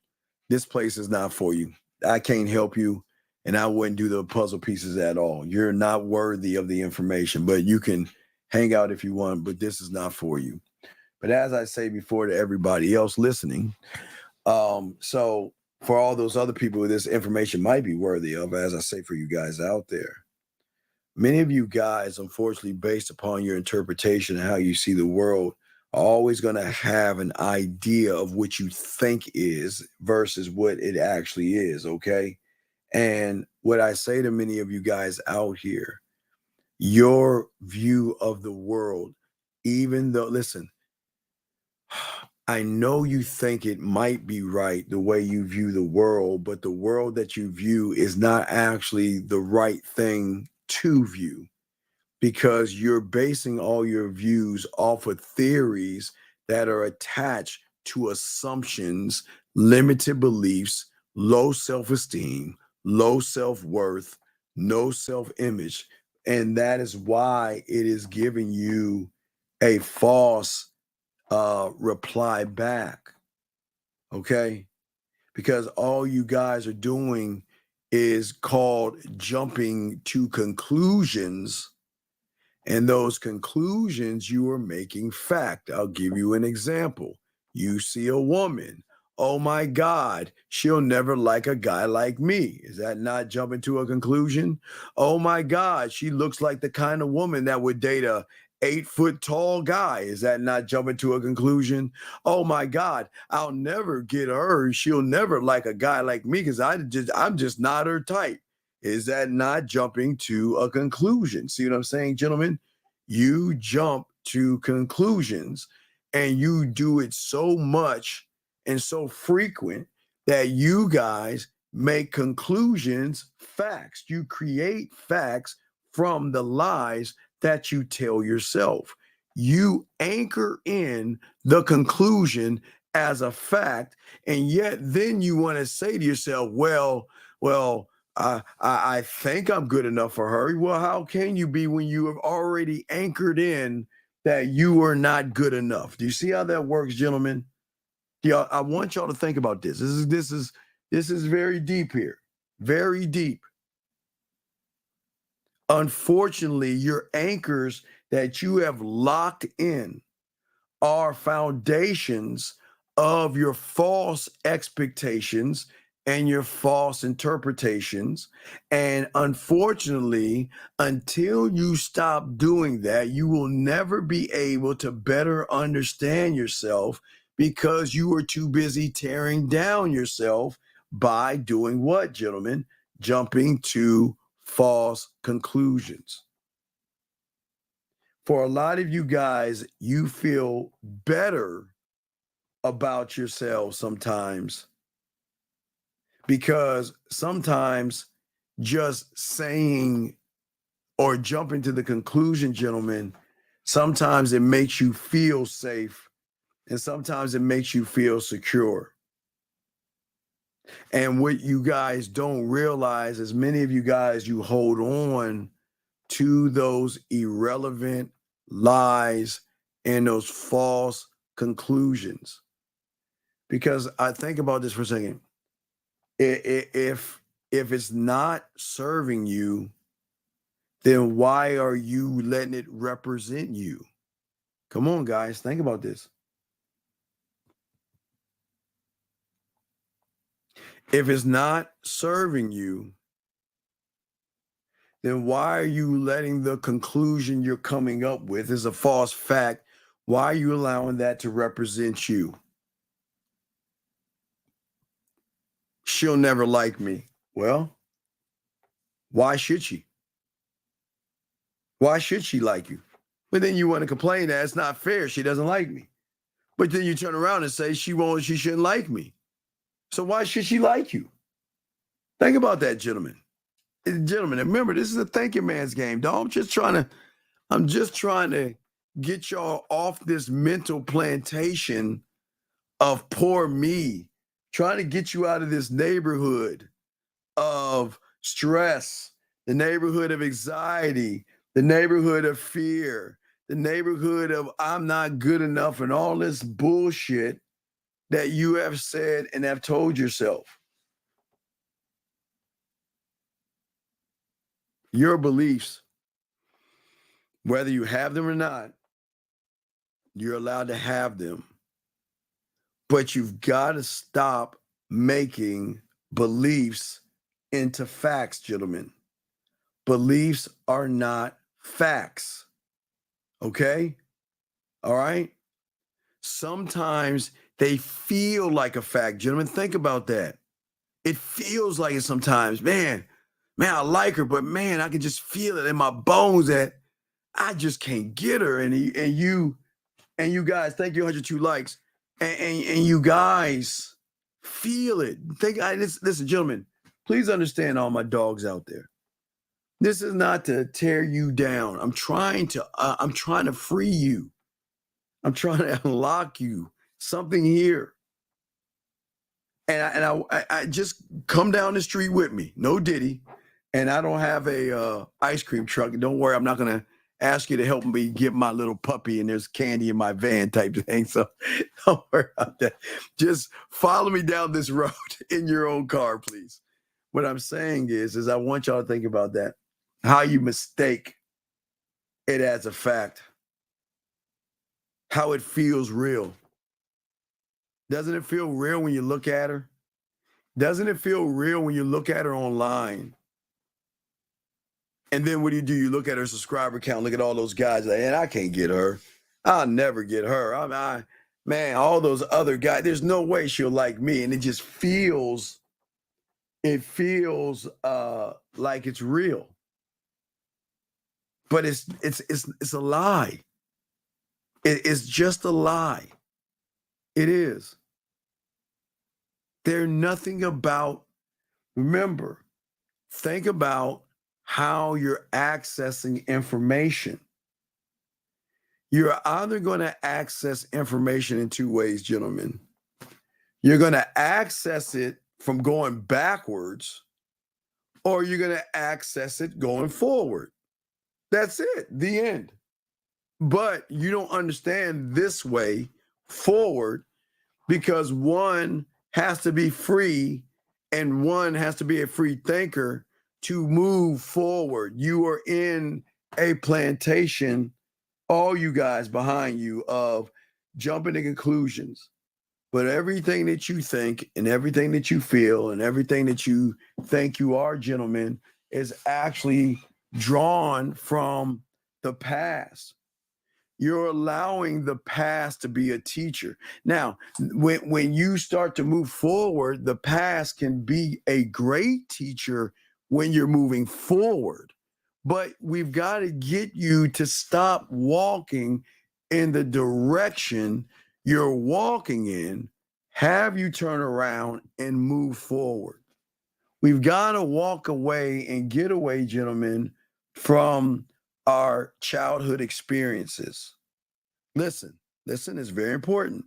this place is not for you. I can't help you, and I wouldn't do the puzzle pieces at all. You're not worthy of the information, but you can hang out if you want, but this is not for you. But as I say before to everybody else listening, so for all those other people this information might be worthy of, as I say for you guys out there, many of you guys, unfortunately, based upon your interpretation and how you see the world, are always going to have an idea of what you think is versus what it actually is, okay? And what I say to many of you guys out here, your view of the world, even though, listen, I know you think it might be right the way you view the world, but the world that you view is not actually the right thing to view, because you're basing all your views off of theories that are attached to assumptions, limited beliefs, low self-esteem, low self-worth, no self-image. And that is why it is giving you a false reply back, okay? Because all you guys are doing is called jumping to conclusions, and those conclusions you are making fact. I'll give you an example. You see a woman, oh my God, she'll never like a guy like me. Is that not jumping to a conclusion? Oh my God, she looks like the kind of woman that would date a 8-foot tall guy. Is that not jumping to a conclusion? Oh my God, I'll never get her. She'll never like a guy like me because I'm just not her type. Is that not jumping to a conclusion? See what I'm saying, gentlemen? You jump to conclusions, and you do it so much and so frequent that you guys make conclusions facts. You create facts from the lies that you tell yourself. You anchor in the conclusion as a fact, and yet then you want to say to yourself, well, I think I'm good enough for her. Well, how can you be when you have already anchored in that you are not good enough? Do you see how that works, gentlemen? Yeah, I want y'all to think about this. This is very deep here, very deep. Unfortunately, your anchors that you have locked in are foundations of your false expectations and your false interpretations. And unfortunately, until you stop doing that, you will never be able to better understand yourself, because you are too busy tearing down yourself by doing what, gentlemen? Jumping to false conclusions. For a lot of you guys, you feel better about yourselves sometimes, because sometimes just saying or jumping to the conclusion, gentlemen. Sometimes it makes you feel safe, and sometimes it makes you feel secure. And what you guys don't realize is many of you guys, you hold on to those irrelevant lies and those false conclusions. Because I think about this for a second. If it's not serving you, then why are you letting it represent you? Come on, guys, think about this. If it's not serving you, then why are you letting the conclusion you're coming up with is a false fact? Why are you allowing that to represent you? She'll never like me. Well, why should she? Why should she like you? But then you want to complain that it's not fair. She doesn't like me. But then you turn around and say she shouldn't like me. So why should she like you? Think about that, gentlemen. Gentlemen, remember, this is a thinking man's game, dog. I'm just trying to get y'all off this mental plantation of poor me, trying to get you out of this neighborhood of stress, the neighborhood of anxiety, the neighborhood of fear, the neighborhood of I'm not good enough and all this bullshit that you have said and have told yourself. Your beliefs, whether you have them or not, you're allowed to have them. But you've got to stop making beliefs into facts, gentlemen. Beliefs are not facts. Okay? All right? Sometimes they feel like a fact. Gentlemen, think about that. It feels like it sometimes. Man, I like her, but man, I can just feel it in my bones that I just can't get her. And you guys, thank you, 102 likes. And you guys feel it. Listen, gentlemen, please understand all my dogs out there. This is not to tear you down. I'm trying to free you. I'm trying to unlock you. Something here. And I just come down the street with me. No Diddy. And I don't have a ice cream truck. Don't worry, I'm not going to ask you to help me get my little puppy and there's candy in my van type thing. So don't worry about that. Just follow me down this road in your own car, please. What I'm saying is I want y'all to think about that. How you mistake it as a fact. How it feels real. Doesn't it feel real when you look at her? Doesn't it feel real when you look at her online? And then what do? You look at her subscriber count, look at all those guys, like, and I can't get her. I'll never get her. Man, all those other guys, there's no way she'll like me. And it just feels, like it's real. But it's a lie. It's just a lie. It is. There's nothing about, remember, think about how you're accessing information. You're either going to access information in two ways, gentlemen. You're going to access it from going backwards, or you're going to access it going forward. That's it, the end. But you don't understand this way forward because one has to be free and one has to be a free thinker to move forward. You are in a plantation, all you guys behind you, of jumping to conclusions. But everything that you think and everything that you feel and everything that you think you are, gentlemen, is actually drawn from the past. You're allowing the past to be a teacher. Now, when you start to move forward, the past can be a great teacher when you're moving forward. But we've got to get you to stop walking in the direction you're walking in, have you turn around and move forward. We've got to walk away and get away, gentlemen, from our childhood experiences. Listen is very important.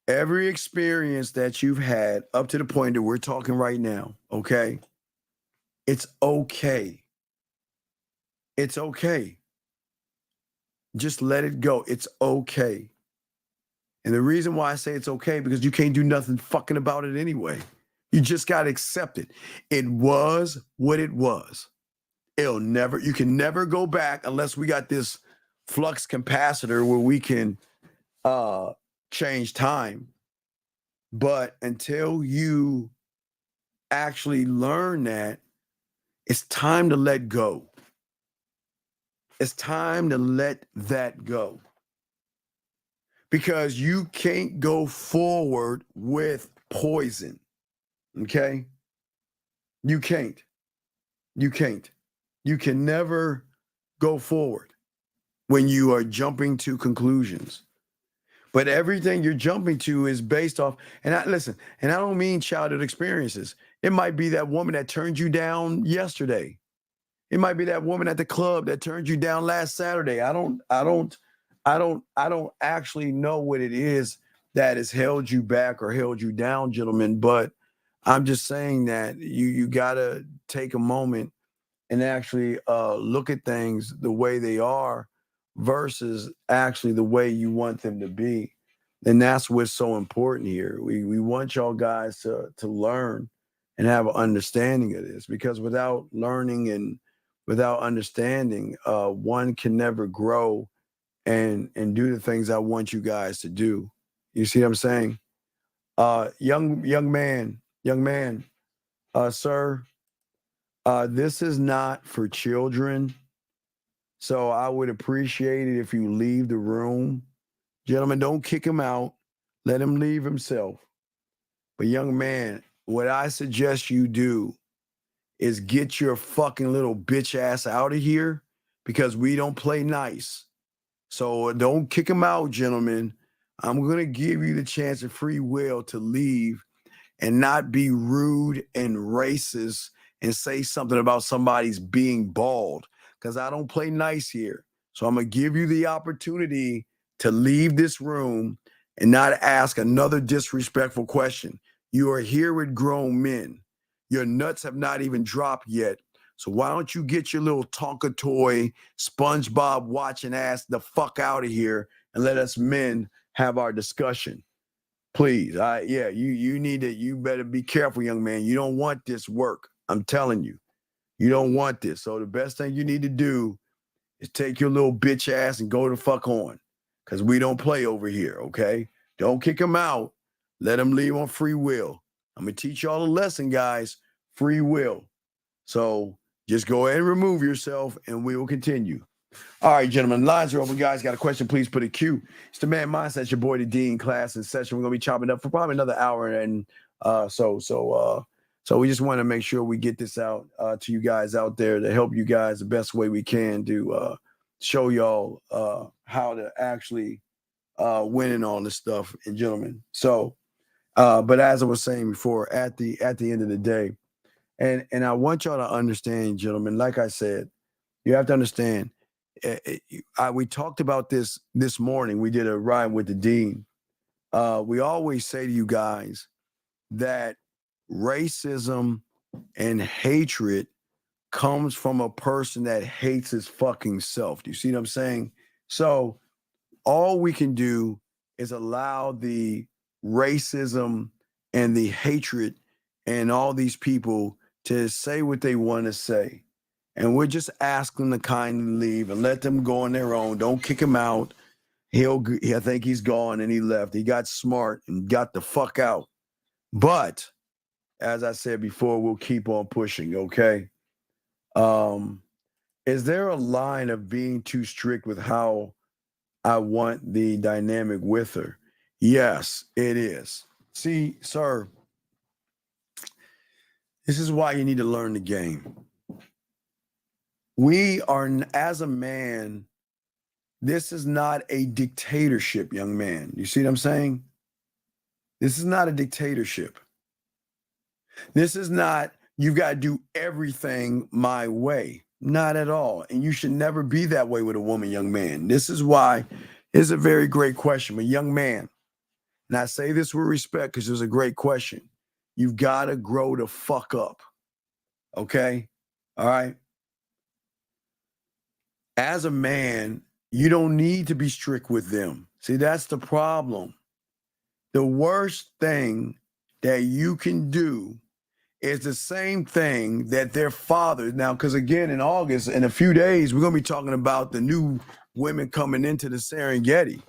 Every experience that you've had up to the point that we're talking right now, okay? It's okay. It's okay. Just let it go. It's okay. And the reason why I say it's okay, because you can't do nothing fucking about it anyway. You just got to accept it. It was what it was. You can never go back unless we got this flux capacitor where we can change time. But until you actually learn that, it's time to let go. It's time to let that go. Because you can't go forward with poison. Okay? You can't. You can't. You can never go forward when you are jumping to conclusions. But everything you're jumping to is based off, and I don't mean childhood experiences. It might be that woman that turned you down yesterday. It might be that woman at the club that turned you down last Saturday. I don't actually know what it is that has held you back or held you down, gentlemen, but I'm just saying that you gotta take a moment and actually look at things the way they are versus actually the way you want them to be. And that's what's so important here. We want y'all guys to learn and have an understanding of this, because without learning and without understanding, one can never grow and do the things I want you guys to do. You see what I'm saying? Young man, sir, this is not for children. So I would appreciate it if you leave the room. Gentlemen, don't kick him out. Let him leave himself. But young man, what I suggest you do is get your fucking little bitch ass out of here, because we don't play nice. So don't kick him out, gentlemen. I'm going to give you the chance of free will to leave and not be rude and racist and say something about somebody's being bald, because I don't play nice here. So I'm going to give you the opportunity to leave this room and not ask another disrespectful question. You are here with grown men. Your nuts have not even dropped yet. So why don't you get your little Tonka toy, SpongeBob watching ass the fuck out of here and let us men have our discussion. Please. You better be careful, young man. You don't want this work. I'm telling you. You don't want this. So the best thing you need to do is take your little bitch ass and go the fuck on. Because we don't play over here, okay? Don't kick him out. Let him leave on free will. I'm going to teach y'all a lesson, guys. Free will. So just go ahead and remove yourself and we will continue. All right, gentlemen, lines are open. Guys, got a question, please put a Q. It's the Man Mindset, your boy, the Dean, class in session. We're going to be chopping up for probably another hour. And so we just want to make sure we get this out to you guys out there to help you guys the best way we can to show y'all how to actually win in all this stuff. And gentlemen, so, but as I was saying before, at the end of the day, and I want y'all to understand, gentlemen, like I said, you have to understand, we talked about this morning. We did a ride with the Dean. We always say to you guys that racism and hatred comes from a person that hates his fucking self. Do you see what I'm saying? So all we can do is allow the racism and the hatred and all these people to say what they want to say. And we're just asking them to kindly leave and let them go on their own. Don't kick him out. I think he's gone and he left. He got smart and got the fuck out. But as I said before, we'll keep on pushing, okay? Is there a line of being too strict with how I want the dynamic with her? Yes, it is. See, sir, this is why you need to learn the game. We are, as a man, this is not a dictatorship, young man. You see what I'm saying? This is not a dictatorship. This is not, you've got to do everything my way. Not at all. And you should never be that way with a woman, young man. This is why it's a very great question. But young man, and I say this with respect because it's a great question. You've got to grow the fuck up. Okay? All right? As a man, you don't need to be strict with them. See, that's the problem. The worst thing that you can do is the same thing that their father, now, because again, in August, in a few days, we're going to be talking about the new women coming into the Serengeti.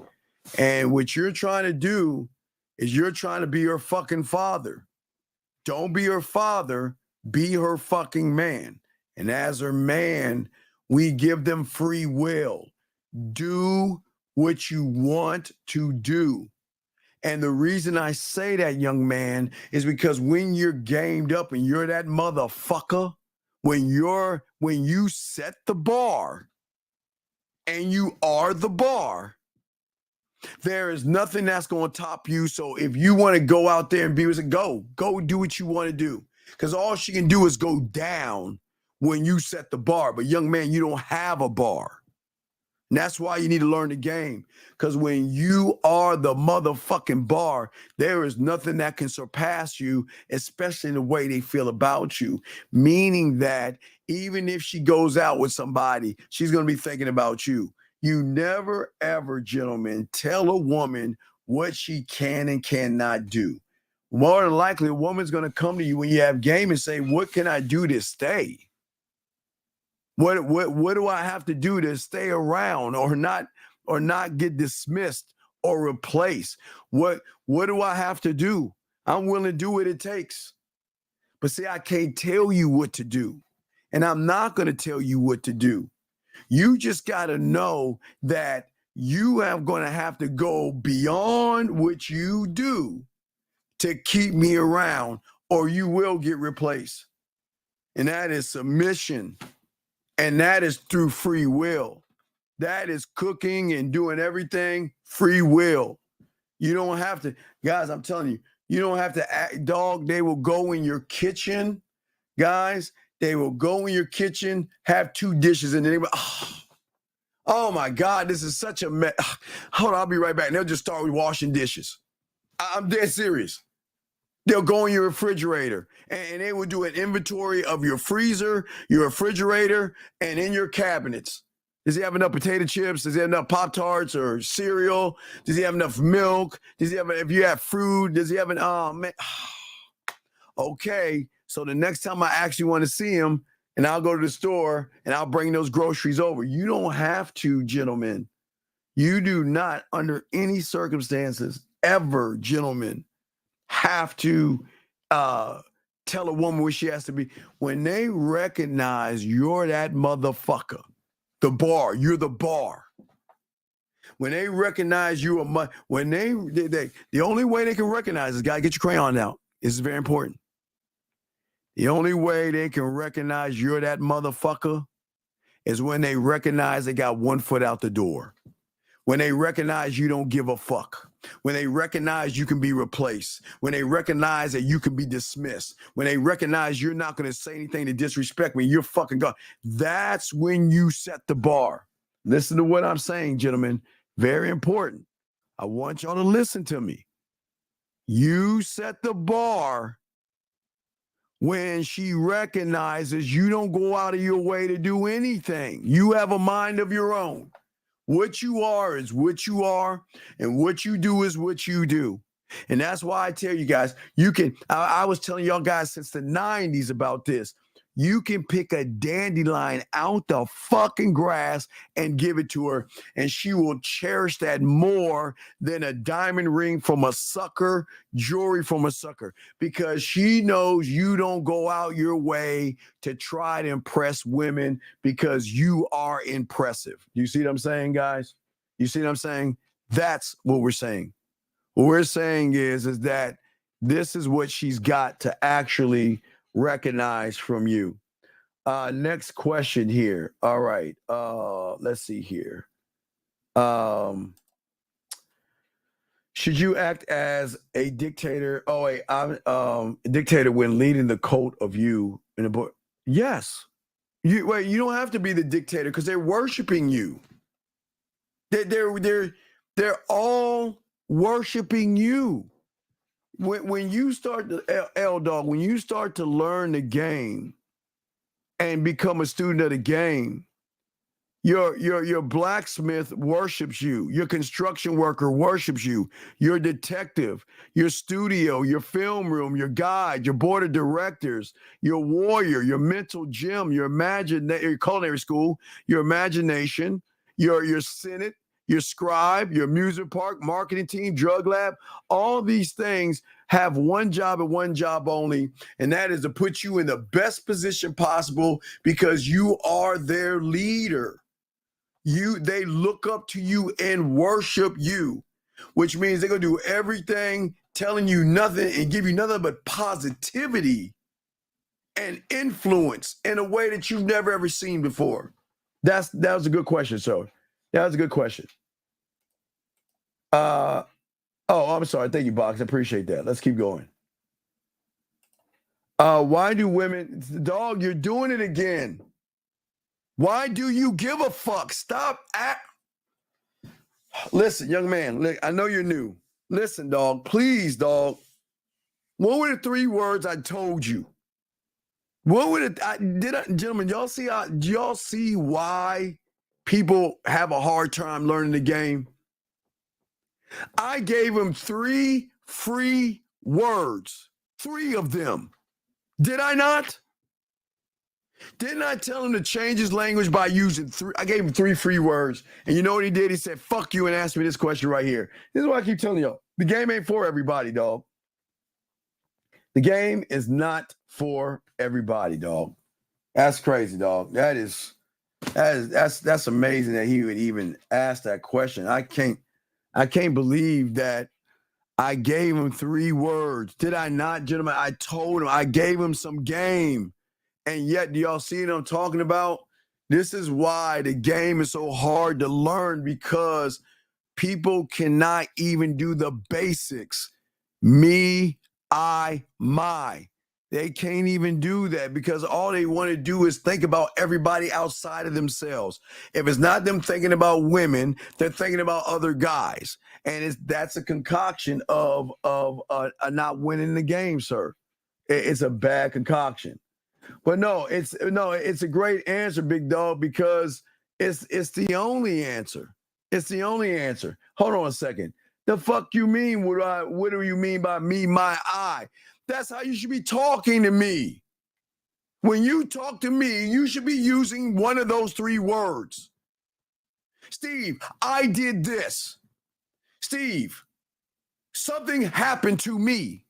And what you're trying to do is you're trying to be her fucking father. Don't be her father, be her fucking man. And as her man, we give them free will. Do what you want to do. And the reason I say that, young man, is because when you're gamed up and you're that motherfucker, when you set the bar and you are the bar, there is nothing that's going to top you. So if you want to go out there and be with it, go do what you want to do. Because all she can do is go down when you set the bar. But young man, you don't have a bar. And that's why you need to learn the game. Because when you are the motherfucking bar, there is nothing that can surpass you, especially in the way they feel about you. Meaning that even if she goes out with somebody, she's going to be thinking about you. You never, ever, gentlemen, tell a woman what she can and cannot do. More than likely, a woman's going to come to you when you have game and say, what can I do to stay? What do I have to do to stay around or not get dismissed or replaced? What do I have to do? I'm willing to do what it takes. But see, I can't tell you what to do. And I'm not going to tell you what to do. You just got to know that you are going to have to go beyond what you do to keep me around, or you will get replaced. And that is submission. And that is through free will. That is cooking and doing everything free will. You don't have to, guys, I'm telling you, you don't have to act, dog. They will go in your kitchen, guys. They will go in your kitchen, have 2 dishes, and then they will, oh my God, this is such a mess. Hold on, I'll be right back. And they'll just start with washing dishes. I'm dead serious. They'll go in your refrigerator and they will do an inventory of your freezer, your refrigerator, and in your cabinets. Does he have enough potato chips? Does he have enough Pop-Tarts or cereal? Does he have enough milk? Does he have, if you have fruit, does he have oh man. Okay, so the next time I actually want to see him, and I'll go to the store and I'll bring those groceries over. You don't have to, gentlemen. You do not, under any circumstances, ever, gentlemen, have to tell a woman where she has to be. When they recognize you're that motherfucker, the bar, you're the bar. When they recognize you when they the only way they can recognize is, guy, get your crayon out. This is very important. The only way they can recognize you're that motherfucker is when they recognize they got 1 foot out the door. When they recognize you don't give a fuck. When they recognize you can be replaced. When they recognize that you can be dismissed. When they recognize you're not going to say anything to disrespect me, you're fucking gone. That's when you set the bar. Listen to what I'm saying, gentlemen. Very important. I want y'all to listen to me. You set the bar when she recognizes you don't go out of your way to do anything. You have a mind of your own. What you are is what you are, and what you do is what you do. And that's why I tell you guys, you can, I was telling y'all guys since the 90s about this. You can pick a dandelion out the fucking grass and give it to her, and she will cherish that more than a diamond ring from a sucker, jewelry from a sucker, because she knows you don't go out your way to try to impress women because you are impressive. You see what I'm saying, guys? You see what I'm saying? That's what we're saying. What we're saying is that this is what she's got to actually recognize from you. Next question here. All right. Let's see here. Should you act as a dictator? Oh, a dictator when leading the cult of you in a book? Yes. You don't have to be the dictator because they're worshiping you. They're all worshiping you. When you start to L Dog, when you start to learn the game and become a student of the game, your blacksmith worships you. Your construction worker worships you. Your detective, your studio, your film room, your guide, your board of directors, your warrior, your mental gym, your culinary school, your imagination, your senate, your scribe, your music park, marketing team, drug lab. All these things have one job and one job only, and that is to put you in the best position possible because you are their leader. They look up to you and worship you, which means they're gonna do everything telling you nothing and give you nothing but positivity and influence in a way that you've never ever seen before. That was a good question, sir. That was a good question. I'm sorry. Thank you, Box. I appreciate that. Let's keep going. Why do women, dog, you're doing it again. Why do you give a fuck? Stop. Listen, young man, look, I know you're new. Listen, dog, please, dog. What were the 3 words I told you? What were gentlemen, do y'all see why people have a hard time learning the game? I gave them 3 free words, 3 of them. Did I not? Didn't I tell him to change his language by using 3? I gave him 3 free words. And you know what he did? He said, fuck you, and asked me this question right here. This is why I keep telling y'all. The game ain't for everybody, dog. The game is not for everybody, dog. That's crazy, dog. That's amazing that he would even ask that question. I can't believe that I gave him 3 words. Did I not, gentlemen? I told him, I gave him some game. And yet, do y'all see what I'm talking about? This is why the game is so hard to learn, because people cannot even do the basics. Me, I, my. They can't even do that because all they want to do is think about everybody outside of themselves. If it's not them thinking about women, they're thinking about other guys. And that's a concoction of not winning the game, sir. It's a bad concoction. But it's a great answer, big dog, because it's the only answer. It's the only answer. Hold on a second. The fuck you mean? What do you mean by me, my, I? That's how you should be talking to me. When you talk to me, you should be using one of those 3 words. Steve, I did this. Steve, something happened to me.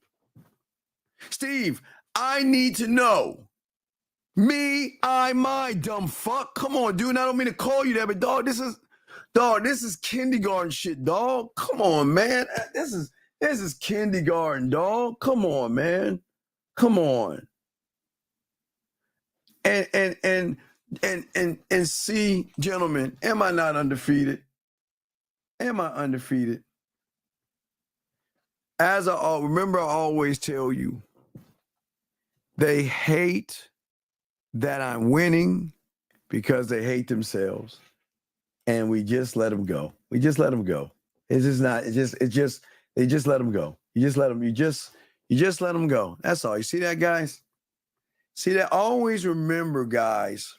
Steve, I need to know. Me, I, my, dumb fuck. Come on, dude. I don't mean to call you that, but dog, this is kindergarten shit, dog. Come on, man. This is kindergarten, dog. Come on, man. Come on. And see, gentlemen, am I not undefeated? Am I undefeated? As I remember, I always tell you, they hate that I'm winning because they hate themselves, and we just let them go. We just let them go. They just let them go. You just let them go. That's all. You see that, guys? See that? Always remember, guys,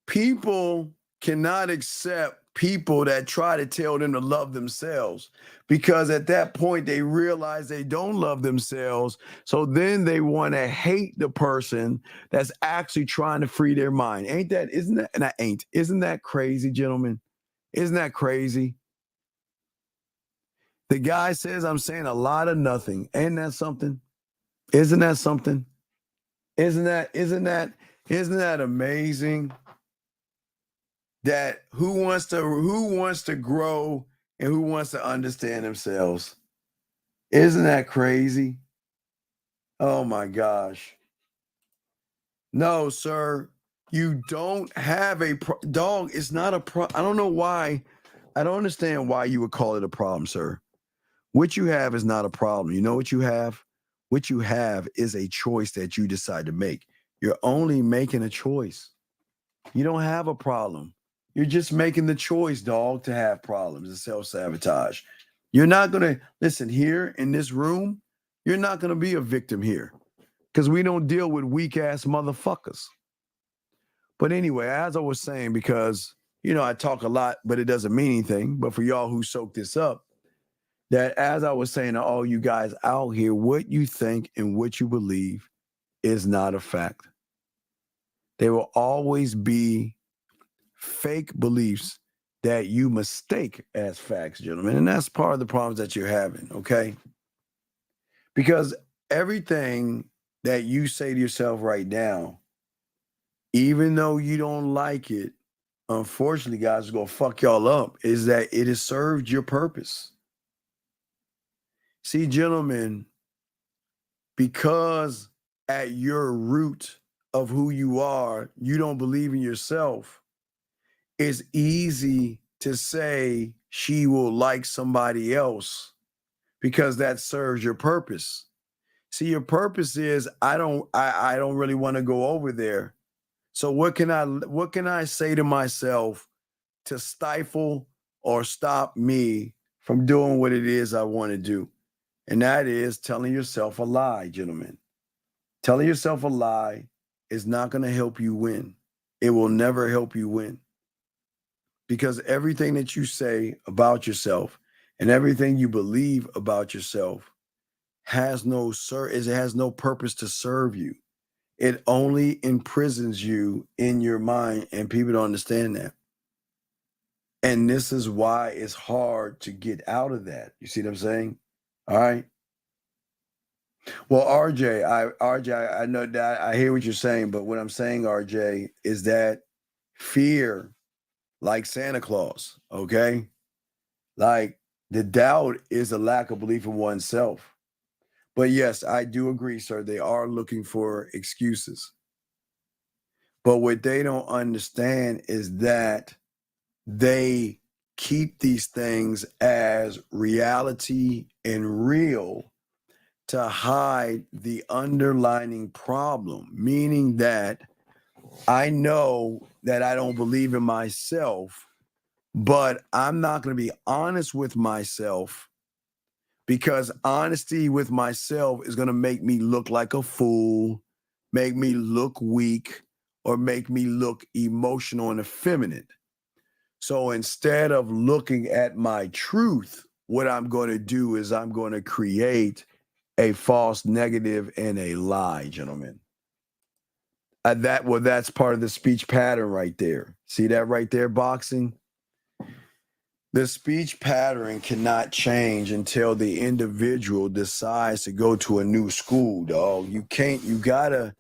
people cannot accept people that try to tell them to love themselves, because at that point they realize they don't love themselves. So then they want to hate the person that's actually trying to free their mind. Isn't that crazy, gentlemen? Isn't that crazy? The guy says I'm saying a lot of nothing. Ain't that something? Isn't that something? Isn't that amazing? That who wants to grow and who wants to understand themselves? Isn't that crazy? Oh my gosh. No, sir. You don't have a dog. It's not a problem. I don't know why. I don't understand why you would call it a problem, sir. What you have is not a problem. You know what you have? What you have is a choice that you decide to make. You're only making a choice. You don't have a problem. You're just making the choice, dog, to have problems and self-sabotage. You're not going to, listen, here in this room, you're not going to be a victim here because we don't deal with weak-ass motherfuckers. But anyway, as I was saying, because, I talk a lot, but it doesn't mean anything. But for y'all who soak this up, that as I was saying to all you guys out here, what you think and what you believe is not a fact. There will always be fake beliefs that you mistake as facts, gentlemen. And that's part of the problems that you're having, okay? Because everything that you say to yourself right now, even though you don't like it, unfortunately, guys, it's going to fuck y'all up, is that it has served your purpose. See, gentlemen, because at your root of who you are, you don't believe in yourself, it's easy to say she will like somebody else because that serves your purpose. See, your purpose is I don't really want to go over there. So what can I say to myself to stifle or stop me from doing what it is I want to do? And that is telling yourself a lie, gentlemen. Telling yourself a lie is not going to help you win. It will never help you win. Because everything that you say about yourself and everything you believe about yourself has no purpose to serve you. It only imprisons you in your mind, and people don't understand that. And this is why it's hard to get out of that. You see what I'm saying? All right. Well, RJ, I know that I hear what you're saying, but what I'm saying, RJ, is that fear, like Santa Claus, okay? Like the doubt is a lack of belief in oneself. But yes, I do agree, sir. They are looking for excuses. But what they don't understand is that they keep these things as reality and real to hide the underlying problem, meaning that I know that I don't believe in myself, but I'm not going to be honest with myself because honesty with myself is going to make me look like a fool, make me look weak, or make me look emotional and effeminate. So instead of looking at my truth, what I'm going to do is I'm going to create a false negative and a lie, gentlemen. That's part of the speech pattern right there. See that right there, boxing? The speech pattern cannot change until the individual decides to go to a new school, dog. You've gotta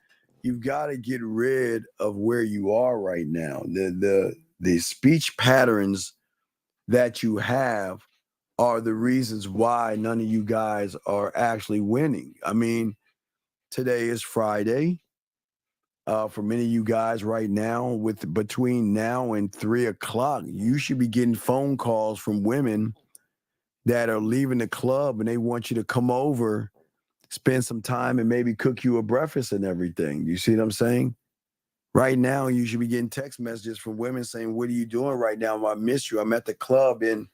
get rid of where you are right now. The speech patterns that you have are the reasons why none of you guys are actually winning. I mean, today is Friday. For many of you guys right now, between now and 3:00, you should be getting phone calls from women that are leaving the club and they want you to come over, spend some time, and maybe cook you a breakfast and everything. You see what I'm saying? Right now, you should be getting text messages from women saying, "What are you doing right now? I miss you. I'm at the club and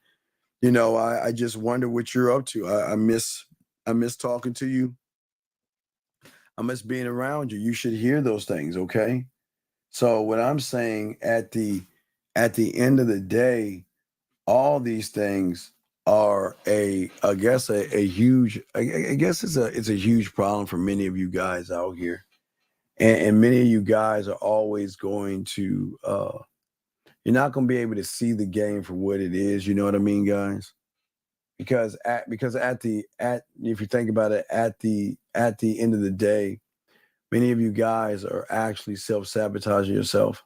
I just wonder what you're up to. I miss talking to you. I miss being around you." You should hear those things, okay? So what I'm saying at the end of the day, all these things are a huge problem for many of you guys out here. And many of you guys are always going to you're not going to be able to see the game for what it is, you know what I mean, guys? Because if you think about it, at the end of the day, many of you guys are actually self-sabotaging yourself.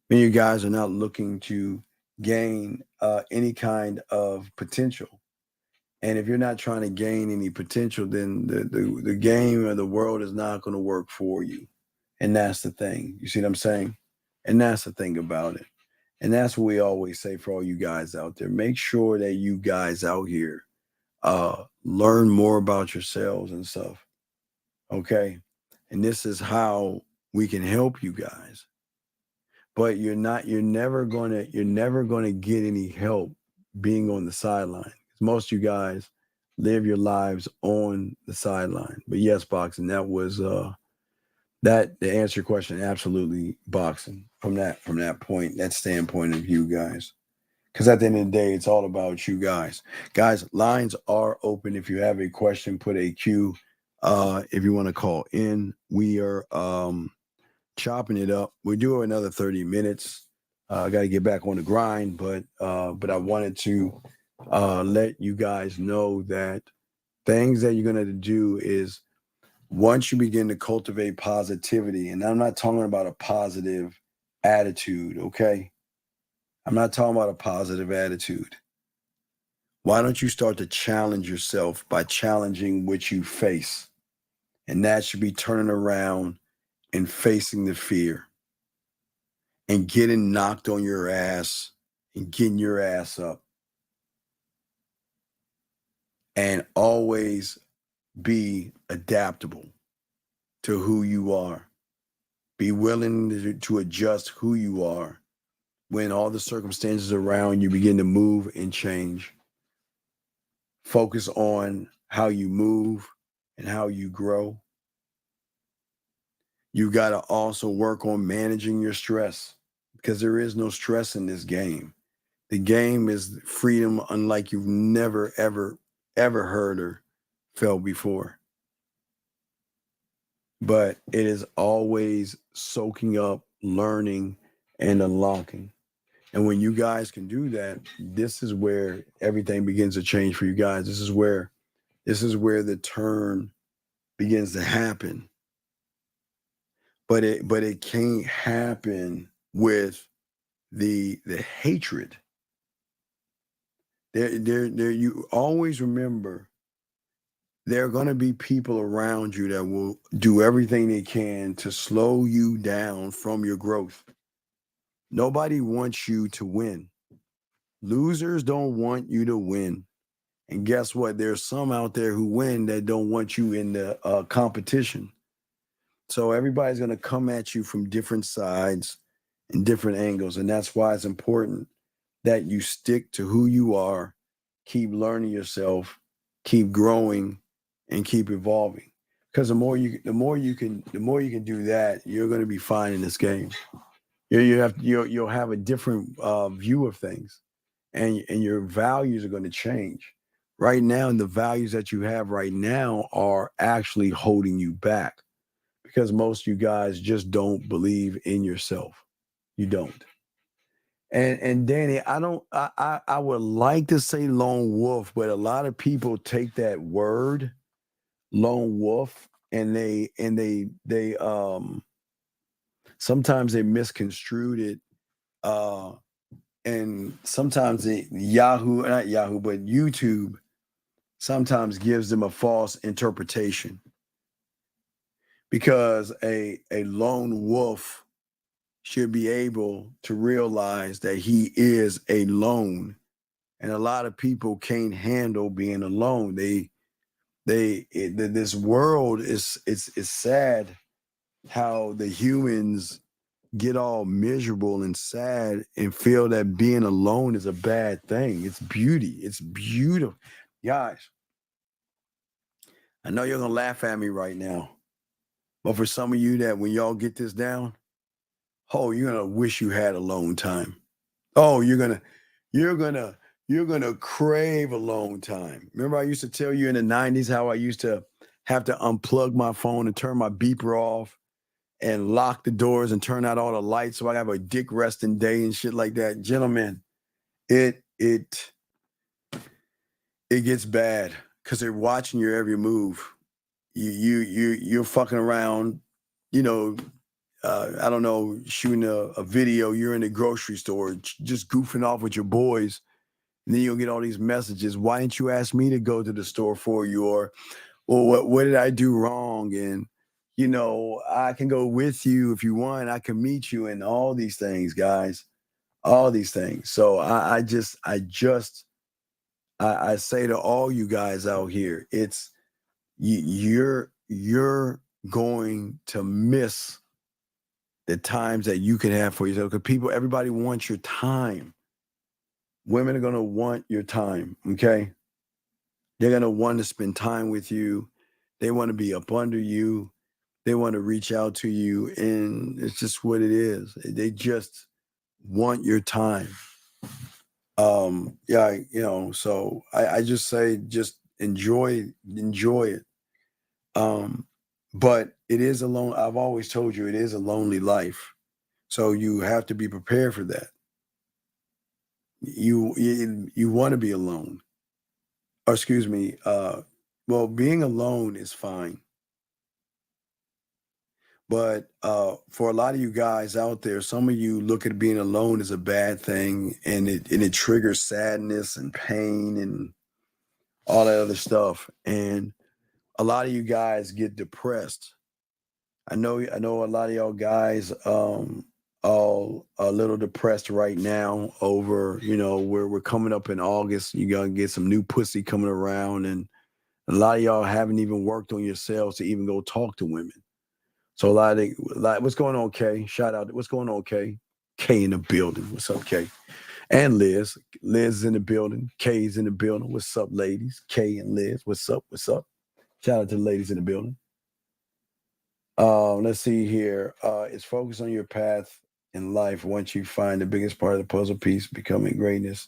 Many of you guys are not looking to gain any kind of potential. And if you're not trying to gain any potential, then the game or the world is not going to work for you. And that's the thing. You see what I'm saying? And that's the thing about it. And that's what we always say for all you guys out there. Make sure that you guys out here learn more about yourselves and stuff. Okay. And this is how we can help you guys. But you're never gonna get any help being on the sideline. Most of you guys live your lives on the sideline. But yes, boxing, that was that to answer your question, absolutely boxing from that point, that standpoint of view, guys. Because at the end of the day, it's all about you guys. Guys, lines are open. If you have a question, put a Q. If you want to call in, we are chopping it up. We do another 30 minutes. I got to get back on the grind, but I wanted to let you guys know that things that you're going to do is once you begin to cultivate positivity, and I'm not talking about a positive attitude, okay? I'm not talking about a positive attitude. Why don't you start to challenge yourself by challenging what you face? And that should be turning around and facing the fear and getting knocked on your ass and getting your ass up. And always be adaptable to who you are. Be willing to adjust who you are when all the circumstances around you begin to move and change. Focus on how you move and how you grow. You got to also work on managing your stress because there is no stress in this game. The game is freedom unlike you've never, ever, ever heard or felt before. But it is always soaking up, learning, and unlocking. And when you guys can do that, this is where everything begins to change for you guys. This is where the turn begins to happen. But it can't happen with the hatred. There you always remember there are going to be people around you that will do everything they can to slow you down from your growth. Nobody wants you to win. Losers don't want you to win. And guess what? There's some out there who win that don't want you in the competition. So everybody's going to come at you from different sides and different angles. And that's why it's important that you stick to who you are, keep learning yourself, keep growing, and keep evolving. Because the more you can do that, you're going to be fine in this game. You'll have a different view of things, and your values are going to change. Right now, and the values that you have right now are actually holding you back because most of you guys just don't believe in yourself. You don't. And Danny, I would like to say lone wolf, but a lot of people take that word lone wolf and they sometimes they misconstrued it. And sometimes not Yahoo, but YouTube sometimes gives them a false interpretation because a lone wolf should be able to realize that he is alone. And a lot of people can't handle being alone. This world is sad how the humans get all miserable and sad and feel that being alone is a bad thing. It's beauty. It's beautiful. Guys, I know you're going to laugh at me right now, but for some of you that when y'all get this down, oh, you're going to wish you had alone time. Oh, you're going to crave alone time. Remember I used to tell you in the 90s how I used to have to unplug my phone and turn my beeper off and lock the doors and turn out all the lights so I have a dick resting day and shit like that. Gentlemen, it gets bad because they're watching your every move. You're fucking around, I don't know, shooting a video, you're in the grocery store, just goofing off with your boys. And then you'll get all these messages. Why didn't you ask me to go to the store for you? Or what did I do wrong? And, I can go with you if you want. I can meet you and all these things, guys, all these things. So I just I say to all you guys out here, it's you're going to miss the times that you can have for yourself, because everybody wants your time. Women are going to want your time. Okay. They're going to want to spend time with you. They want to be up under you. They want to reach out to you. And it's just what it is. They just want your time. Yeah, so I just say, just enjoy it. But it is I've always told you, it is a lonely life. So you have to be prepared for that. You want to be alone. Or excuse me, well, being alone is fine. But for a lot of you guys out there, some of you look at being alone as a bad thing, and it triggers sadness and pain and all that other stuff. And a lot of you guys get depressed. I know a lot of y'all guys all a little depressed right now over, we're coming up in August. You gotta get some new pussy coming around, and a lot of y'all haven't even worked on yourselves to even go talk to women. So what's going on, Kay? Shout out. What's going on, Kay? Kay in the building. What's up, Kay? And Liz. Liz is in the building. Kay's in the building. What's up, ladies? Kay and Liz. What's up? What's up? Shout out to the ladies in the building. Let's see here. It's focus on your path in life. Once you find the biggest part of the puzzle piece, becoming greatness.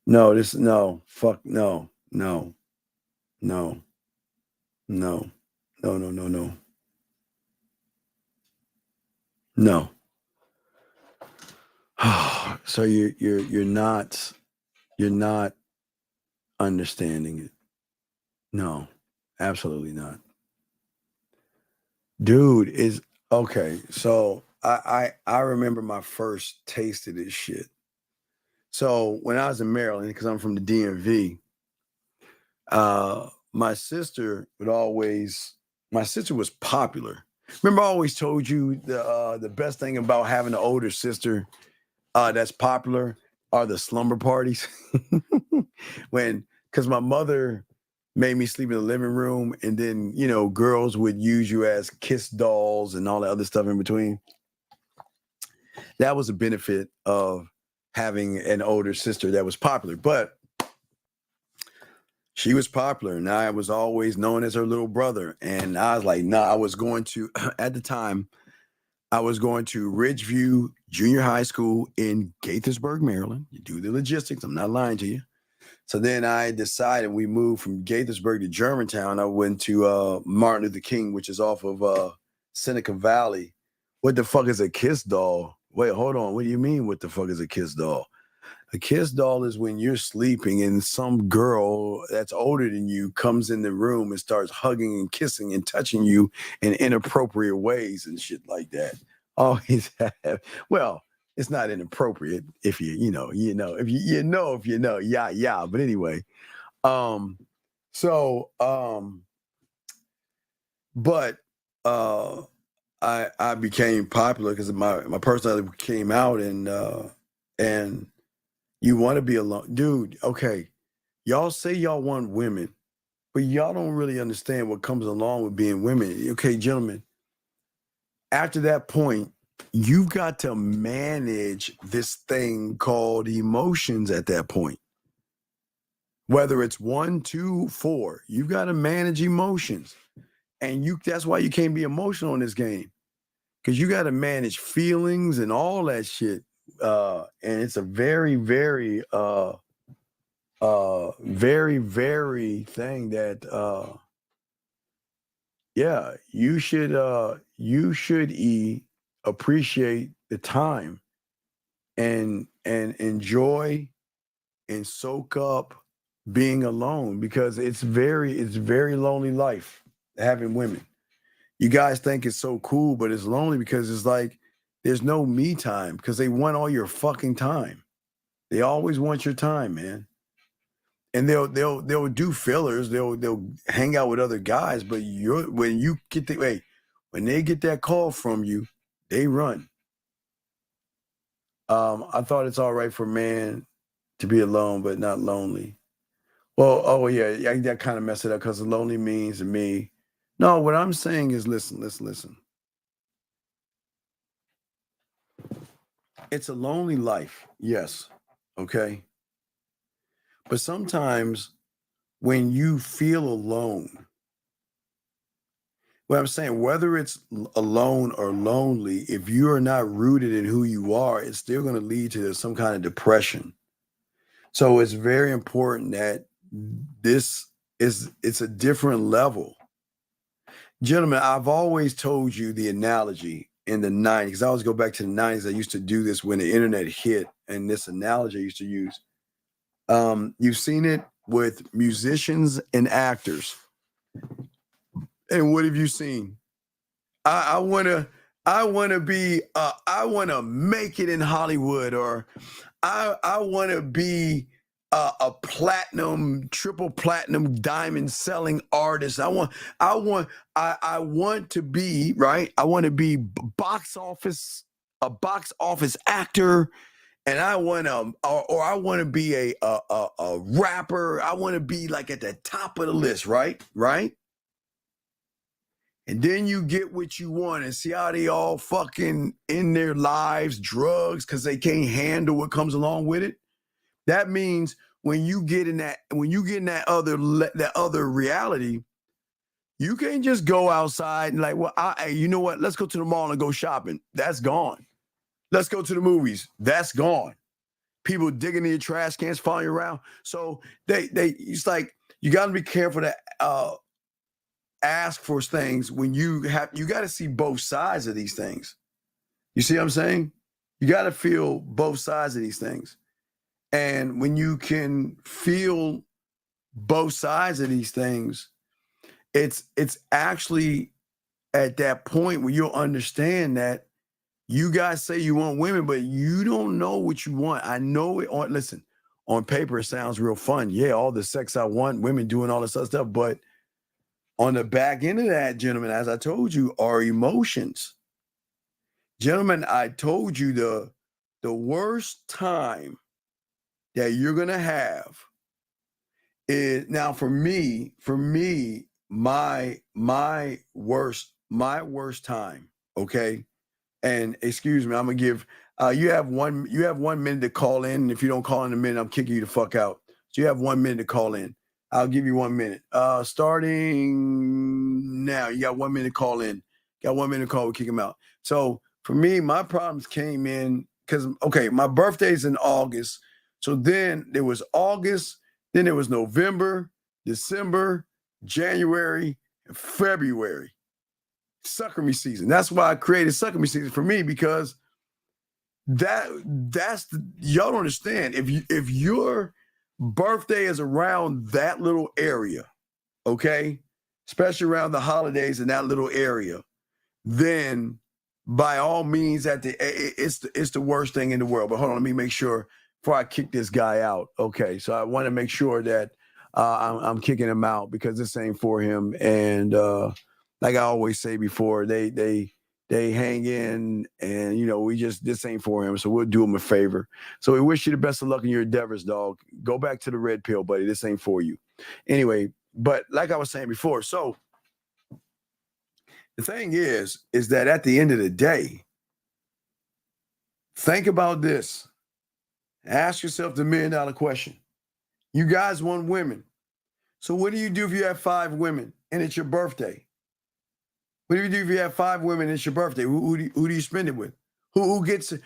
No. No. So you're not understanding it. No, absolutely not. Dude, is okay. So I remember my first taste of this shit. So when I was in Maryland, because I'm from the DMV, my sister was popular. Remember, I always told you the best thing about having an older sister that's popular are the slumber parties. Because my mother made me sleep in the living room, and then girls would use you as kiss dolls and all that other stuff in between. That was a benefit of having an older sister that was popular, but she was popular, and I was always known as her little brother. And I was like, I was going to, at the time, I was going to Ridgeview Junior High School in Gaithersburg, Maryland. You do the logistics. I'm not lying to you. So then I decided, we moved from Gaithersburg to Germantown. I went to Martin Luther King, which is off of Seneca Valley. What the fuck is a kiss doll? Wait, hold on. What do you mean, what the fuck is a kiss doll? A kiss doll is when you're sleeping and some girl that's older than you comes in the room and starts hugging and kissing and touching you in inappropriate ways and shit like that. Always have. Well, it's not inappropriate if you know, yeah. But anyway, I became popular because my personality came out, and you want to be alone, dude. Okay, y'all say y'all want women, but y'all don't really understand what comes along with being women. Okay, gentlemen, after that point, you've got to manage this thing called emotions at that point. Whether it's 1, 2, 4, you've got to manage emotions. And that's why you can't be emotional in this game. Because you got to manage feelings and all that shit. And it's a very, very, very, very thing that, yeah, you should appreciate the time and enjoy and soak up being alone, because it's very lonely life having women. You guys think it's so cool, but it's lonely because it's like there's no me time, because they want all your fucking time. They always want your time, man. And they'll do fillers. They'll hang out with other guys, but when they get that call from you, they run. I thought it's all right for a man to be alone, but not lonely. Well, oh yeah, that kind of messed it up because lonely means to me. No, what I'm saying is, listen. It's a lonely life, yes, okay. But sometimes when you feel alone, what I'm saying, whether it's alone or lonely, if you are not rooted in who you are, it's still going to lead to some kind of depression. So it's very important that it's a different level. Gentlemen, I've always told you the analogy in the 90s. I always go back to the 90s. I used to do this when the internet hit, and this analogy I used to use. You've seen it with musicians and actors. And what have you seen? I want to make it in Hollywood, or I want to be a platinum, triple platinum, diamond selling artist. I want to be, right. I want to be a box office actor, and I want to, or I want to be a rapper. I want to be like at the top of the list, right. And then you get what you want, and see how they all fucking in their lives, drugs, because they can't handle what comes along with it. That means when you get in that other reality, you can't just go outside and like, well, you know what? Let's go to the mall and go shopping. That's gone. Let's go to the movies. That's gone. People digging in your trash cans, following you around. So it's like you got to be careful to ask for things when you got to see both sides of these things. You see what I'm saying? You got to feel both sides of these things. And when you can feel both sides of these things, it's actually at that point where you'll understand that you guys say you want women, but you don't know what you want. I know it on paper, it sounds real fun. Yeah, all the sex I want, women doing all this other stuff. But on the back end of that, gentlemen, as I told you, are emotions. Gentlemen, I told you the worst time that you're going to have is, now for me, my worst time, okay? And excuse me, I'm going to give, you have 1 minute to call in. And if you don't call in a minute, I'm kicking you the fuck out. So you have 1 minute to call in. I'll give you 1 minute. Starting now, you got 1 minute to call in. Got 1 minute to call, we'll kick him out. So for me, my problems came in because, okay, my birthday's in August. So then there was August, then there was November, December, January, and February. Sucker me season. That's why I created Sucker me season for me, because that's y'all don't understand. If your birthday is around that little area, okay, especially around the holidays in that little area, then by all means, it's the worst thing in the world. But hold on, let me make sure before I kick this guy out. Okay, so I want to make sure that I'm kicking him out because this ain't for him. And like I always say before, they hang in, and this ain't for him. So we'll do him a favor. So we wish you the best of luck in your endeavors, dog. Go back to the red pill, buddy. This ain't for you. Anyway, but like I was saying before, so the thing is that at the end of the day, think about this. Ask yourself the $1 million question. You guys want women. So what do you do if you have 5 women and it's your birthday? What do you do if you have 5 women and it's your birthday? Who do you spend it with? Who gets to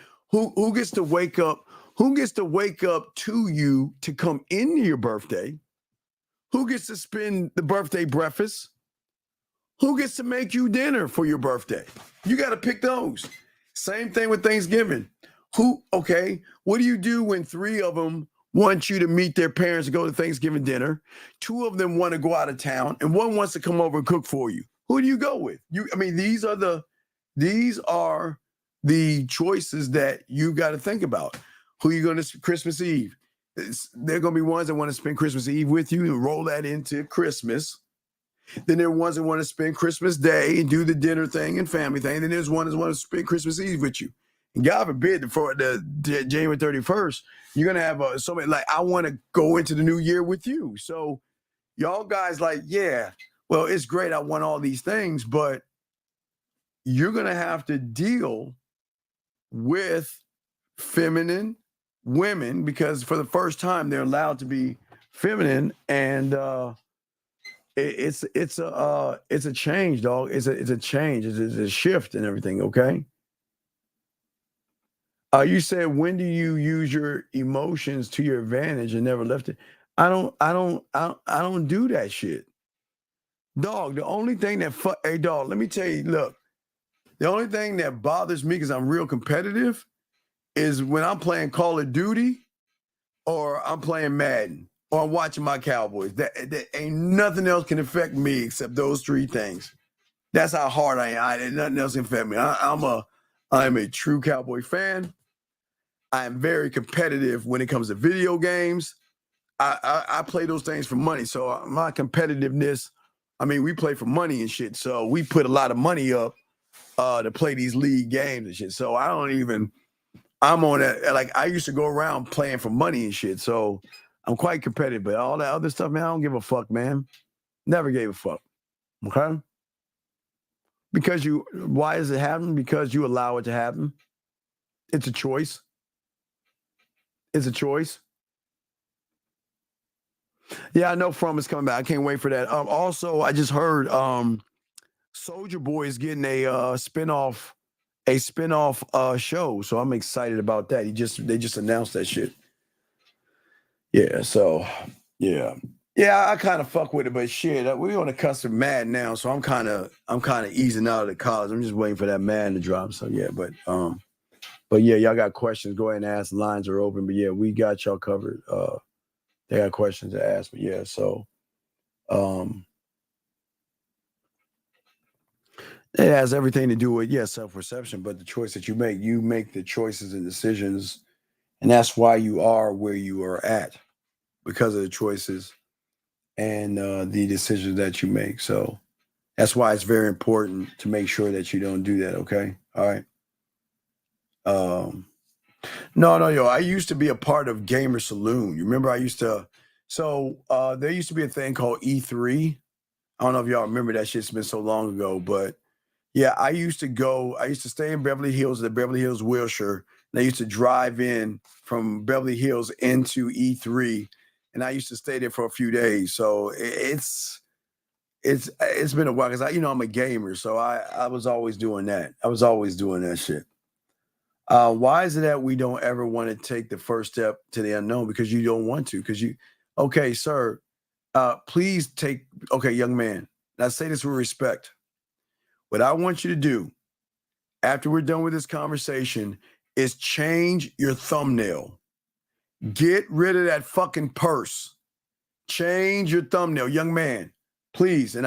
wake up? Who gets to wake up to you to come into your birthday? Who gets to spend the birthday breakfast? Who gets to make you dinner for your birthday? You got to pick those. Same thing with Thanksgiving. What do you do when 3 of them want you to meet their parents and go to Thanksgiving dinner? 2 of them want to go out of town, and 1 wants to come over and cook for you. Who do you go with? These are the choices that you got to think about. Who are you going to Christmas Eve? There are going to be ones that want to spend Christmas Eve with you and roll that into Christmas. Then there are ones that want to spend Christmas Day and do the dinner thing and family thing. Then there's ones that want to spend Christmas Eve with you. God forbid for the January 31st, you're gonna have so many. Like, I want to go into the new year with you. So y'all guys, like, yeah, well, it's great. I want all these things, but you're gonna have to deal with feminine women because for the first time they're allowed to be feminine, and it's a change, dog. It's a change. It's a shift and everything. Okay. You said, when do you use your emotions to your advantage and never left it? I don't do that shit, dog. The only thing that hey, dog, let me tell you, look, the only thing that bothers me because I'm real competitive is when I'm playing Call of Duty or I'm playing Madden or I'm watching my Cowboys. That ain't nothing else can affect me except those three things. That's how hard I am. Nothing else can affect me. I'm a true Cowboy fan. I am very competitive when it comes to video games. I play those things for money. So my competitiveness, I mean, we play for money and shit. So we put a lot of money up to play these league games and shit. So I'm on that. Like, I used to go around playing for money and shit. So I'm quite competitive. But all that other stuff, man, I don't give a fuck, man. Never gave a fuck. Okay? Why does it happen? Because you allow it to happen. It's a choice. It's a choice. Yeah, I know From is coming back. I can't wait for that. Also, I just heard Soulja Boy is getting a spinoff show. So I'm excited about that. They just announced that shit. Yeah, so yeah. Yeah, I kind of fuck with it, but shit, we're on the cusp of Mad now, so I'm kind of easing out of the college. I'm just waiting for that Mad to drop. So yeah, but yeah, y'all got questions, go ahead and ask. The lines are open. But yeah, we got y'all covered. They got questions to ask. But yeah, so it has everything to do with, self-perception, but the choice that you make the choices and decisions, and that's why you are where you are at, because of the choices and the decisions that you make. So that's why it's very important to make sure that you don't do that. Okay. All right. No, yo, I used to be a part of Gamer Saloon. You remember there used to be a thing called E3. I don't know if y'all remember that shit. It's been so long ago, but yeah, I used to stay in Beverly Hills, Wilshire, and I used to drive in from Beverly Hills into E3, and I used to stay there for a few days. So it's been a while because I'm a gamer, so I was always doing that. I was always doing that shit. Why is it that we don't ever want to take the first step to the unknown? Because you don't want to. Okay, sir, please take. Okay, young man. Now say this with respect. What I want you to do after we're done with this conversation is change your thumbnail. Get rid of that fucking purse. Change your thumbnail, young man, please. I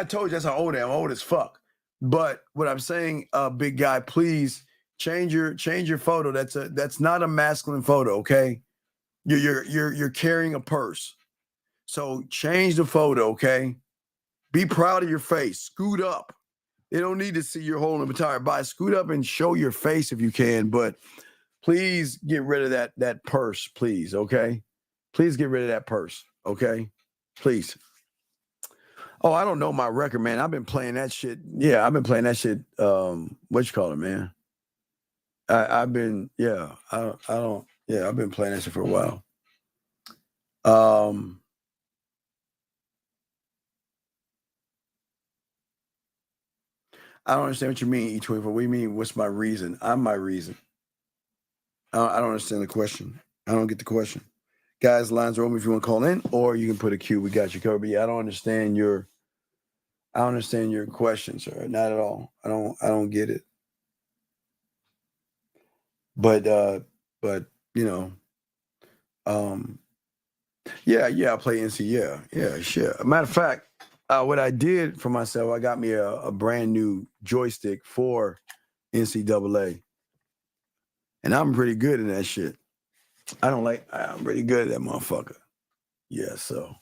told you that's how old I am. I'm old as fuck. But what I'm saying, big guy, please change your photo. That's not a masculine photo, okay? You're carrying a purse. So change the photo, okay? Be proud of your face. Scoot up. They don't need to see your whole entire body. Scoot up and show your face if you can, but please get rid of that purse, please, okay? Please get rid of that purse, okay? Please. Oh, I don't know my record, man. I've been playing that shit. Yeah, I've been playing that shit. What you call it, man? I've been playing that shit for a while. I don't understand what you mean, E24. What do you mean? What's my reason? I'm my reason. I don't understand the question. I don't get the question. Guys, lines are open if you want to call in, or you can put a Q. We got you covered. But yeah, I don't understand your question, sir. Not at all. I don't get it. But I play NC. Yeah, shit. Matter of fact, what I did for myself, I got me a brand new joystick for NCAA. And I'm pretty good in that shit. I'm pretty good at that motherfucker. Yeah, so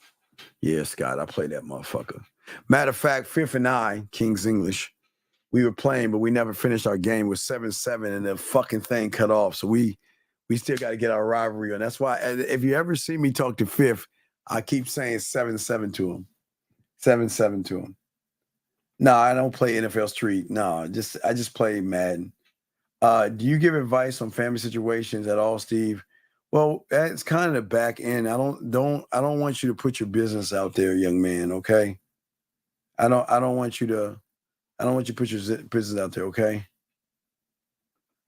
yeah, Scott, I play that motherfucker. Matter of fact, Fifth and I, King's English, we were playing, but we never finished our game. It was 7-7, and the fucking thing cut off. So we still got to get our rivalry on. That's why if you ever see me talk to Fifth, I keep saying 7-7 to him. 7-7 to him. No, I don't play NFL Street. No, I just play Madden. Do you give advice on family situations at all, Steve? Well, that's kind of the back end. I don't want you to put your business out there, young man, okay? I don't want you to put your business out there, okay?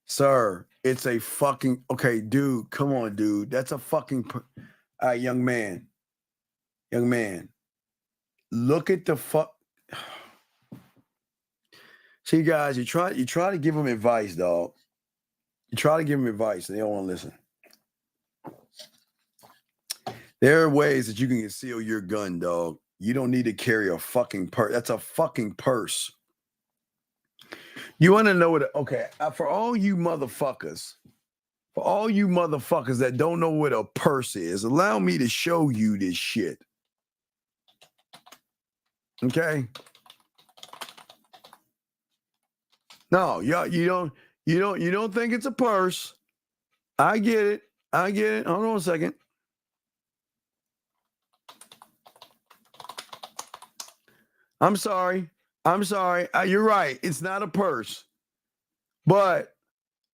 Sir, it's a fucking okay, dude. Come on, dude. That's a fucking young man. Young man. Look at the fuck. See, guys, you try to give them advice, dog. You try to give them advice, and they don't want to listen. There are ways that you can conceal your gun, dog. You don't need to carry a fucking purse. That's a fucking purse. You want to know what? Okay, for all you motherfuckers that don't know what a purse is, allow me to show you this shit. Okay. No, you don't think it's a purse. I get it. Hold on a second. I'm sorry. You're right. It's not a purse. But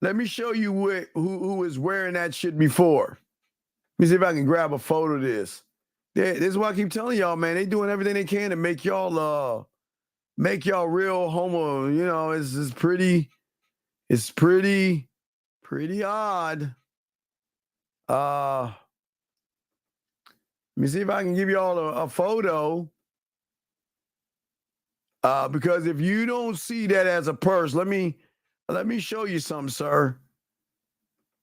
let me show you who was wearing that shit before. Let me see if I can grab a photo of this. This is why I keep telling y'all, man. They doing everything they can to make y'all real homo. You know, it's pretty odd. Let me see if I can give y'all a photo. Because if you don't see that as a purse, let me show you something, sir.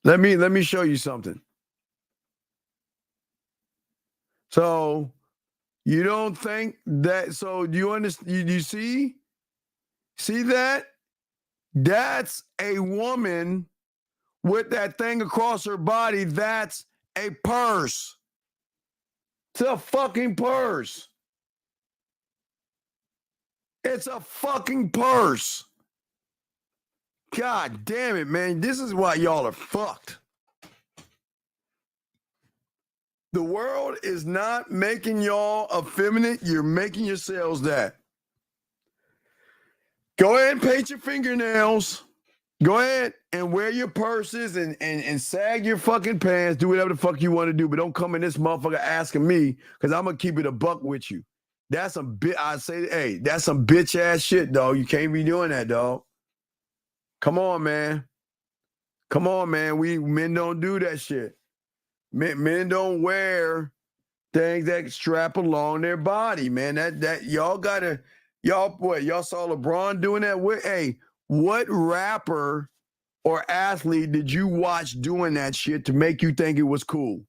Let me show you something. So you don't think that? So do you understand? You see that? That's a woman with that thing across her body. That's a purse. It's a fucking purse. It's a fucking purse. God damn it, man. This is why y'all are fucked. The world is not making y'all effeminate. You're making yourselves that. Go ahead and paint your fingernails. Go ahead and wear your purses and sag your fucking pants. Do whatever the fuck you want to do. But don't come in this motherfucker asking me, because I'm going to keep it a buck with you. That's some that's some bitch ass shit, dog. You can't be doing that, dog. Come on, man. We men don't do that shit. Men don't wear things that strap along their body, man. That y'all saw LeBron doing that with? Hey, what rapper or athlete did you watch doing that shit to make you think it was cool?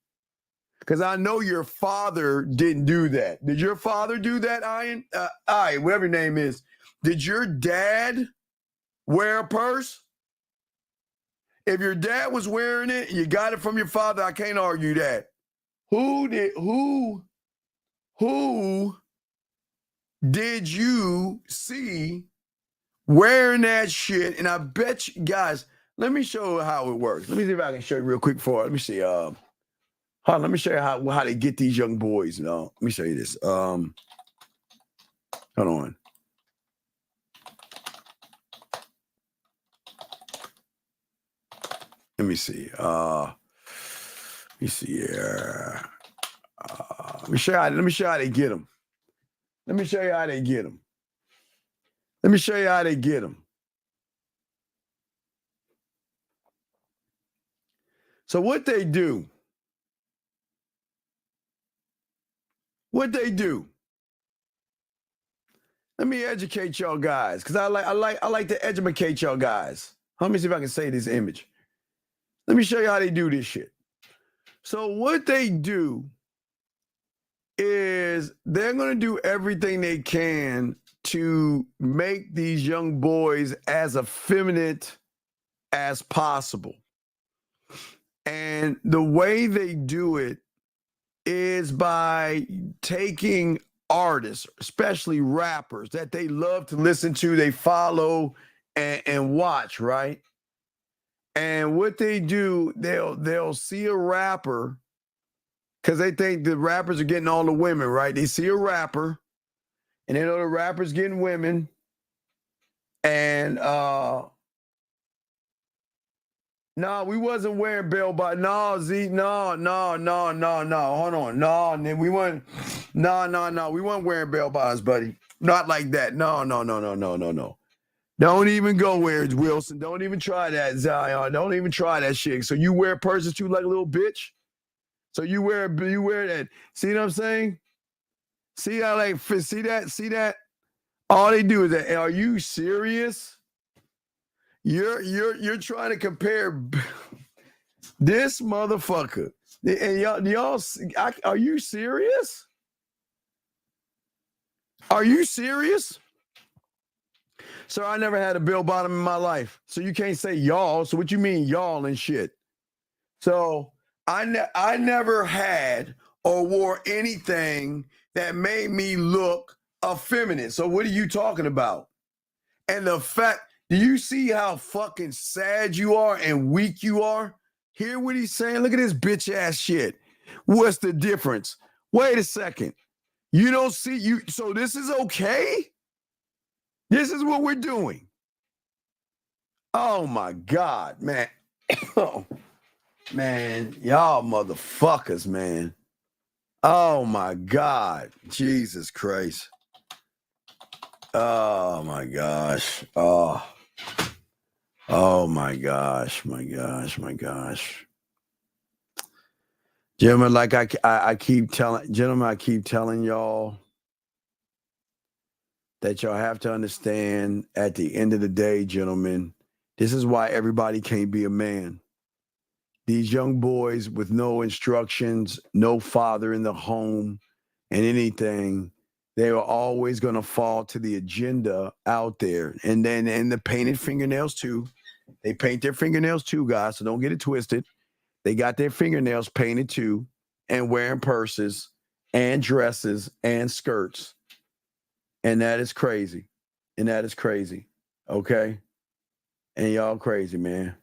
Because I know your father didn't do that. Did your father do that, Ian? Whatever your name is. Did your dad wear a purse? If your dad was wearing it, you got it from your father, I can't argue that. Who did you see wearing that shit? And I bet you guys, let me show you how it works. Let me see if I can show you real quick for it. Let me see. Let me show you how they get these young boys. Let me show you this. Hold on. Let me see. Let me see here. Let me show you how they get them. Let me show you how they get them. So what they do? Let me educate y'all guys, because I like to educate y'all guys. Let me see if I can say this image. Let me show you how they do this shit. So what they do is they're going to do everything they can to make these young boys as effeminate as possible. And the way they do it is by taking artists, especially rappers, that they love to listen to, they follow and watch, right? And what they do, they'll see a rapper because they think the rappers are getting all the women, right? They see a rapper and they know the rapper's getting women. And no, we wasn't wearing bell bottoms. No, Z, no. Hold on. No, we weren't. No. We weren't wearing bell bottoms, buddy. Not like that. No. Don't even go where it's Wilson. Don't even try that, Zion. Don't even try that shit. So you wear purses too like a little bitch? So you wear that. See what I'm saying? See how see that? All they do is that. Are you serious? You're trying to compare this motherfucker. And y'all are you serious? Are you serious? Sir, I never had a bell bottom in my life. So you can't say y'all. So what you mean y'all and shit? So I never had or wore anything that made me look effeminate. So what are you talking about? And the fact, do you see how fucking sad you are and weak you are? Hear what he's saying? Look at this bitch ass shit. What's the difference? Wait a second. You don't see you. So this is okay? This is what we're doing. Oh my God, man. Oh, man, y'all motherfuckers, man. Oh my God. Jesus Christ. Oh my gosh. Oh my gosh. Gentlemen, like I keep telling y'all that y'all have to understand at the end of the day, gentlemen, this is why everybody can't be a man. These young boys with no instructions, no father in the home and anything, they are always going to fall to the agenda out there. And the painted fingernails too. They paint their fingernails too, guys, so don't get it twisted. They got their fingernails painted too and wearing purses and dresses and skirts. And that is crazy. Okay? And y'all crazy, man.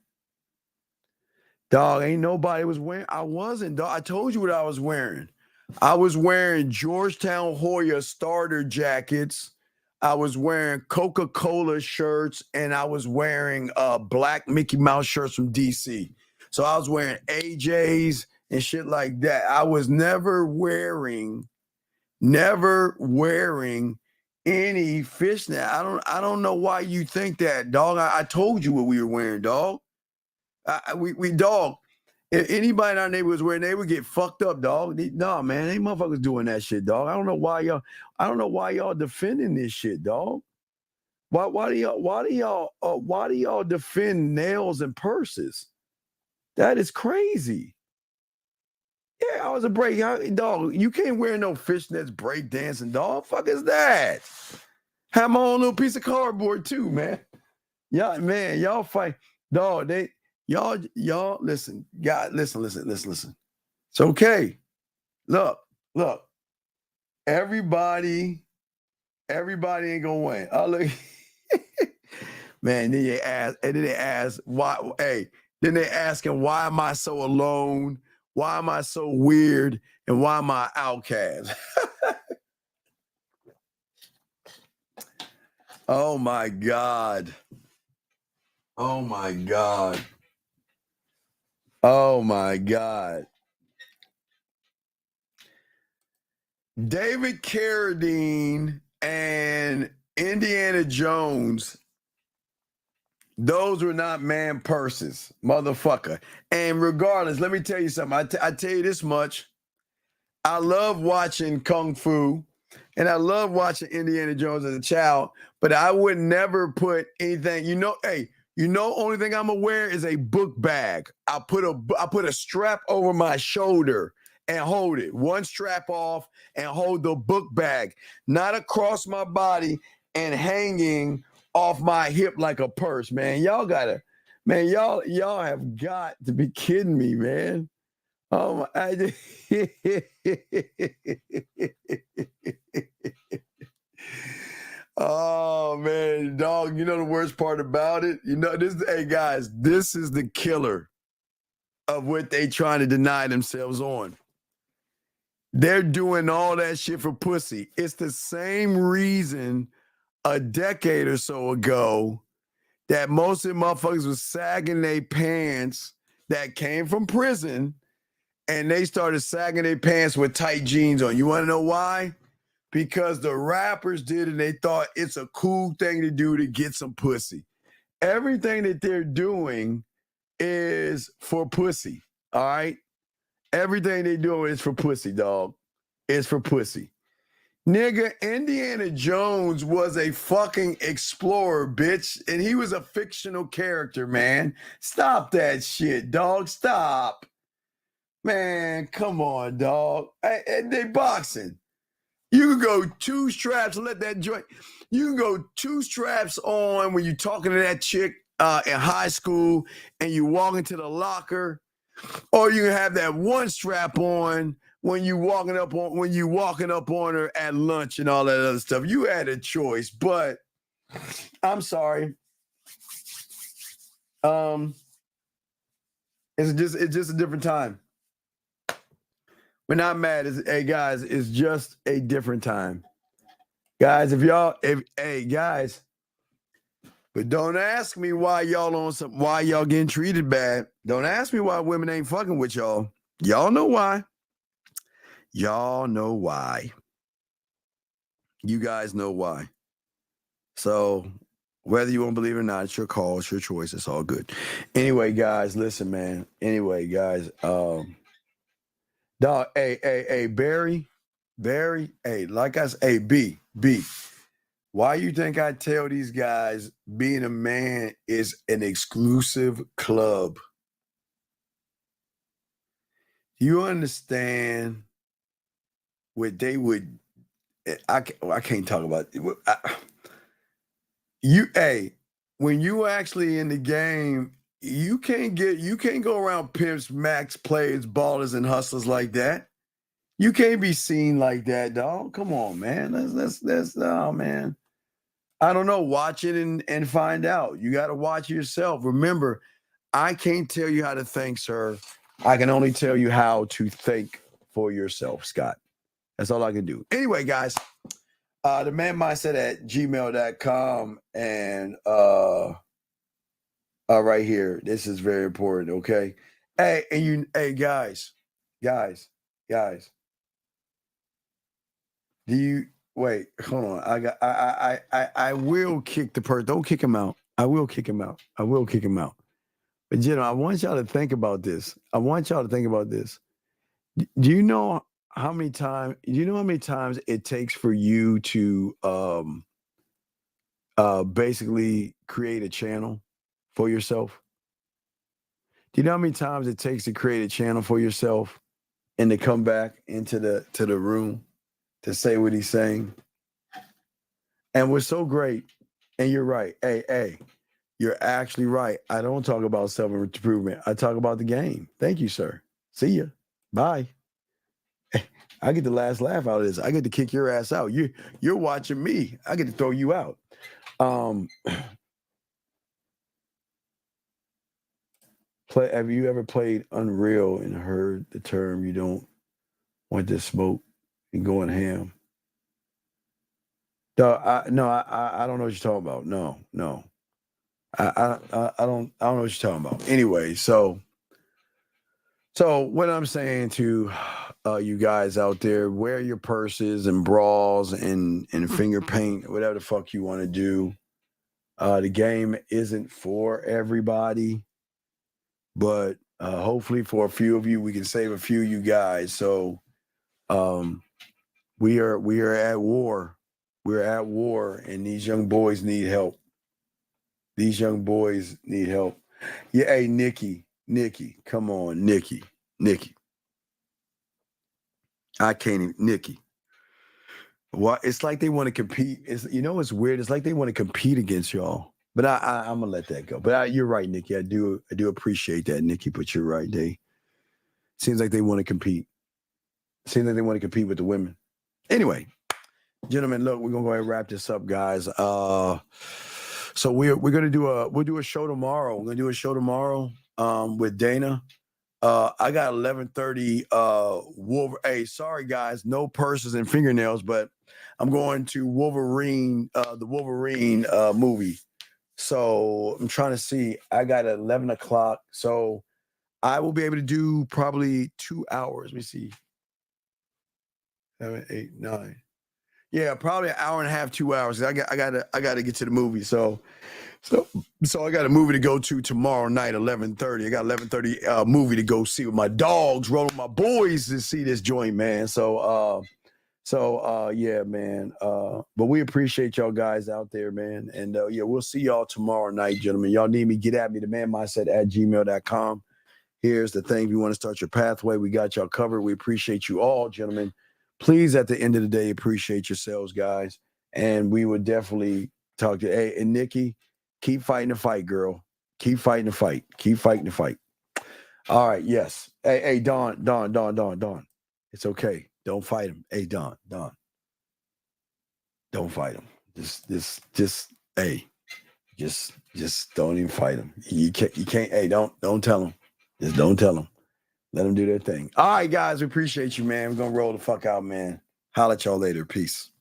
Dog, ain't nobody was wearing. I wasn't, dog. I told you what I was wearing. I was wearing Georgetown Hoya starter jackets. I was wearing Coca-Cola shirts, and I was wearing black Mickey Mouse shirts from DC. So I was wearing AJs and shit like that. I was never wearing any fishnet. I don't know why you think that, dog. I told you what we were wearing, dog. We dog. If anybody in our neighborhood was wearing, they would get fucked up, dog. No, man, they motherfuckers doing that shit, dog. I don't know why y'all defending this shit, dog. Why do y'all defend nails and purses? That is crazy. Yeah, I was a break, dog. You can't wear no fishnets break dancing, dog. Fuck is that? Have my own little piece of cardboard too, man. Yeah, man, y'all fight, dog. Y'all listen, God, listen. It's okay. Look. Everybody ain't gonna win. Oh, look. Man, then they ask why. Hey, then they asking why am I so alone? Why am I so weird? And why am I outcast? Oh my God. David Carradine and Indiana Jones, those were not man purses, motherfucker. And regardless, let me tell you something. I tell you this much. I love watching Kung Fu, and I love watching Indiana Jones as a child, but I would never put anything, only thing I'm gonna wear is a book bag. I put a strap over my shoulder and hold it. One strap off and hold the book bag, not across my body and hanging off my hip like a purse, man. Y'all have got to be kidding me, man. Oh my, Oh man, dog. You know the worst part about it? You know this. Hey guys, this is the killer of what they trying to deny themselves on. They're doing all that shit for pussy. It's the same reason a decade or so ago that most of the motherfuckers was sagging their pants that came from prison, and they started sagging their pants with tight jeans on. You want to know why? Because the rappers did, and they thought it's a cool thing to do to get some pussy. Everything that they're doing is for pussy, all right? Everything they doing is for pussy, dog. It's for pussy. Nigga, Indiana Jones was a fucking explorer, bitch, and he was a fictional character, man. Stop that shit, dog. Stop. Man, come on, dog. They boxing. You can go two straps, let that joint. You can go two straps on when you're talking to that chick in high school and you walk into the locker, or you can have that one strap on when you walking up on her at lunch and all that other stuff. You had a choice, but I'm sorry. It's just a different time. We're not mad. Hey guys, it's just a different time. Guys, guys, but don't ask me why why y'all getting treated bad. Don't ask me why women ain't fucking with y'all. Y'all know why. Y'all know why. You guys know why. So whether you want to believe it or not, it's your call, it's your choice, it's all good. Anyway, guys, listen, man. Anyway, guys, dog, hey, Barry, hey, like I said, hey, B, why you think I tell these guys being a man is an exclusive club? You understand what they would, I can't talk about it. When you actually in the game, you can't go around pimps, max players, ballers, and hustlers like that. You can't be seen like that, dog. Come on, man. Let's oh man. I don't know. Watch it and find out. You got to watch yourself. Remember, I can't tell you how to think, sir. I can only tell you how to think for yourself, Scott. That's all I can do. Anyway, guys, the man mindset at gmail.com and right here. This is very important, okay? Hey, guys. Do you wait? Hold on. I will kick the person. Don't kick him out. I will kick him out. But I want y'all to think about this. Do you know how many times? It takes for you to basically create a channel for yourself? Do you know how many times it takes to create a channel for yourself and to come back into the room to say what he's saying? And what's so great, and you're right. Hey, you're actually right. I don't talk about self-improvement. I talk about the game. Thank you, sir. See ya. Bye. I get the last laugh out of this. I get to kick your ass out. You're watching me. I get to throw you out. Have you ever played Unreal and heard the term "you don't want to smoke" and going ham? No, I don't know what you're talking about. No. I don't know what you're talking about. Anyway, so what I'm saying to you guys out there, wear your purses and bras and finger paint, whatever the fuck you want to do. The game isn't for everybody, but hopefully for a few of you, we can save a few of you guys. So we are at war. We're at war, and these young boys need help. Yeah, hey, Nikki, come on, Nikki. I can't even, Nikki. Well, it's like they want to compete. It's weird. It's like they want to compete against y'all. But I'm gonna let that go. But you're right, Nikki. I do appreciate that, Nikki. But you're right. Seems like they want to compete. Seems like they want to compete with the women. Anyway, Gentlemen, look, we're gonna go ahead and wrap this up, guys. So we're gonna we'll do a show tomorrow. We're gonna do a show tomorrow with Dana. I got 11:30 Hey, sorry guys, no purses and fingernails, but I'm going to Wolverine, the Wolverine movie. So I'm trying to see. I got 11 o'clock. So I will be able to do probably 2 hours. Let me see. 7, 8, 9. Yeah, probably an hour and a half, 2 hours. I gotta get to the movie. So I got a movie to go to tomorrow night, 11:30. I got 11:30 movie to go see with my dogs, rolling my boys to see this joint, man. So yeah, man. But we appreciate y'all guys out there, man. And yeah, we'll see y'all tomorrow night, gentlemen. Y'all need me, get at me, themanmindset@gmail.com. Here's the thing. If you want to start your pathway, we got y'all covered. We appreciate you all, gentlemen. Please, at the end of the day, appreciate yourselves, guys. And we would definitely talk to, hey, and Nikki, keep fighting the fight, girl. Keep fighting the fight. Keep fighting the fight. All right, yes. Hey, Dawn. It's okay. Don't fight him. Hey, Dawn. Don't fight him. Just don't even fight him. You can't, hey, don't tell him. Just don't tell him. Let them do their thing. All right, guys, we appreciate you, man. We're going to roll the fuck out, man. Holla at y'all later. Peace.